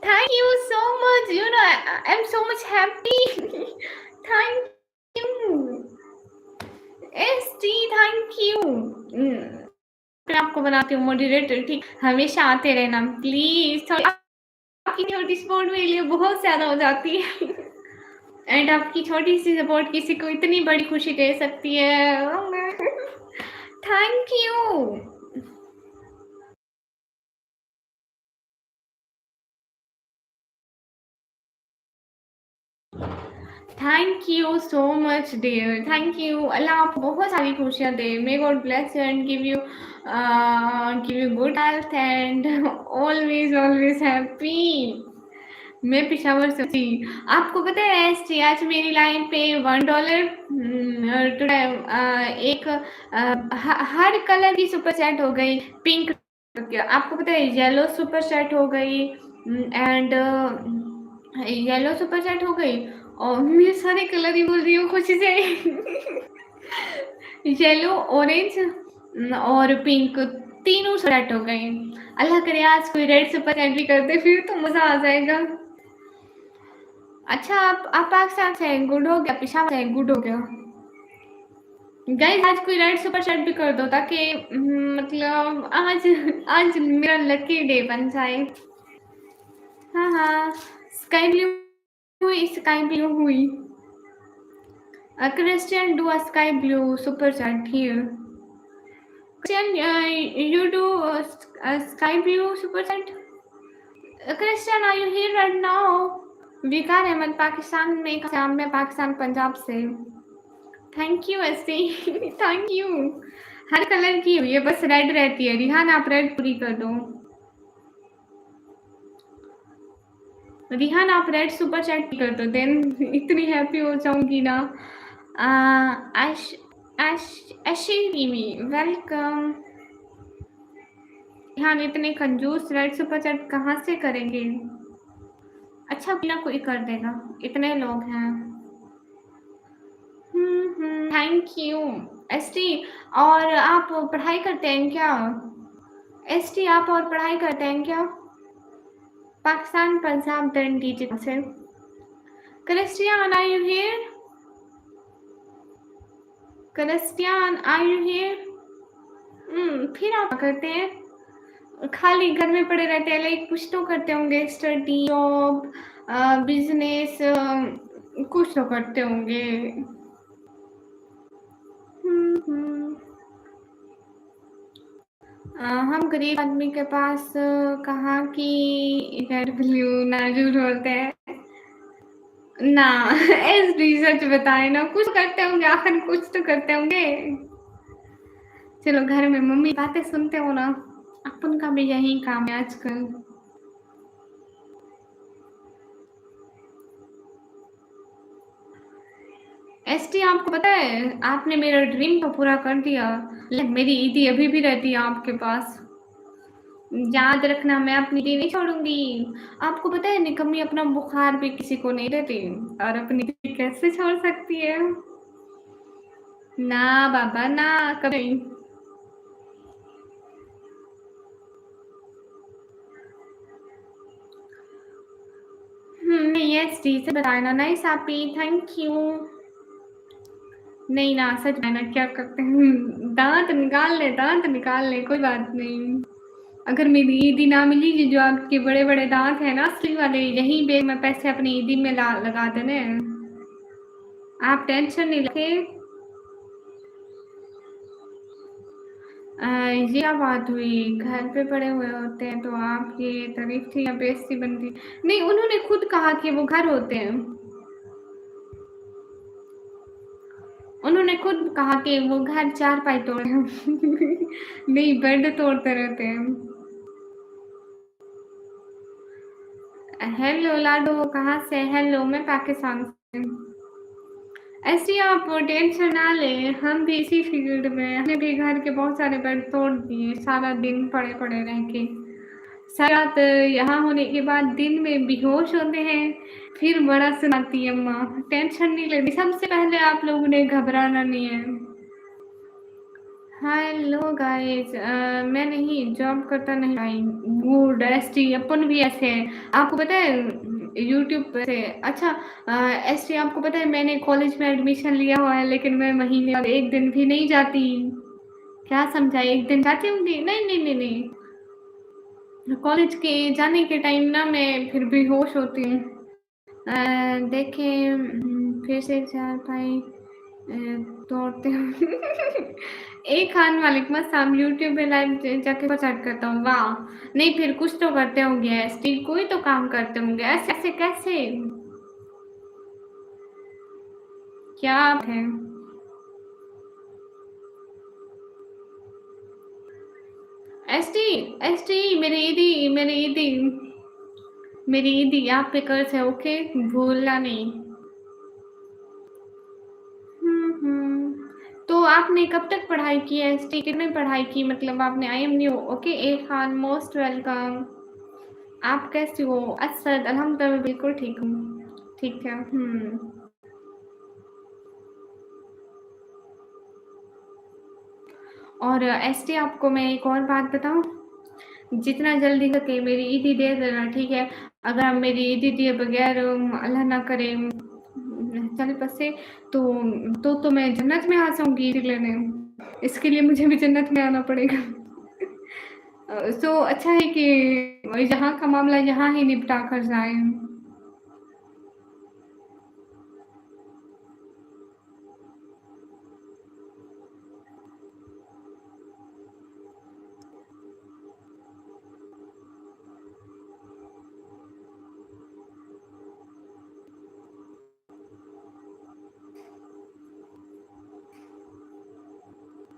S1: Thank you so much. You know, I'm so much happy. Thank you. ST, thank you. मैं आपको बनाती हूँ मॉडरेटर, ठीक? हमेशा आते रहना प्लीज। आपकी छोटी सपोर्ट मेरे लिए बहुत ज्यादा हो जाती है एंड आपकी छोटी सी सपोर्ट किसी को इतनी बड़ी खुशी दे सकती है। Thank you. Thank you so much dear, thank you. Allah आपको बहुत सारी खुशियाँ दे। May god bless you and give you good health and always happy. मैं पिशावर से थी। आपको पता है एसटी आज मेरी लाइन पे $1 टुडे एक हर कलर की सुपर सेट हो गई। पिंक, आपको पता है येलो सुपर सेट हो गई एंड येलो सुपर सेट हो गई और मैं सारे कलर ही बोल रही हूँ खुशी से। येलो, ऑरेंज और पिंक तीनों सेट हो गए। अल्लाह करे आज कोई रेड सुपर सेट भी करते फिर तो मजा आ जाएगा। अच्छा आप पाकिस्तान से गुड हो गया, पेशावर से गुड हो गया। गाइस आज कोई रेड सुपर सेट भी कर दो ताकि मतलब आज मेरा लकी डे बन जाए। हाँ स्काई ब्लू हुई। Christian, do a sky blue super chat here. Christian, you do a sky blue super chat. Christian, are you here right now? विकार अहमद पाकिस्तान में, मैं पाकिस्तान पंजाब से। थैंक यू ऐसे थैंक यू। हर कलर की हुई है, बस रेड रहती है। रिहान आप रेड पूरी कर दो। रिहान आप रेड सुपर चैट कर दो, देन इतनी हैप्पी हो जाऊंगी ना। वेलकम। रिहान इतने कंजूस रेड सुपर चैट कहाँ से करेंगे? अच्छा बिना कोई कर देगा, इतने लोग हैं। Thank you ST. और आप पढ़ाई करते हैं क्या? एसटी आप और पढ़ाई करते हैं क्या? पाकिस्तान पंजाब देन डीजे से। Christian are you here? Christian are you here? फिर आप करते हैं, खाली घर में पड़े रहते हैं। लाइक कुछ तो करते होंगे, स्टडी, जॉब, बिजनेस, कुछ तो करते होंगे। हम गरीब आदमी के पास कहाँ की रेड ब्लू नाजुर होते हैं ना। एस रिसर्च बताए ना, कुछ करते होंगे, आखिर कुछ तो करते होंगे। चलो घर में मम्मी बातें सुनते हो ना, अपन का भी यही काम है आजकल। एसटी आपको पता है आपने मेरा ड्रीम तो पूरा कर दिया। मेरी ईदी अभी भी रहती है आपके पास, याद रखना। मैं अपनी ईदी नहीं छोड़ूंगी। आपको पता है निकम्मी अपना बुखार भी किसी को नहीं देती और अपनी ईदी कैसे छोड़ सकती है? ना बाबा ना, कभी। यस डी से बताया ना। Nice happy, thank you. नहीं ना सच में ना, क्या करते हैं, दांत निकाल ले, कोई बात नहीं। अगर मेरी ईदी ना मिली, जो आपके बड़े बड़े दांत है ना असली वाले, यही बैग में पैसे अपनी ईदी में लगा देने। आप टेंशन नहीं लेते। ये क्या बात हुई? घर पे पड़े हुए होते हैं तो आपकी तारीफ थी या बेइज्जती बनती? नहीं, उन्होंने खुद कहा कि वो घर होते हैं। उन्होंने खुद कहा कि वो घर चारपाई तोड़े हैं। नहीं, बेड तोड़ते रहते हैं। हेलो लाडो, कहाँ से? हेलो, मैं पाकिस्तान से। ऐसे आप टेंशन ना लें, हम भी इसी फील्ड में, हमने भी घर के बहुत सारे बेड तोड़ दिए, सारा दिन पड़े पड़े रह के। सारी रात यहाँ होने के बाद दिन में बेहोश होते हैं, फिर बड़ा सुनाती है अम्मा। टेंशन नहीं लेनी, सबसे पहले आप लोगों ने घबराना नहीं है। हेलो गाइस, मैं नहीं जॉब करता नहीं भाई। गुड एसटी अपन भी ऐसे हैं, आपको पता है यूट्यूब पे से। अच्छा एसटी, आपको पता है मैंने कॉलेज में एडमिशन लिया हुआ है, लेकिन मैं महीने और एक दिन भी नहीं जाती। क्या समझा? एक दिन जाती होंगी? नहीं नहीं नहीं नहीं, कॉलेज के जाने के टाइम ना मैं फिर बेहोश होती हूँ। देखें फिर से चार भाई तोड़ते हैं। एक खान मालिक मस्त, हम यूट्यूब पे लाइव जाके सर्च करता हूँ। वाह, नहीं फिर कुछ तो करते होंगे एसटी, कोई तो काम करते होंगे। ऐसे ऐसे कैसे? क्या है? एसटी, एसटी मेरी ईदी आप पे कर्ज है, ओके, भूलना नहीं। तो आपने कब तक पढ़ाई की है एसटी? कितने पढ़ाई की? मतलब आपने I am new, okay. A Khan most welcome. आप कैसे हो? असद अल्हम्दुलिल्लाह बिल्कुल ठीक हूँ। ठीक है। और एसटी, आपको मैं एक और बात बताऊँ, जितना जल्दी सके मेरी ईदी दे देना, ठीक है? अगर आप मेरी ईदी दिए बगैर अल्लाह ना करे चल बसे तो मैं जन्नत में आ जाऊंगी ईदी लेने। इसके लिए मुझे भी जन्नत में आना पड़ेगा। तो अच्छा है कि यहाँ का मामला यहाँ ही निपटा कर जाए।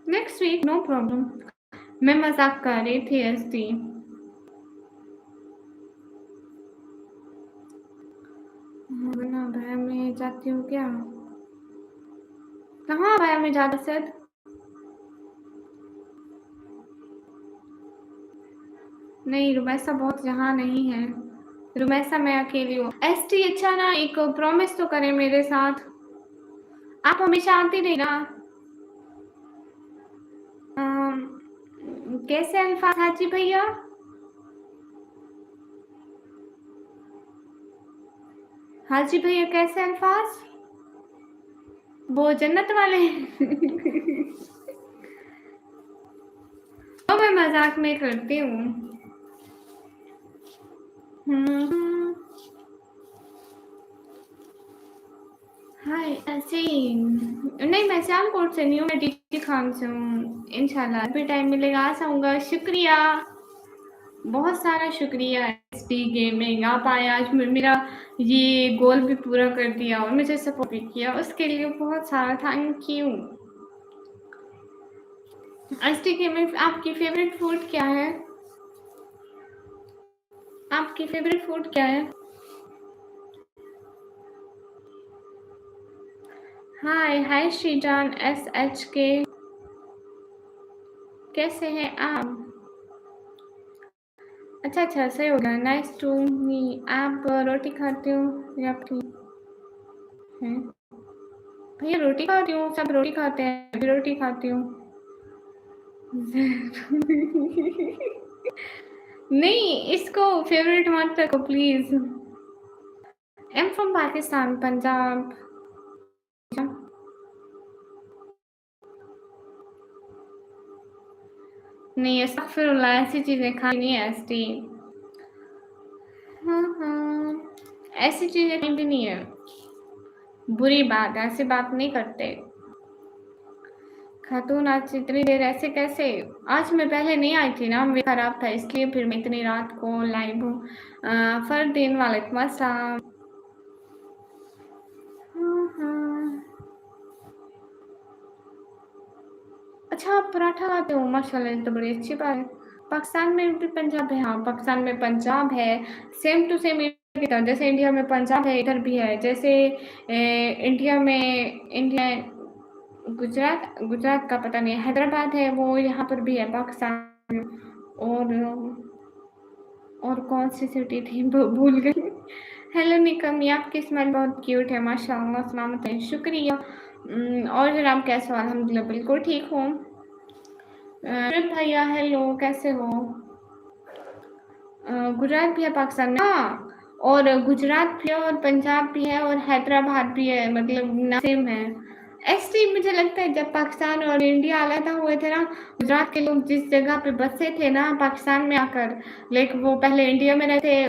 S1: नेक्स्ट वीक नो प्रॉब्लम, मैं मजाक कर रही थी एसटी। ना भैया मैं जाती हूँ क्या? कहाँ भैया मैं जाता सर? नहीं रुमैसा बहुत यहाँ नहीं है, रुमैसा मैं अकेली हूँ। एसटी अच्छा ना एक प्रॉमिस तो करें मेरे साथ, आप हमेशा आती रही ना। कैसे अल्फाज हाजी भैया? हाजी भैया कैसे अल्फाज? वो जन्नत वाले? तो मैं मजाक में करती हूँ। हाय ऐसे ही नहीं, मैं श्यामकोट से नहीं हूँ, मैं डीटी खान से हूँ। इंशाल्लाह अभी टाइम मिलेगा आ जाऊंगा। शुक्रिया, बहुत सारा शुक्रिया एसटी गेमिंग, आप आए आज मेरा ये गोल भी पूरा कर दिया और मुझे सपोर्ट भी किया, उसके लिए बहुत सारा थैंक यू। एसटी गेमिंग, आपकी फेवरेट फूड क्या है? आपकी फेवरेट फूड क्या है? हाय हाय श्रीजान SHK, कैसे हैं आप? अच्छा अच्छा सही हो गया, नाइस टू मी। आप रोटी खाते हो या फिर हैं? भैया रोटी खाती हूँ, सब रोटी खाते हैं, मैं भी रोटी खाती हूँ। नहीं इसको फेवरेट मत रखो please. M from Pakistan, Punjab. नहीं अस्तगफिरुल्लाह, ऐसी चीजें खानी नहीं है एसटी। ऐसी चीजें कहीं भी नहीं है, बुरी बात, ऐसी बात नहीं करते। खातून आज इतनी देर ऐसे कैसे? आज मैं पहले नहीं आई थी ना, मेरा खराब था इसलिए फिर मैं इतनी रात को लाइव हूँ। फरदीन वालेकुम अस्सलाम। अच्छा आप पराठा खाते हो? माशाल्लाह, ये तो बड़ी अच्छी बात है। पाकिस्तान में भी पंजाब है? हाँ पाकिस्तान में पंजाब है, सेम टू सेम की तरह, जैसे इंडिया में पंजाब है इधर भी है, जैसे इंडिया गुजरात का पता नहीं, हैदराबाद है वो यहाँ पर भी है पाकिस्तान में। और कौन सी सिटी थी भूल गई। हेलो निकम, ये आपकी स्माइल बहुत क्यूट है माशाल्लाह, सलामत है, शुक्रिया। और जनाब कैसे हो? अल्हम्दुलिल्लाह बिल्कुल ठीक हूँ। भैया हेलो, कैसे हो? गुजरात भी है पाकिस्तान में, हाँ, और गुजरात भी है और पंजाब भी है और हैदराबाद भी है, मतलब सेम है। एक्चुअली मुझे लगता है जब पाकिस्तान और इंडिया अलग हुए थे ना, गुजरात के लोग जिस जगह पे बसे थे ना पाकिस्तान में आकर, लेकिन वो पहले इंडिया में रहते,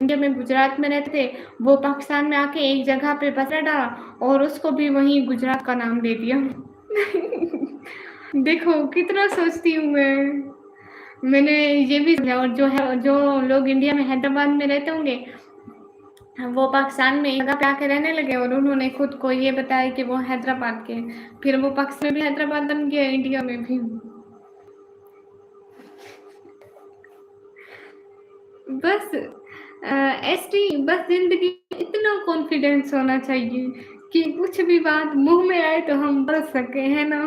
S1: इंडिया में गुजरात में रहते थे, वो पाकिस्तान में आके एक जगह पे बसा डाला और उसको भी वहीं गुजरात का नाम दे दिया। देखो कितना सोचती हूँ मैंने ये भी समझा। और जो लोग इंडिया में हैदराबाद में रहते होंगे वो पाकिस्तान में एक जगह पे आके रहने लगे और उन्होंने खुद को ये बताया कि वो हैदराबाद के, फिर वो पाकिस्तान में भी हैदराबाद बन गया, इंडिया में भी। बस बस जिंदगी में इतना कॉन्फिडेंस होना चाहिए कि कुछ भी बात मुंह में आए तो हम बोल सके, है ना?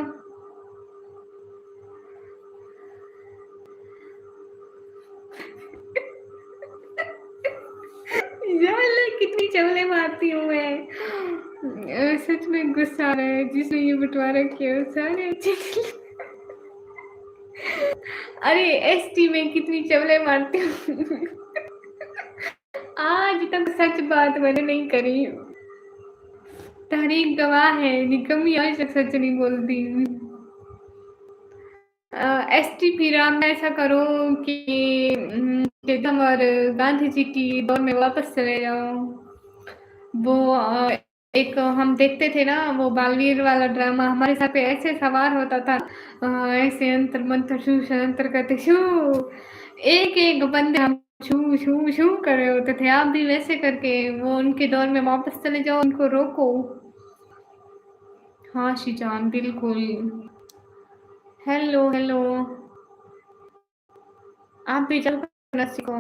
S1: यार कितनी चवले मारती हूँ मैं। सच में गुस्सा आ रहा है, जिसने ये बंटवारा किया सारे अच्छे। अरे एसटी में कितनी चवले मारती हूँ। आज तक सच बात मैंने नहीं करी, तारीख गवाह है, निकम्मी आज तक सच नहीं बोलती। एसटी फिर आप ऐसा करो कि टेकम और गांधी जी की दौर में वापस चले जाओ। वो एक हम देखते थे ना वो बालवीर वाला ड्रामा, हमारे साथ पे ऐसे सवार होता था, ऐसे अंतर मंत्र शू शंतर करते शू, एक एक बंदे हम शू शू शू कर रहे होते थे। आप भी वैसे करके वो उनके दौर में वापस चले जाओ, उनको रोको। हाँ शीजान बिल्कुल। हेलो हेलो, आप भी चल करना सीखो।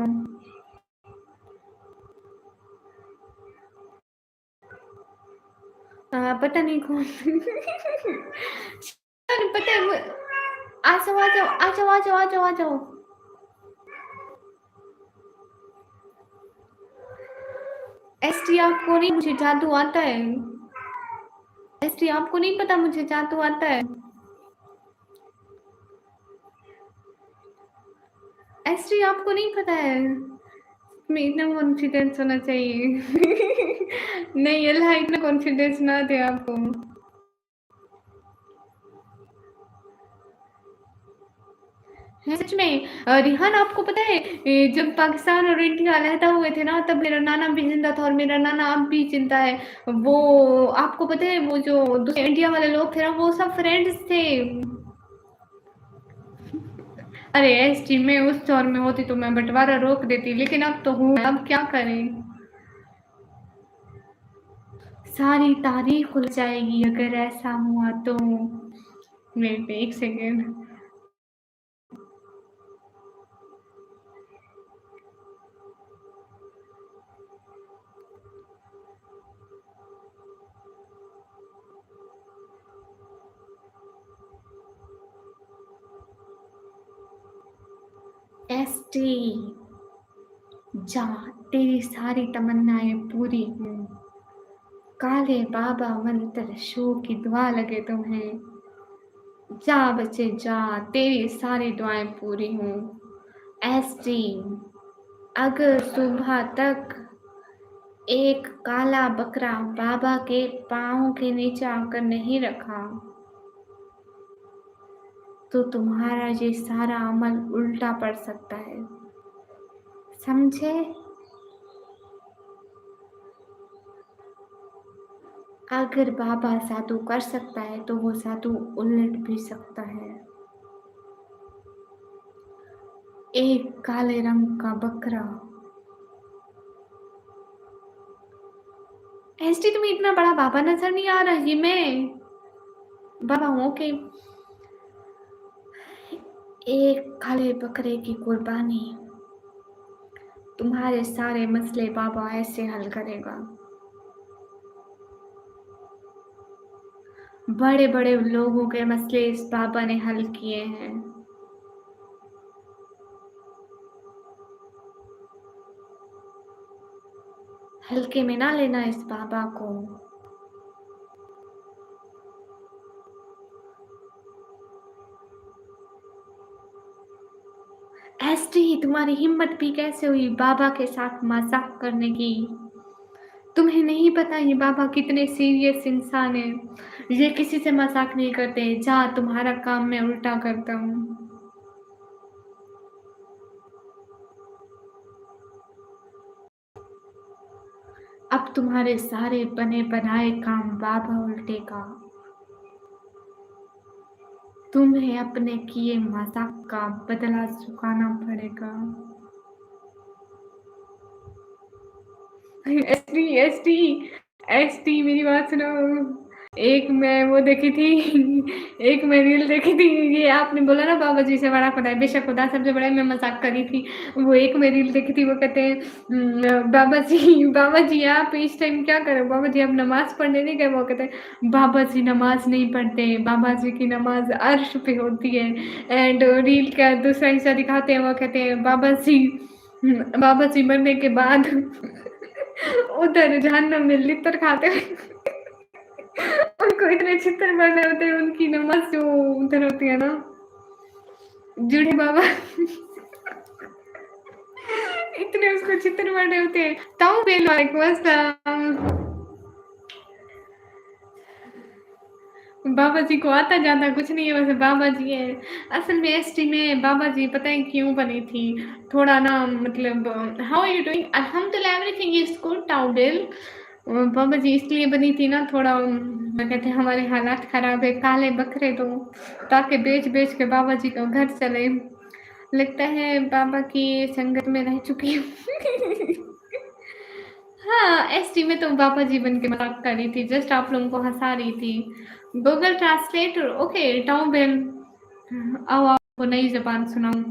S1: पता नहीं कौन। पता है आ जाओ आ जाओ आ जाओ आ जाओ आ जाओ आ जाओ। एसटी आपको नहीं, मुझे जादू आता है। एसटी आपको नहीं पता मुझे जादू आता है। एसटी आपको नहीं पता है, मैं इतना कॉन्फिडेंस होना चाहिए। नहीं अल्लाह इतना कॉन्फिडेंस ना दे आपको। है सच में। रिहान आपको पता है जब पाकिस्तान और इंडिया अलहदा हुए थे ना तब मेरा नाना भी जिंदा था और मेरा नाना अब भी जिंदा है। वो आपको पता है वो जो दूसरे इंडिया वाले लोग थे ना वो सब फ्रेंड्स थे। अरे एस टी में उस दौर में होती तो मैं बंटवारा रोक देती, लेकिन अब तो हूँ, अब क्या करें। सारी तारीख खुल जाएगी अगर ऐसा हुआ तो। वेट एक सेकेंड। एसटी जा, तेरी सारी तमन्नाएं पूरी हों। काले बाबा मंत्र शो की दुआ लगे तुम्हें। जा बच्चे जा, तेरी सारी दुआएं पूरी हों। एसटी अगर सुबह तक एक काला बकरा बाबा के पाँव के नीचे आकर नहीं रखा तो तुम्हारा ये सारा अमल उल्टा पड़ सकता है, समझे? अगर बाबा जादू कर सकता है तो वो जादू उलट भी सकता है। एक काले रंग का बकरा। एसटी तुम्हें इतना बड़ा बाबा नजर नहीं आ रहा? ये मैं बाबा हूँ कि एक काले बकरे की कुर्बानी तुम्हारे सारे मसले बाबा ऐसे हल करेगा। बड़े-बड़े लोगों के मसले इस बाबा ने हल किए हैं। हल्के में ना लेना इस बाबा को। एसटी तुम्हारी हिम्मत भी कैसे हुई बाबा के साथ मजाक करने की? तुम्हें नहीं पता ये बाबा कितने सीरियस इंसान है। ये किसी से मजाक नहीं करते। जा तुम्हारा काम मैं उल्टा करता हूँ। अब तुम्हारे सारे बने बनाए काम बाबा उल्टेगा। तुम्हें अपने किए मजाक का बदला चुकाना पड़ेगा। एसटी एसटी एसटी मेरी बात सुनो। एक मैं वो देखी थी एक मैं रील देखी थी। ये आपने बोला ना बाबा जी से बड़ा खुदा है, बेशक खुदा सबसे बड़ा है, मैं मजाक करी थी। वो एक मैं रील देखी थी, वो कहते हैं बाबा जी आप इस टाइम क्या करो, बाबा जी आप नमाज पढ़ने नहीं गए? वो कहते हैं बाबा जी नमाज नहीं पढ़ते, बाबा जी की नमाज अर्श पे होती है। एंड रील का दूसरा हिस्सा दिखाते हैं, वो कहते हैं बाबा जी मरने के बाद उधर जहन्नम में लितर खाते हुए उनको इतने चित्तर बने होते हैं, उनकी नमाज जो उधर होती है ना, जूढ़े बाबा इतने उसको चित्तर बने होते हैं। ताऊ बेलो एक बाबा जी को आता जाता कुछ नहीं है, वैसे बाबा जी है। असल में एसटी में बाबा जी पता है क्यों बनी थी? थोड़ा ना मतलब हाउ आर यू डूइंग? अल्हम्दुलिल्लाह एवरीथिंग इज गुड टाउडेल। बाबा जी इसलिए बनी थी ना, थोड़ा क्या कहते हैं हमारे हालात खराब है, काले बकरे दो ताकि बेच बेच के बाबा जी का घर चले। लगता है बाबा की संगत में रह चुकी हूँ। हाँ, एसटी में तो बाबा जी बन के मजाक कर रही थी, जस्ट आप लोगों को हंसा रही थी। गूगल ट्रांसलेटर ओके टाउबेल, आओ आपको नई जबान सुनाऊं।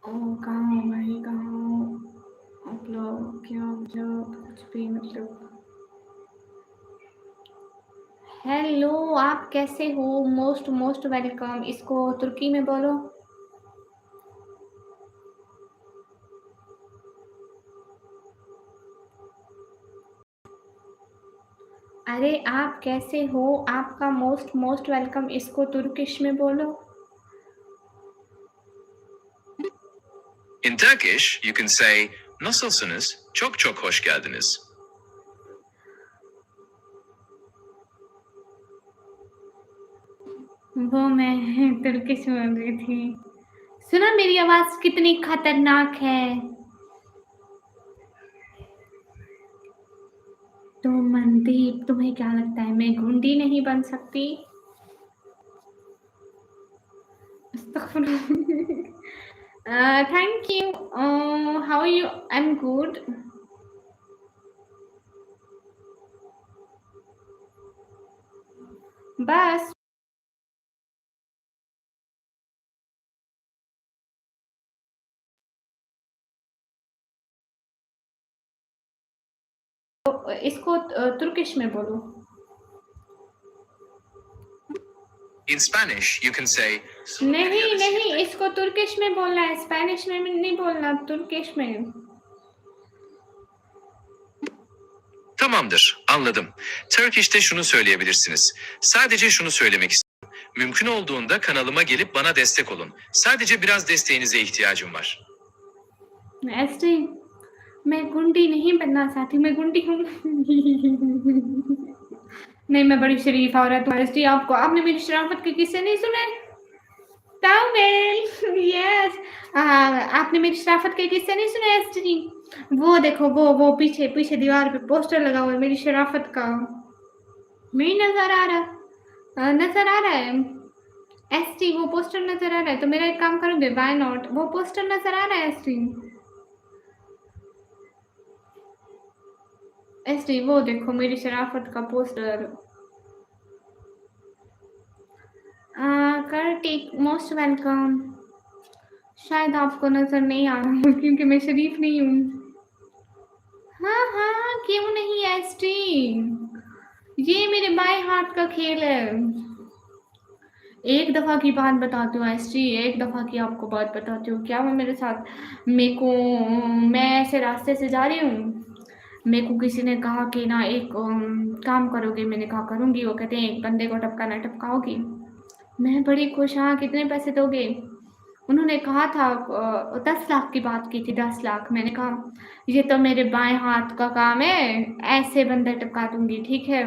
S1: ओ कहाँ हो भाई, कहाँ हो आप लोग? क्या जो कुछ भी मतलब। हेलो आप कैसे हो? Most most welcome. इसको तुर्की में बोलो। अरे आप कैसे हो? आपका मोस्ट मोस्ट वेलकम, इसको तुर्किश में बोलो।
S2: In Turkish, you can say "Nasılsınız? Çok çok hoş geldiniz."
S1: वो मैं तुर्किश बोल रही थी। सुना मेरी आवाज कितनी खतरनाक है? तो मनदीप तुम्हें क्या लगता है मैं गुंडी नहीं बन सकती? Thank you. How are you? I am good. बस इसको तुर्किश में बोलो।
S2: In Spanish, you can say
S1: नहीं नहीं, इसको तुर्किश में बोलना है, स्पेनिश में नहीं बोलना, तुर्किश में।
S2: Tamamdır, anladım. Turkish'te şunu söyleyebilirsiniz. Sadece şunu söylemek istiyorum. Mümkün olduğunda kanalıma gelip bana destek olun. Sadece biraz desteğinize ihtiyacım var.
S1: ऐसे मैं गुंडी नहीं बनना चाहती, मैं गुंडी हूँ। नहीं मैं बड़ी शरीफ औरत हूँ एसटी। आपको आपने मेरी शराफत के किस्से नहीं सुने? टाउवेल यस। आपने मेरी शराफत के किस्से नहीं सुने एसटी? वो देखो वो पीछे पीछे दीवार पे पोस्टर लगा हुआ है मेरी शराफत का। नहीं नजर आ रहा? नजर आ रहा है एसटी, वो पोस्टर नजर आ रहा है? तो मेरा एक काम करोगे? Why not? वो पोस्टर नजर आ रहा है एसटी? एसटी वो देखो मेरी शराफत का पोस्टर। Kartik most welcome. शायद आपको नज़र नहीं आ रहा हूँ क्योंकि मैं शरीफ नहीं हूँ। हाँ, हाँ, क्यों नहीं एसटी? ये मेरे बाएँ हाथ का खेल है। एक दफ़ा की बात बताती हूँ एसटी, एक दफ़ा की आपको बात बताती हूँ। क्या हुआ मेरे साथ, मेरे को मैं ऐसे रास्ते से जा रही हूँ, मेरे को किसी ने कहा कि ना एक काम करोगे? मैंने कहा करूँगी। वो कहते हैं एक बंदे को टपकाना टपकाओगी? मैं बड़ी खुश, हाँ कितने पैसे दोगे? उन्होंने कहा था 10 लाख की बात की थी, 10 लाख। मैंने कहा ये तो मेरे बाएँ हाथ का काम है, ऐसे बंदे टपका दूँगी, ठीक है।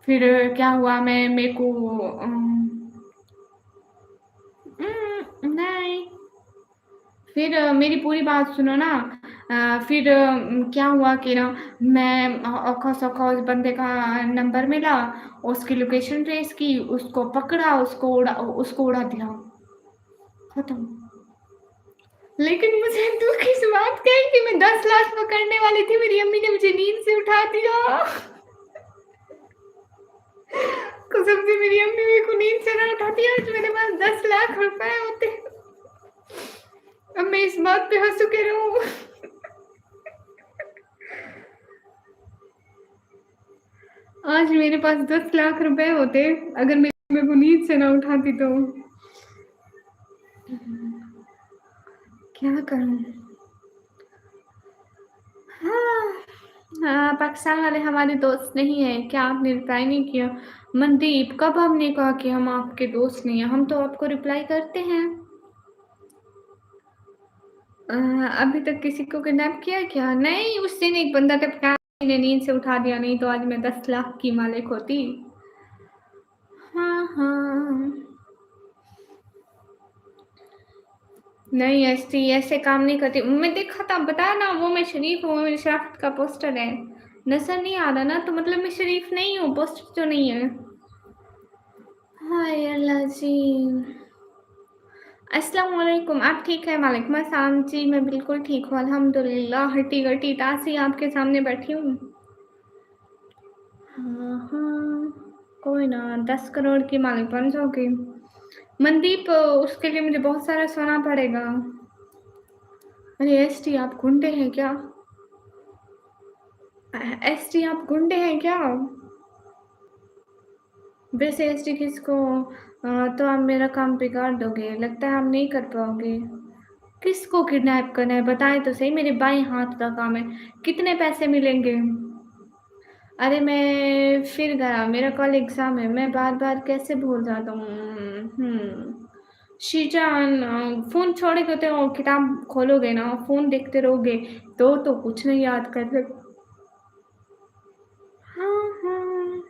S1: फिर क्या हुआ, मैं मेरे को नहीं, फिर मेरी पूरी बात सुनो ना। फिर क्या हुआ कि ना मैं औखा-सौखा उस बंदे का नंबर मिला, उसकी लोकेशन ट्रेस की, उसको पकड़ा, उसको उड़ा दिया, खत्म। लेकिन मुझे दुःख इस बात का है कि मैं 10 लाख पकड़ने वाली थी, मेरी अम्मी ने मुझे नींद से उठा दिया। कसम से मेरी अम्मी मेरे को नींद से ना उठाती है, आज मेरे पास 10 लाख रुपए होते। अब मैं इस बात पे हँसू के रहूँ? आज मेरे पास 10 लाख रुपए होते, अगर मेरे को नींद से ना उठाती तो। क्या करूँ? हाँ, हाँ, पाकिस्तान वाले हमारे दोस्त नहीं है। क्या आपने रिप्लाई नहीं किया? मनदीप, कब हमने कहा कि हम आपके दोस्त नहीं हैं? हम तो आपको रिप्लाई करते हैं। अभी तक किसी को किडनैप किया क्या? नहीं, उस दिन एक बंदा टपकाया, मैंने नींद से उठा दिया, नहीं तो आज मैं 10 लाख की मालिक होती। हाँ, हाँ। नहीं एसटी ऐसे काम नहीं करती। मैं देखा था, बताया ना, वो मैं शरीफ हूँ, मेरी शराफत का पोस्टर है। नजर नहीं आ रहा ना, तो मतलब मैं शरीफ नहीं हूँ, पोस्टर तो नहीं है। हाय अल्लाह जी। अस्सलाम वालेकुम, आप ठीक है? वालेकुम अस्सलाम जी, मैं बिल्कुल ठीक हूँ अल्हम्दुलिल्लाह, हट्टी-कट्टी ताज़ी आपके सामने बैठी हूँ। हाँ, हाँ, कोई ना, 10 करोड़ की मालिक बन जाओगी। मनदीप, उसके लिए मुझे बहुत सारा सोना पड़ेगा। अरे एसटी आप गुंडे हैं क्या? एसटी आप गुंडे हैं क्या? वैसे एसटी किसको तो आप मेरा काम बिगाड़ दोगे, लगता है आप नहीं कर पाओगे। किसको किडनैप करना है बताएं तो सही, मेरे बाएं हाथ का काम है। कितने पैसे मिलेंगे? अरे मैं फिर गया, मेरा कल एग्जाम है, मैं बार बार कैसे भूल जाता हूँ। शीजान, फोन छोड़ोगे तो किताब खोलोगे ना, फोन देखते रहोगे तो कुछ नहीं याद कर सकते। हाँ, हाँ।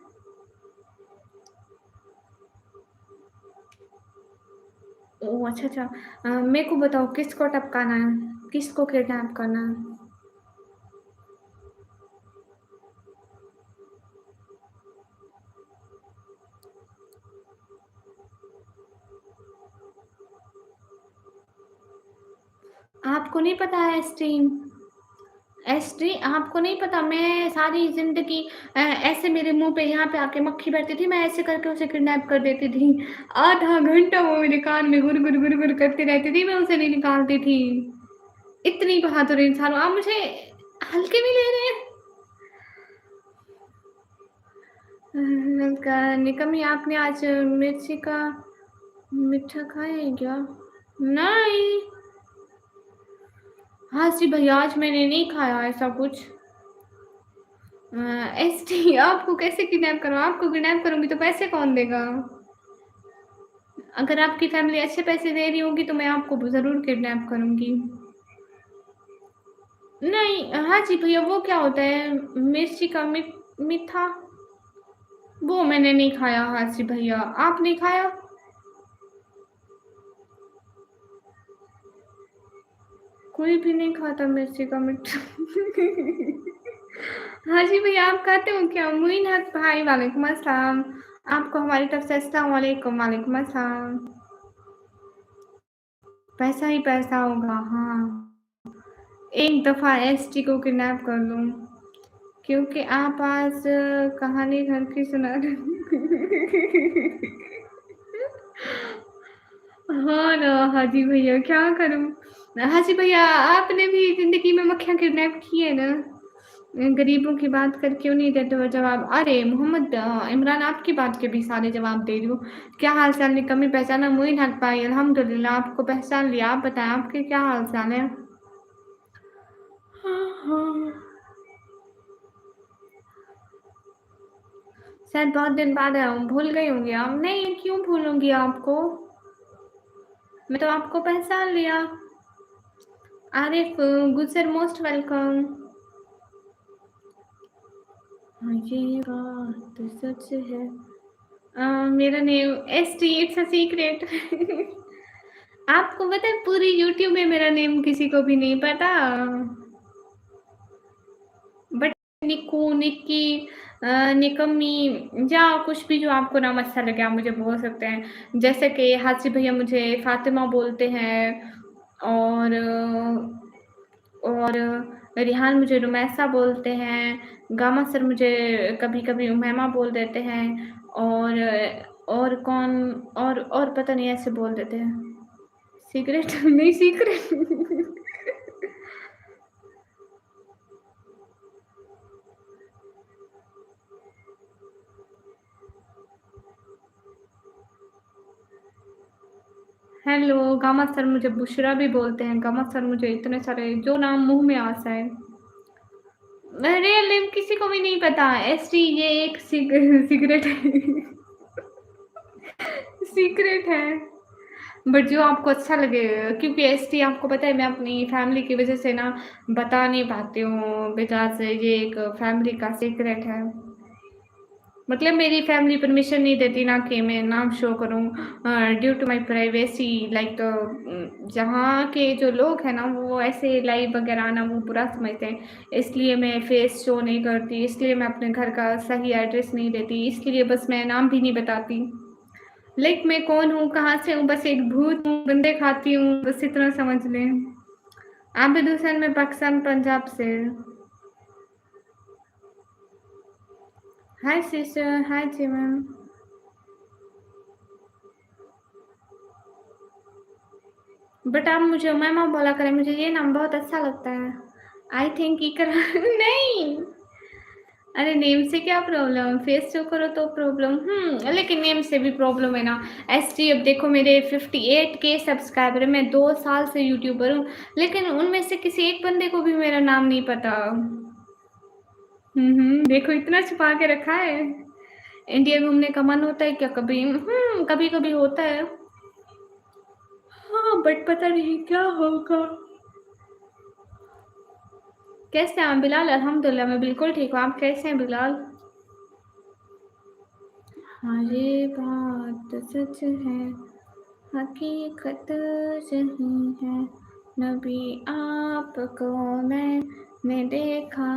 S1: ओह! अच्छा, अच्छा। मेरे को बताओ किसको टपकाना है? किसको किडनैप करना है? आपको नहीं पता है एसटी? एसटी आपको नहीं पता, मैं सारी ज़िंदगी ऐसे मेरे मुँह पे यहाँ पे आके मक्खी बैठती थी, मैं ऐसे करके उसे किडनैप कर देती थी। आधा घंटा वो मेरे कान में गुर, गुर, गुर, गुर करती रहती थी, मैं उसे नहीं निकालती थी। इतनी बहादुर इंसान हूँ, आप मुझे हल्के में ले रहे हैं? का निकम्मी, आपने आज मिर्ची का मीठा खाया है क्या? नहीं। हाँ जी भैया, आज मैंने नहीं खाया ऐसा कुछ। एसटी आपको कैसे किडनैप करूँ? आपको किडनैप करूँगी तो पैसे कौन देगा? अगर आपकी फैमिली अच्छे पैसे दे रही होगी तो मैं आपको ज़रूर किडनैप करूँगी। नहीं, हाँ जी भैया, वो क्या होता है? मिर्ची का मीठा? वो मैंने नहीं खाया हाँ जी भैया, आपने खाया? कोई भी नहीं खाता मिर्ची का मीठा। हाँ जी भैया, आप खाते हो क्या? मुइन हक भाई, वालेकुम अस्सलाम। आपको हमारी तरफ से अस्सलाम वालेकुम, वालेकुम अस्सलाम। पैसा ही पैसा होगा, हाँ। एक दफ़ा एसटी को किडनैप कर लूँ, क्योंकि आप आज कहानी घर की सुना रहे। हाँ ना, हाजी भैया क्या करूँ? हाजी भैया आपने भी ज़िंदगी में मक्खियाँ किडनैप की है ना? गरीबों की बात कर क्यों नहीं देते हो जवाब? अरे मोहम्मद इमरान आपकी बात के भी सारे जवाब दे रही हूँ। क्या हाल-चाल निकम्मी पहचाना मोइन हक पाई अल्हम्दुलिल्लाह आपको पहचान लिया। आप बताएँ आपके क्या हाल-चाल है? हाँ, हाँ। शायद बहुत दिन बाद आया हूँ, भूल गई होंगी आप? नहीं, क्यों भूलूँगी आपको? मैं तो आपको पहचान लिया। आरिफ गुजर मोस्ट वेलकम। हाँ, ये बात सच है। मेरा name ST it's a secret. आपको पता है पूरी यूट्यूब में मेरा नेम किसी को भी नहीं पता। बट निक्कू, निक्की, निकम्मी या कुछ भी जो आपको नाम अच्छा लगे आप मुझे बोल सकते हैं। जैसे कि हासिफ भैया मुझे फ़ातिमा बोलते हैं और और रिहान मुझे रुमैसा बोलते हैं, गामा सर मुझे कभी-कभी उमैमा बोल देते हैं और कौन और पता नहीं ऐसे बोल देते हैं। सीक्रेट नहीं सीक्रेट। हेलो, गामा सर मुझे बुशरा भी बोलते हैं, गामा सर मुझे इतने सारे जो नाम मुँह में आ जाए। रियल नेम किसी को भी नहीं पता, एसटी ये एक सीक्रेट है। सीक्रेट है। बट जो आपको अच्छा लगे क्योंकि एसटी आपको पता है मैं अपनी फैमिली की वज़ह से ना बता नहीं पाती हूँ बिकॉज़ ये एक फैमिली का सीक्रेट है। मतलब मेरी फैमिली परमिशन नहीं देती ना कि मैं नाम शो करूँ due to my privacy like जहाँ के जो लोग हैं ना वो ऐसे लाइव वगैरह आना वो बुरा समझते हैं, इसलिए मैं फेस शो नहीं करती, इसलिए मैं अपने घर का सही एड्रेस नहीं देती, इसलिए बस मैं नाम भी नहीं बताती। लाइक मैं कौन हूँ, कहाँ से हूँ, बस एक भूत हूँ, बंदे खाती हूँ, बस इतना समझ लें। आबिद हुसैन मैं पाकिस्तान पंजाब से। हाय सिस्टर, हाय जी मैम। बट आप मुझे उमैमा बोला करें, मुझे ये नाम बहुत अच्छा लगता है। आई थिंक इकरा नहीं, अरे नेम से क्या प्रॉब्लम, फेस शो करो तो प्रॉब्लम। लेकिन नेम से भी प्रॉब्लम है ना। एसटी अब देखो मेरे 58K सब्सक्राइबर है, मैं 2 साल से यूट्यूबर हूँ, लेकिन उनमें से किसी एक बंदे को भी मेरा नाम नहीं पता। देखो इतना छुपा के रखा है। इंडिया घूमने का मन होता है क्या कभी? कभी-कभी होता है। हाँ, बट पता नहीं क्या होगा। कैसे हैं आप बिलाल? अल्हम्दुलिल्लाह मैं बिल्कुल ठीक हूँ। आप कैसे हैं बिलाल? हाँ, ये बात सच है, हकीकत यही है, नबी आपको मैंने देखा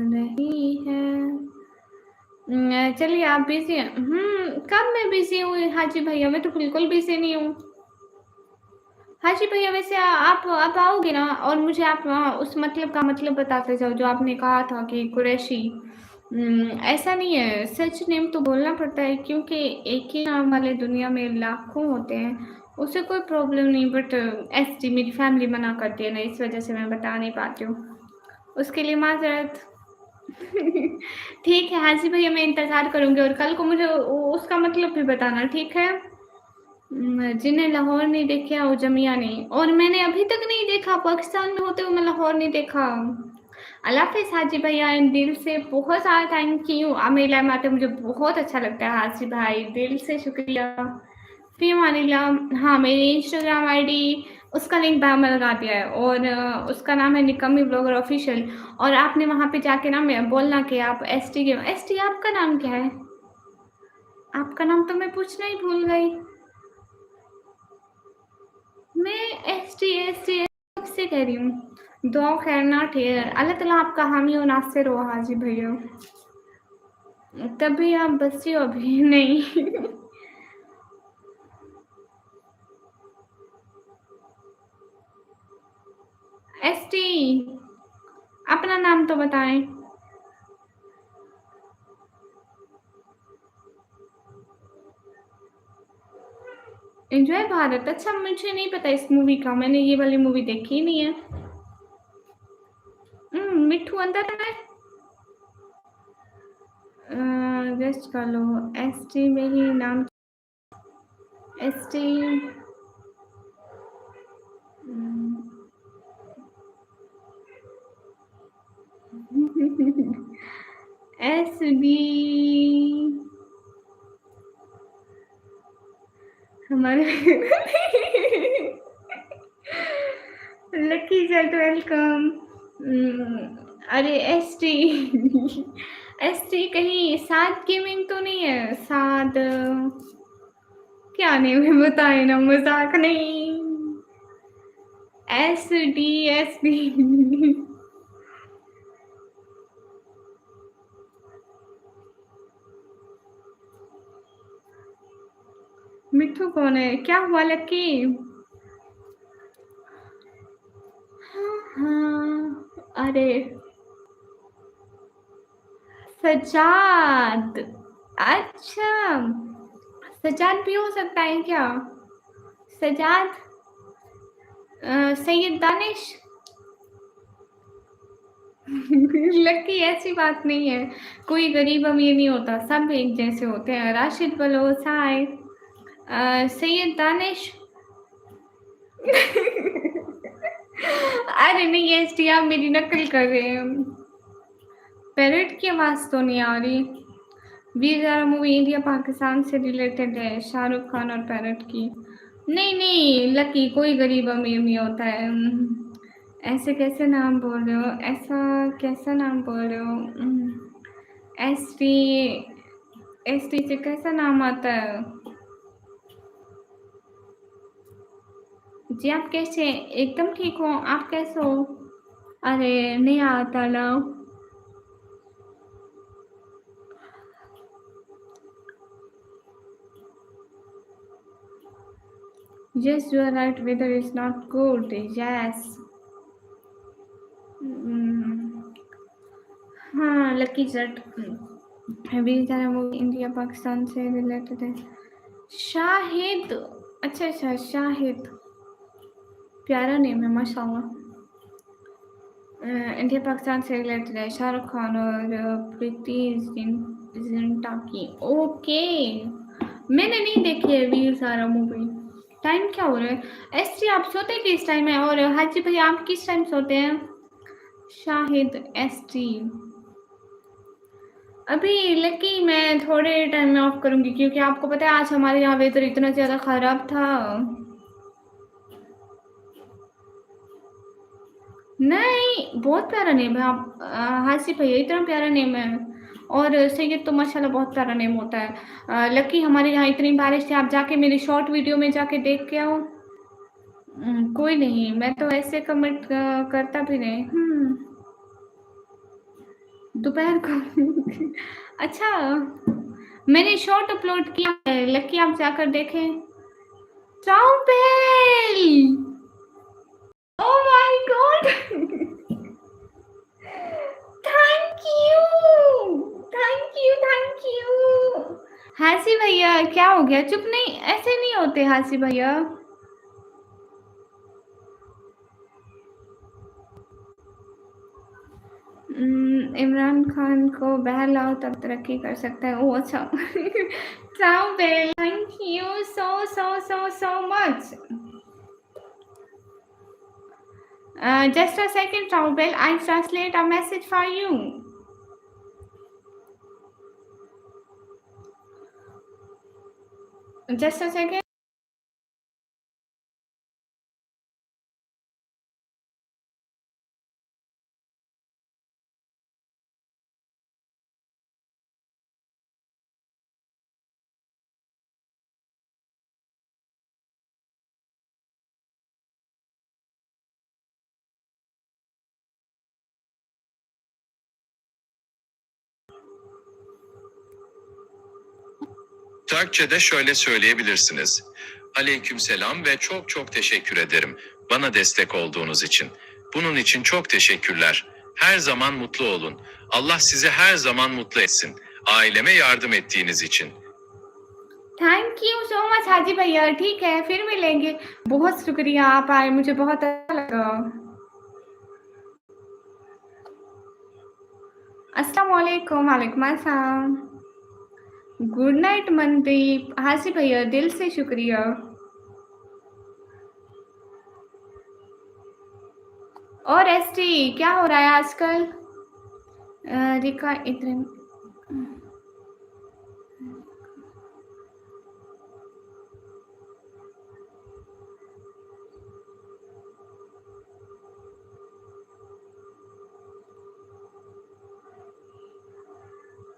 S1: नहीं है। चलिए आप बिज़ी हैं? कब मैं बिज़ी हुई हाजी भैया? मैं तो बिल्कुल बिज़ी नहीं हूँ। हाजी भैया वैसे आप आओगे ना और मुझे आप उस मतलब का मतलब बताते जाओ जो आपने कहा था कि कुरैशी। ऐसा नहीं है, सच नेम तो बोलना पड़ता है क्योंकि एक ही नाम वाले दुनिया में लाखों होते हैं, उससे कोई प्रॉब्लम नहीं बट एसटी मेरी फैमिली मना करती है ना इस वज़ह से मैं बता नहीं पाती हूँ। उसके लिए माज़रत। ठीक है हाजी भैया मैं इंतज़ार करूँगी और कल को मुझे उसका मतलब भी बताना, ठीक है? जिन्हें लाहौर नहीं देखा वो जमिया नहीं और मैंने अभी तक नहीं देखा पाकिस्तान में होते हुए मैं लाहौर नहीं देखा। अल्लाह हाफ़िज़ हाजी भैया इन दिल से बहुत सारा थैंक यू। आप मेरी लाइव में आते मुझे बहुत अच्छा लगता है हाजी भाई, दिल से शुक्रिया। फ़ी अमानिल्लाह। हाँ, मेरी इंस्टाग्राम आईडी उसका लिंक बायो में लगा दिया है और उसका नाम है निकम्मी ब्लॉगर ऑफ़िशियल और आपने वहाँ पे जाके ना मैं बोलना कि आप एसटी के एसटी आपका नाम क्या है? आपका नाम तो मैं पूछना ही भूल गई। मैं एसटी कब से कह रही हूँ। दुआ खैर ना ठेर अल्लाह ताला आपका हामी और नासिर हो हाजी भैया। तभी आप बसी हो अभी नहीं। एसटी अपना नाम तो बताएं। एंजॉय भारत, अच्छा मुझे नहीं पता इस मूवी का, मैंने ये वाली मूवी देखी ही नहीं है। मिट्ठू अंदर है। गेस्ट कर लो, एसटी में ही नाम, एसटी एस डी हमारे लकी जेट वेलकम। अरे एस टी एस टी कहीं साद गेमिंग तो नहीं है? साद क्या नेम है बताए ना, मजाक नहीं। एस डी मिट्ठू कौन है? क्या हुआ लकी? हाँ, अरे सजाद, अच्छा सजाद भी हो सकता है क्या? सजाद, सैयद दानिश। लकी ऐसी बात नहीं है, कोई गरीब अमीर नहीं होता, सब एक जैसे होते हैं। राशिद बलोच, हाय। सैयद दानिश। अरे नहीं एसटी, आप मेरी नकल कर रहे हैं। पैरट की आवाज तो नहीं आ रही। वीर ज़ारा मूवी इंडिया पाकिस्तान से रिलेटेड है, शाहरुख खान और पैरट की। नहीं लकी, कोई गरीब अमीर नहीं होता है। ऐसे कैसे नाम बोल रहे हो, ऐसा कैसा नाम बोल रहे हो? एस टी से कैसा नाम आता है? जी आप कैसे? एकदम ठीक हो, आप कैसे हो? अरे नहीं आता ना। Yes, you are right. Weather is not good. Yes. हाँ लकी जट वीर ज़ारा मूवी इंडिया पाकिस्तान से रिलेटेड है। शाहिद, अच्छा शाहिद, प्यारा नेम है माशाल्लाह। इंडिया पाकिस्तान से रिलेटेड है, शाहरुख खान और प्रीति जिंटा की। ओके, मैंने नहीं देखी है वीर ज़ारा मूवी। टाइम क्या हो रहा है? एसटी आप सोते किस टाइम है? और हाजी भाई आप किस टाइम सोते हैं? शाहिद एसटी, अभी लकी मैं थोड़े टाइम में ऑफ करूंगी, क्योंकि आपको पता है आज हमारे यहाँ वेदर इतना ज़्यादा ख़राब था। नहीं बहुत प्यारा नेम है आप, हासी भैया इतना प्यारा नेम है। और सैयद तो माशाल्लाह बहुत प्यारा नेम होता है। लकी हमारे यहाँ इतनी बारिश थी, आप जाके मेरी शॉर्ट वीडियो में जाके देख के आओ। कोई नहीं, मैं तो ऐसे कमेंट करता भी नहीं। दोपहर को अच्छा मैंने शॉर्ट अपलोड किया है, लकी आप जाकर देखें। ट्राउबेल, oh my god, thank you. हासी भैया क्या हो गया? चुप नहीं, ऐसे नहीं होते हासी भैया। इमरान खान को बहलाओ तब तरक्की कर सकता है। ओह अच्छा ट्राउबेल, thank you so much. Just a second, Traubel. I translate a message for you. Just a second.
S2: Türkçe'de şöyle söyleyebilirsiniz. Aleykümselam ve çok çok teşekkür ederim bana destek olduğunuz için. Bunun için çok teşekkürler. Her zaman mutlu olun. Allah sizi her zaman mutlu etsin. Aileme yardım ettiğiniz için.
S1: Thank you so much Haji भैया। ठीक है, फिर मिलेंगे। बहुत शुक्रिया, आप आए, मुझे बहुत अच्छा लगा। अस्सलाम वालेकुम। वालेकुम अस्सलाम। Good night Mandeep. हाजी भैया, दिल से शुक्रिया। और एसटी क्या हो रहा है आजकल? रिका इतने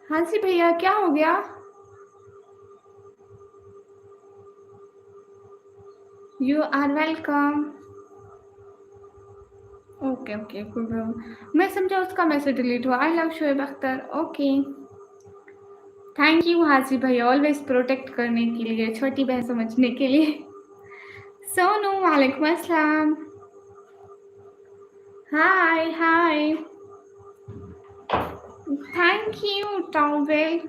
S1: हाजी भैया क्या हो गया? You are welcome. Okay okay good. मैं समझा उसका मैसेज डिलीट हुआ। I love Shoaib Akhtar. Okay thank you Haji भाई, ऑलवेज प्रोटेक्ट करने के लिए, छोटी बहन समझने के लिए। सोनू वालेकुम अस्सलाम। Hi hi. थैंक यू टॉवेल।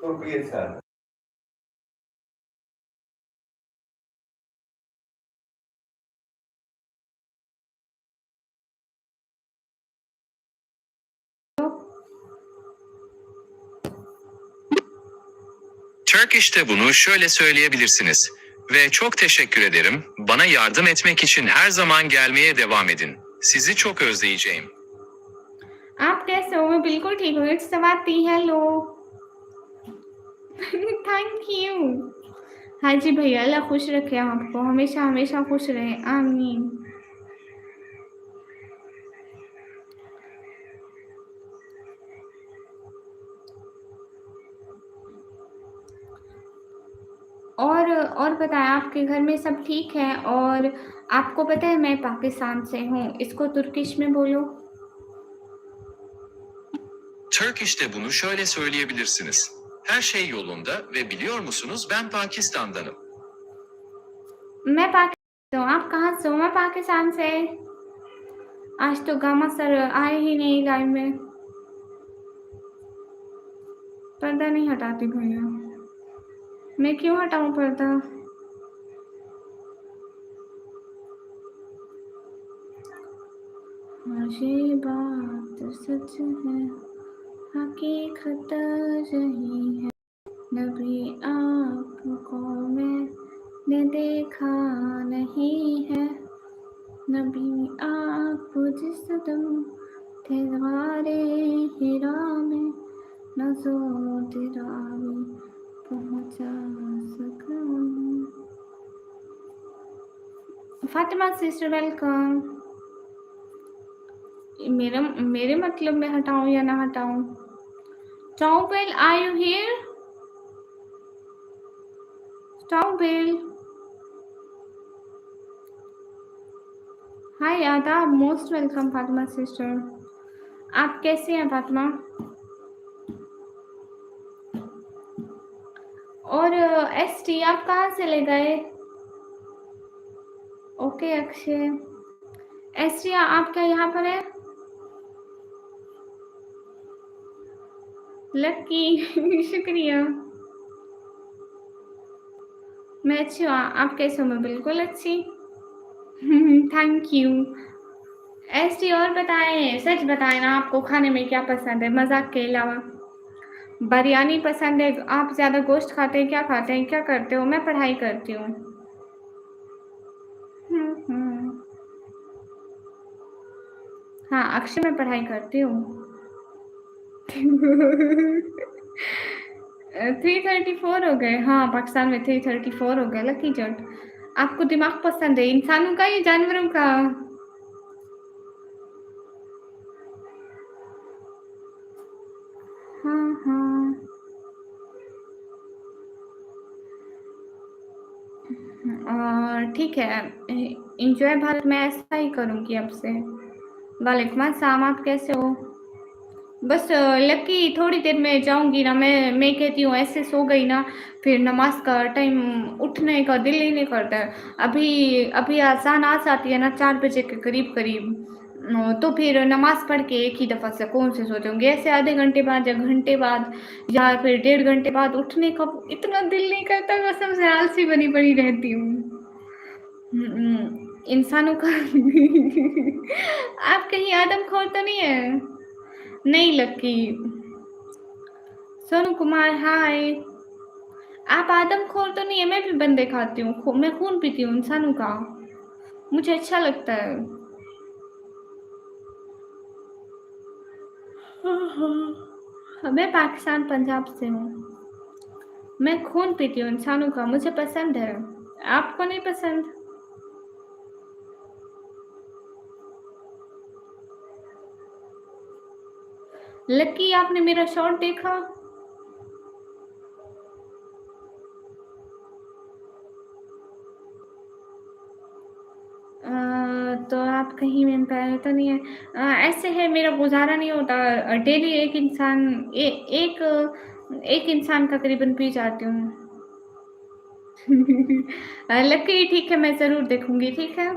S3: Okay, sir.
S2: Turkish'te bunu şöyle söyleyebilirsiniz. Ve çok teşekkür ederim. Bana yardım etmek için her zaman gelmeye devam edin. Sizi çok özleyeceğim.
S1: आप कैसे हो? मैं बिल्कुल ठीक हूँ। It's Swati. Hello. Thank you Haji भैया। अल्लाह खुश रखे आपको, हमेशा हमेशा खुश रहे। आमीन। और बताएं, आपके घर में सब ठीक है? और आपको पता है मैं पाकिस्तान से हूँ, इसको तुर्किश में बोलो।
S2: Turkish'te bunu şöyle söyleyebilirsiniz. Her şey yolunda ve biliyor musunuz ben Pakistan'danım.
S1: मैं पाकिस्तान से हूँ। आप कहाँ से हो? मैं पाकिस्तान से। आज तो गामा सर आए ही नहीं लाइव में। पर्दा नहीं हटाती भैया। मैं क्यों हटाऊं पर्दा? ये बात सच है, हकीकत यही है। नबी आपको मैंने देखा नहीं है। नबी आप जिस दम थे गारे हिरा में, नजो तेरावी पहुंचा सका। Fatima sister welcome. मेरे मतलब में हटाऊं या ना हटाऊं? Towel, are you here? Towel. हाय आदाब, मोस्ट वेलकम फातिमा सिस्टर। आप कैसे हैं फातिमा? और एसटी आप कहाँ से ले गए? ओके अक्षय। एसटी आप क्या यहाँ पर है? लकी शुक्रिया। मैं अच्छी हूँ, आप कैसे हो? मैं बिल्कुल अच्छी। Thank you ST. और बताएं, सच बताएं ना, आपको खाने में क्या पसंद है मजाक के अलावा? बिरयानी पसंद है? आप ज़्यादा गोश्त खाते हैं? क्या खाते हैं, क्या करते हो? मैं पढ़ाई करती हूँ। हाँ अक्षय, मैं पढ़ाई करती हूँ। 334 हो गए। हाँ पाकिस्तान में 334 हो गए। लकी जट। आपको दिमाग पसंद है इंसानों का या जानवरों का? हाँ हाँ और ठीक है, इंजॉय भारत में ऐसा ही करूँगी अब से। वालेकुम अस्सलाम। आप कैसे हो? बस लकी थोड़ी देर में जाऊँगी ना, मैं कहती हूँ ऐसे सो गई ना, फिर नमाज़ का टाइम उठने का दिल ही नहीं करता है। अभी अभी अज़ान आ जाती है ना 4 बजे के करीब-करीब, तो फिर नमाज़ पढ़ के एक ही दफ़ा सुकून से सो जाऊँगी। ऐसे आधे घंटे बाद या घंटे बाद या फिर डेढ़ घंटे बाद उठने का इतना दिल नहीं करता, कसम से आलसी बनी पड़ी रहती हूँ। इंसानों का आप कहीं आदमखोर तो नहीं है? नहीं लकी। सोनू कुमार हाय। आप आदमखोर तो नहीं है? मैं भी बंदे खाती हूँ, मैं खून पीती हूँ इंसानों का, मुझे अच्छा लगता है। मैं पाकिस्तान पंजाब से हूँ। मैं खून पीती हूँ इंसानों का, मुझे पसंद है। आपको नहीं पसंद? लकी आपने मेरा शॉट देखा? तो आप कहीं में पहले तो नहीं है। ऐसे है मेरा गुज़ारा नहीं होता, डेली एक एक इंसान का करीबन पी जाती हूँ। लकी ठीक है, मैं ज़रूर देखूँगी, ठीक है?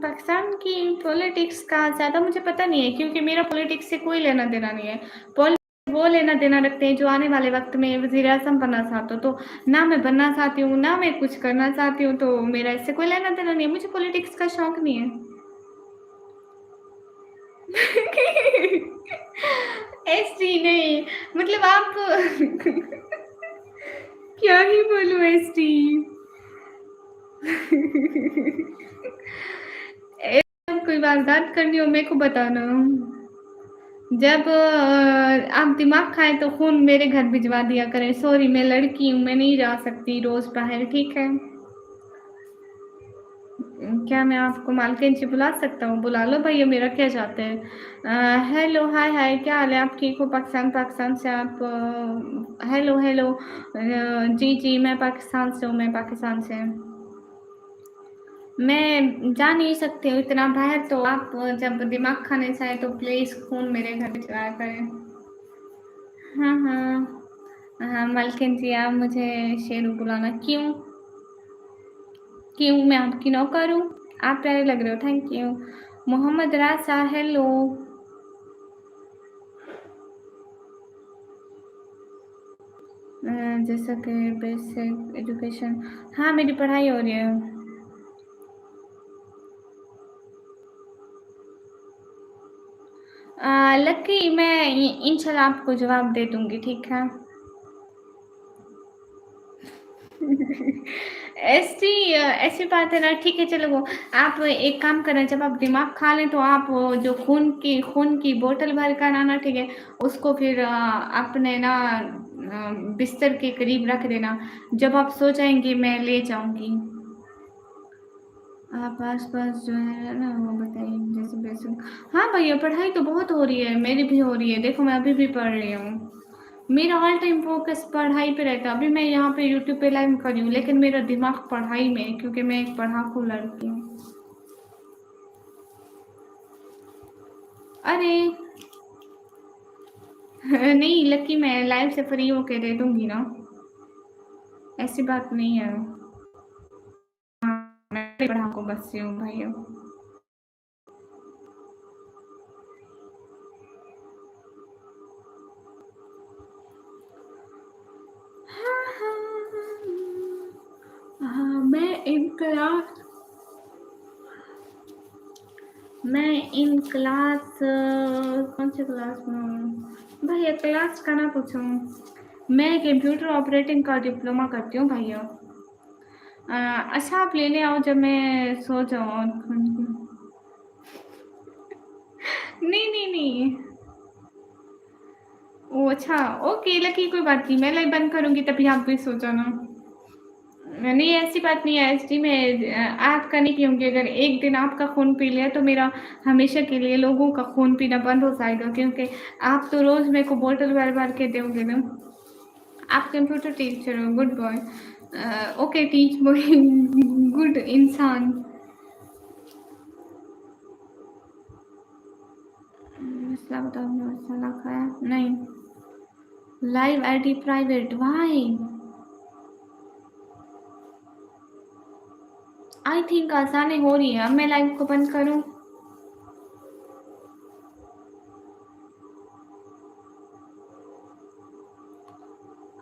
S1: पाकिस्तान की पॉलिटिक्स का ज़्यादा मुझे पता नहीं है, क्योंकि मेरा पॉलिटिक्स से कोई लेना-देना नहीं है। पॉल वो लेना-देना रखते हैं जो आने वाले वक़्त में वज़ीर-ए-आज़म बनना चाहते हो, तो ना मैं बनना चाहती हूँ, ना मैं कुछ करना चाहती हूँ, तो मेरा इससे कोई लेना-देना नहीं है, मुझे पॉलिटिक्स का शौक नहीं है। एसटी नहीं, मतलब आप क्या ही बोलूँ एसटी। कोई वारदात करनी हो मेरे को बताना। जब आप दिमाग खाएँ तो ख़ून मेरे घर भिजवा दिया करें। सॉरी मैं लड़की हूँ, मैं नहीं जा सकती रोज़ बाहर, ठीक है? क्या मैं आपको मालकिन जी बुला सकता हूँ? बुला लो भैया, मेरा क्या चाहते हैं? हेलो, हाय, हाय, क्या हाल है? आप ठीक हो? पाकिस्तान से आप हेलो, हेलो। जी, जी, मैं पाकिस्तान से हूँ, मैं पाकिस्तान से। मैं जा नहीं सकती हूँ इतना बाहर, तो आप जब दिमाग खाने चाहें तो प्लीज़ ख़ून मेरे घर भिजवाया करें। हाँ, हाँ। हाँ, मालकिन जी आप मुझे शेरू बुलाना। क्यों? क्यों मैं आपकी नौकर हूँ? आप प्यारे लग रहे हो, थैंक यू। मोहम्मद राज़ा हेलो। जैसा कि बेसिक एजुकेशन, हाँ, मेरी पढ़ाई हो रही है। लकी मैं इंशाल्लाह आपको जवाब दे दूँगी, ठीक है? ऐसी बात है ना, ठीक है चलो, वो आप एक काम करें, जब आप दिमाग खा लें तो आप वो जो खून की बोतल भर कर आना, ठीक है? उसको फिर अपने ना बिस्तर के करीब रख देना, जब आप सो जाएँगी मैं ले जाऊँगी। आप आस-पास जो है ना वो बताइए, जैसे बेसिक। हाँ भैया, पढ़ाई तो बहुत हो रही है, मेरी भी हो रही है, देखो मैं अभी भी पढ़ रही हूँ। मेरा ऑल टाइम फ़ोकस पढ़ाई पे रहता है। अभी मैं यहाँ पे यूट्यूब पे लाइव कर रही हूँ, लेकिन मेरा दिमाग पढ़ाई में है, क्योंकि मैं एक पढ़ाकू लड़की हूँ। अरे! नहीं लकी, मैं लाइव से फ्री होके दे दूँगी ना, ऐसी बात नहीं है। हाँ, मैं पढ़ाकू बच्ची हूँ भैया। हाँ, हाँ। हाँ, मैं इन क्लास कौन सी क्लास में हूँ? भैया क्लास का ना पूछो, मैं कंप्यूटर ऑपरेटिंग का डिप्लोमा करती हूँ भैया। अच्छा आप लेने आओ जब मैं सो जाऊँ और नहीं, नहीं, नहीं। ओह अच्छा, ओके लकी कोई बात नहीं, मैं लाइव बंद करूँगी तभी आप भी सो जाना। नहीं ऐसी बात नहीं है एसटी में, आपका नहीं पीऊँगी, अगर एक दिन आपका खून पी लिया तो मेरा हमेशा के लिए लोगों का खून पीना बंद हो जाएगा, क्योंकि आप तो रोज़ मेरे को बॉटल भर-भर के दोगे ना। आप कंप्यूटर टीचर हो, good boy. Okay teach boy good इंसान। मसला बताओ, मसाला खाया नहीं। Live ID private, why? I think आसानी हो रही है। अब मैं लाइव को बंद करूं?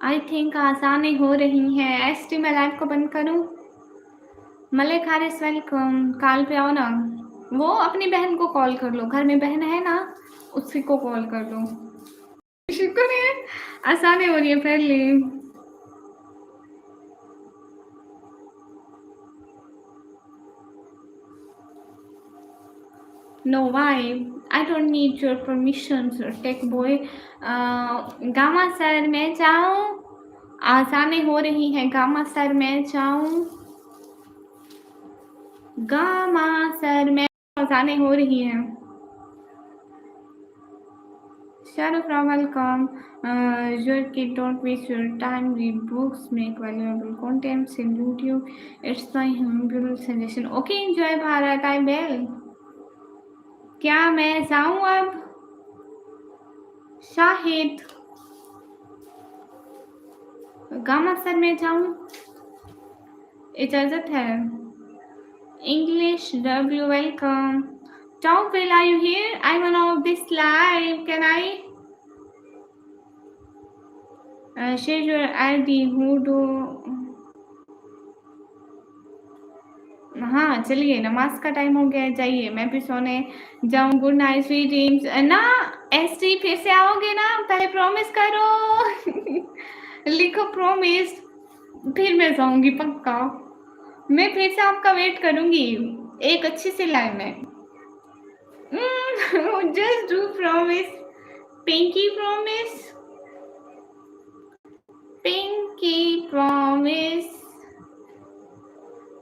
S1: आई थिंक आसानी हो रही है। एसटी मैं लाइव को बंद करूं? मलिक हारिस वेलकम। कॉल पे आओ ना। वो अपनी बहन को कॉल कर लो, घर में बहन है ना, उसी को कॉल कर लो। शुक्र है आसानी हो रही है पहले। No, why? I don't need your permission, sir. Tech boy. Gamma sir मैं जाऊँ? आसानी हो रही है। गामा सर मैं जाऊँ? गामा सर मैं आसानी हो रही है। Shahrukh, welcome. Your kid don't waste your time. Read books, make valuable content, salute you. It's my humble suggestion. Okay, enjoy Bharat. I will. क्या मैं जाऊँ अब? शाहिद, गामा सर में जाऊँ? इजाजत है। English W, welcome. Top Will, are you here? I'm on of this live. Can I share your ID? Who do? हाँ चलिए, नमाज का टाइम हो गया है, जाइए, मैं भी सोने जाऊँ। Good night, sweet dreams. ना एसटी फिर से आओगे ना? पहले प्रॉमिस करो। लिखो प्रॉमिस, फिर मैं जाऊंगी पक्का। मैं फिर से आपका वेट करूंगी एक अच्छी सी लाइव में। Just do promise. Pinky promise, pinky promise.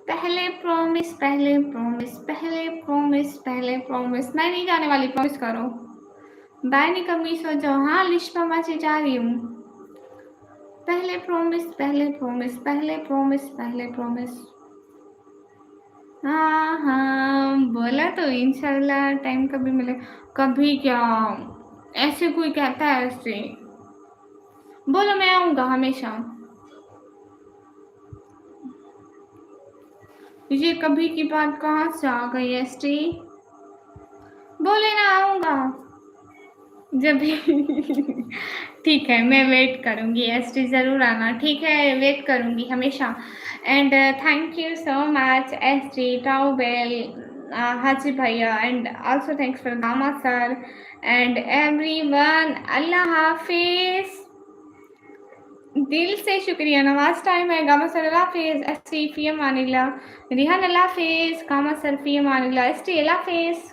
S1: पहले प्रॉमिस, पहले प्रॉमिस, पहले प्रॉमिस, पहले प्रॉमिस। मैं नहीं जाने वाली, प्रॉमिस करो। बाय नहीं कमी सो जाओ। हाँ लिस्पा माची जा रही हूँ। पहले प्रॉमिस, पहले प्रॉमिस, पहले प्रॉमिस, पहले प्रॉमिस। हाँ हाँ बोला तो इंशाल्लाह टाइम कभी मिले। कभी क्या, ऐसे कोई कहता है? ऐसे बोलो, मैं आऊँगा हमेशा। ये कभी की बात कहाँ से आ गई? एसटी बोले ना, आऊँगा जब भी। ठीक है, मैं वेट करूँगी। एसटी ज़रूर आना, ठीक है? वेट करूँगी हमेशा। And thank you so much ST, टाउबेल, हाजी भैया, and also thanks for Gama sir and everyone. Allah हाफिज। दिल से शुक्रिया। नमाज टाइम है। गामा सर अल्लाह हाफिज। एसटी फी अमानिल्लाह। रिहान अल्लाह हाफिज। गामा सर फी अमानिल्लाह। एसटी अल्लाह हाफिज।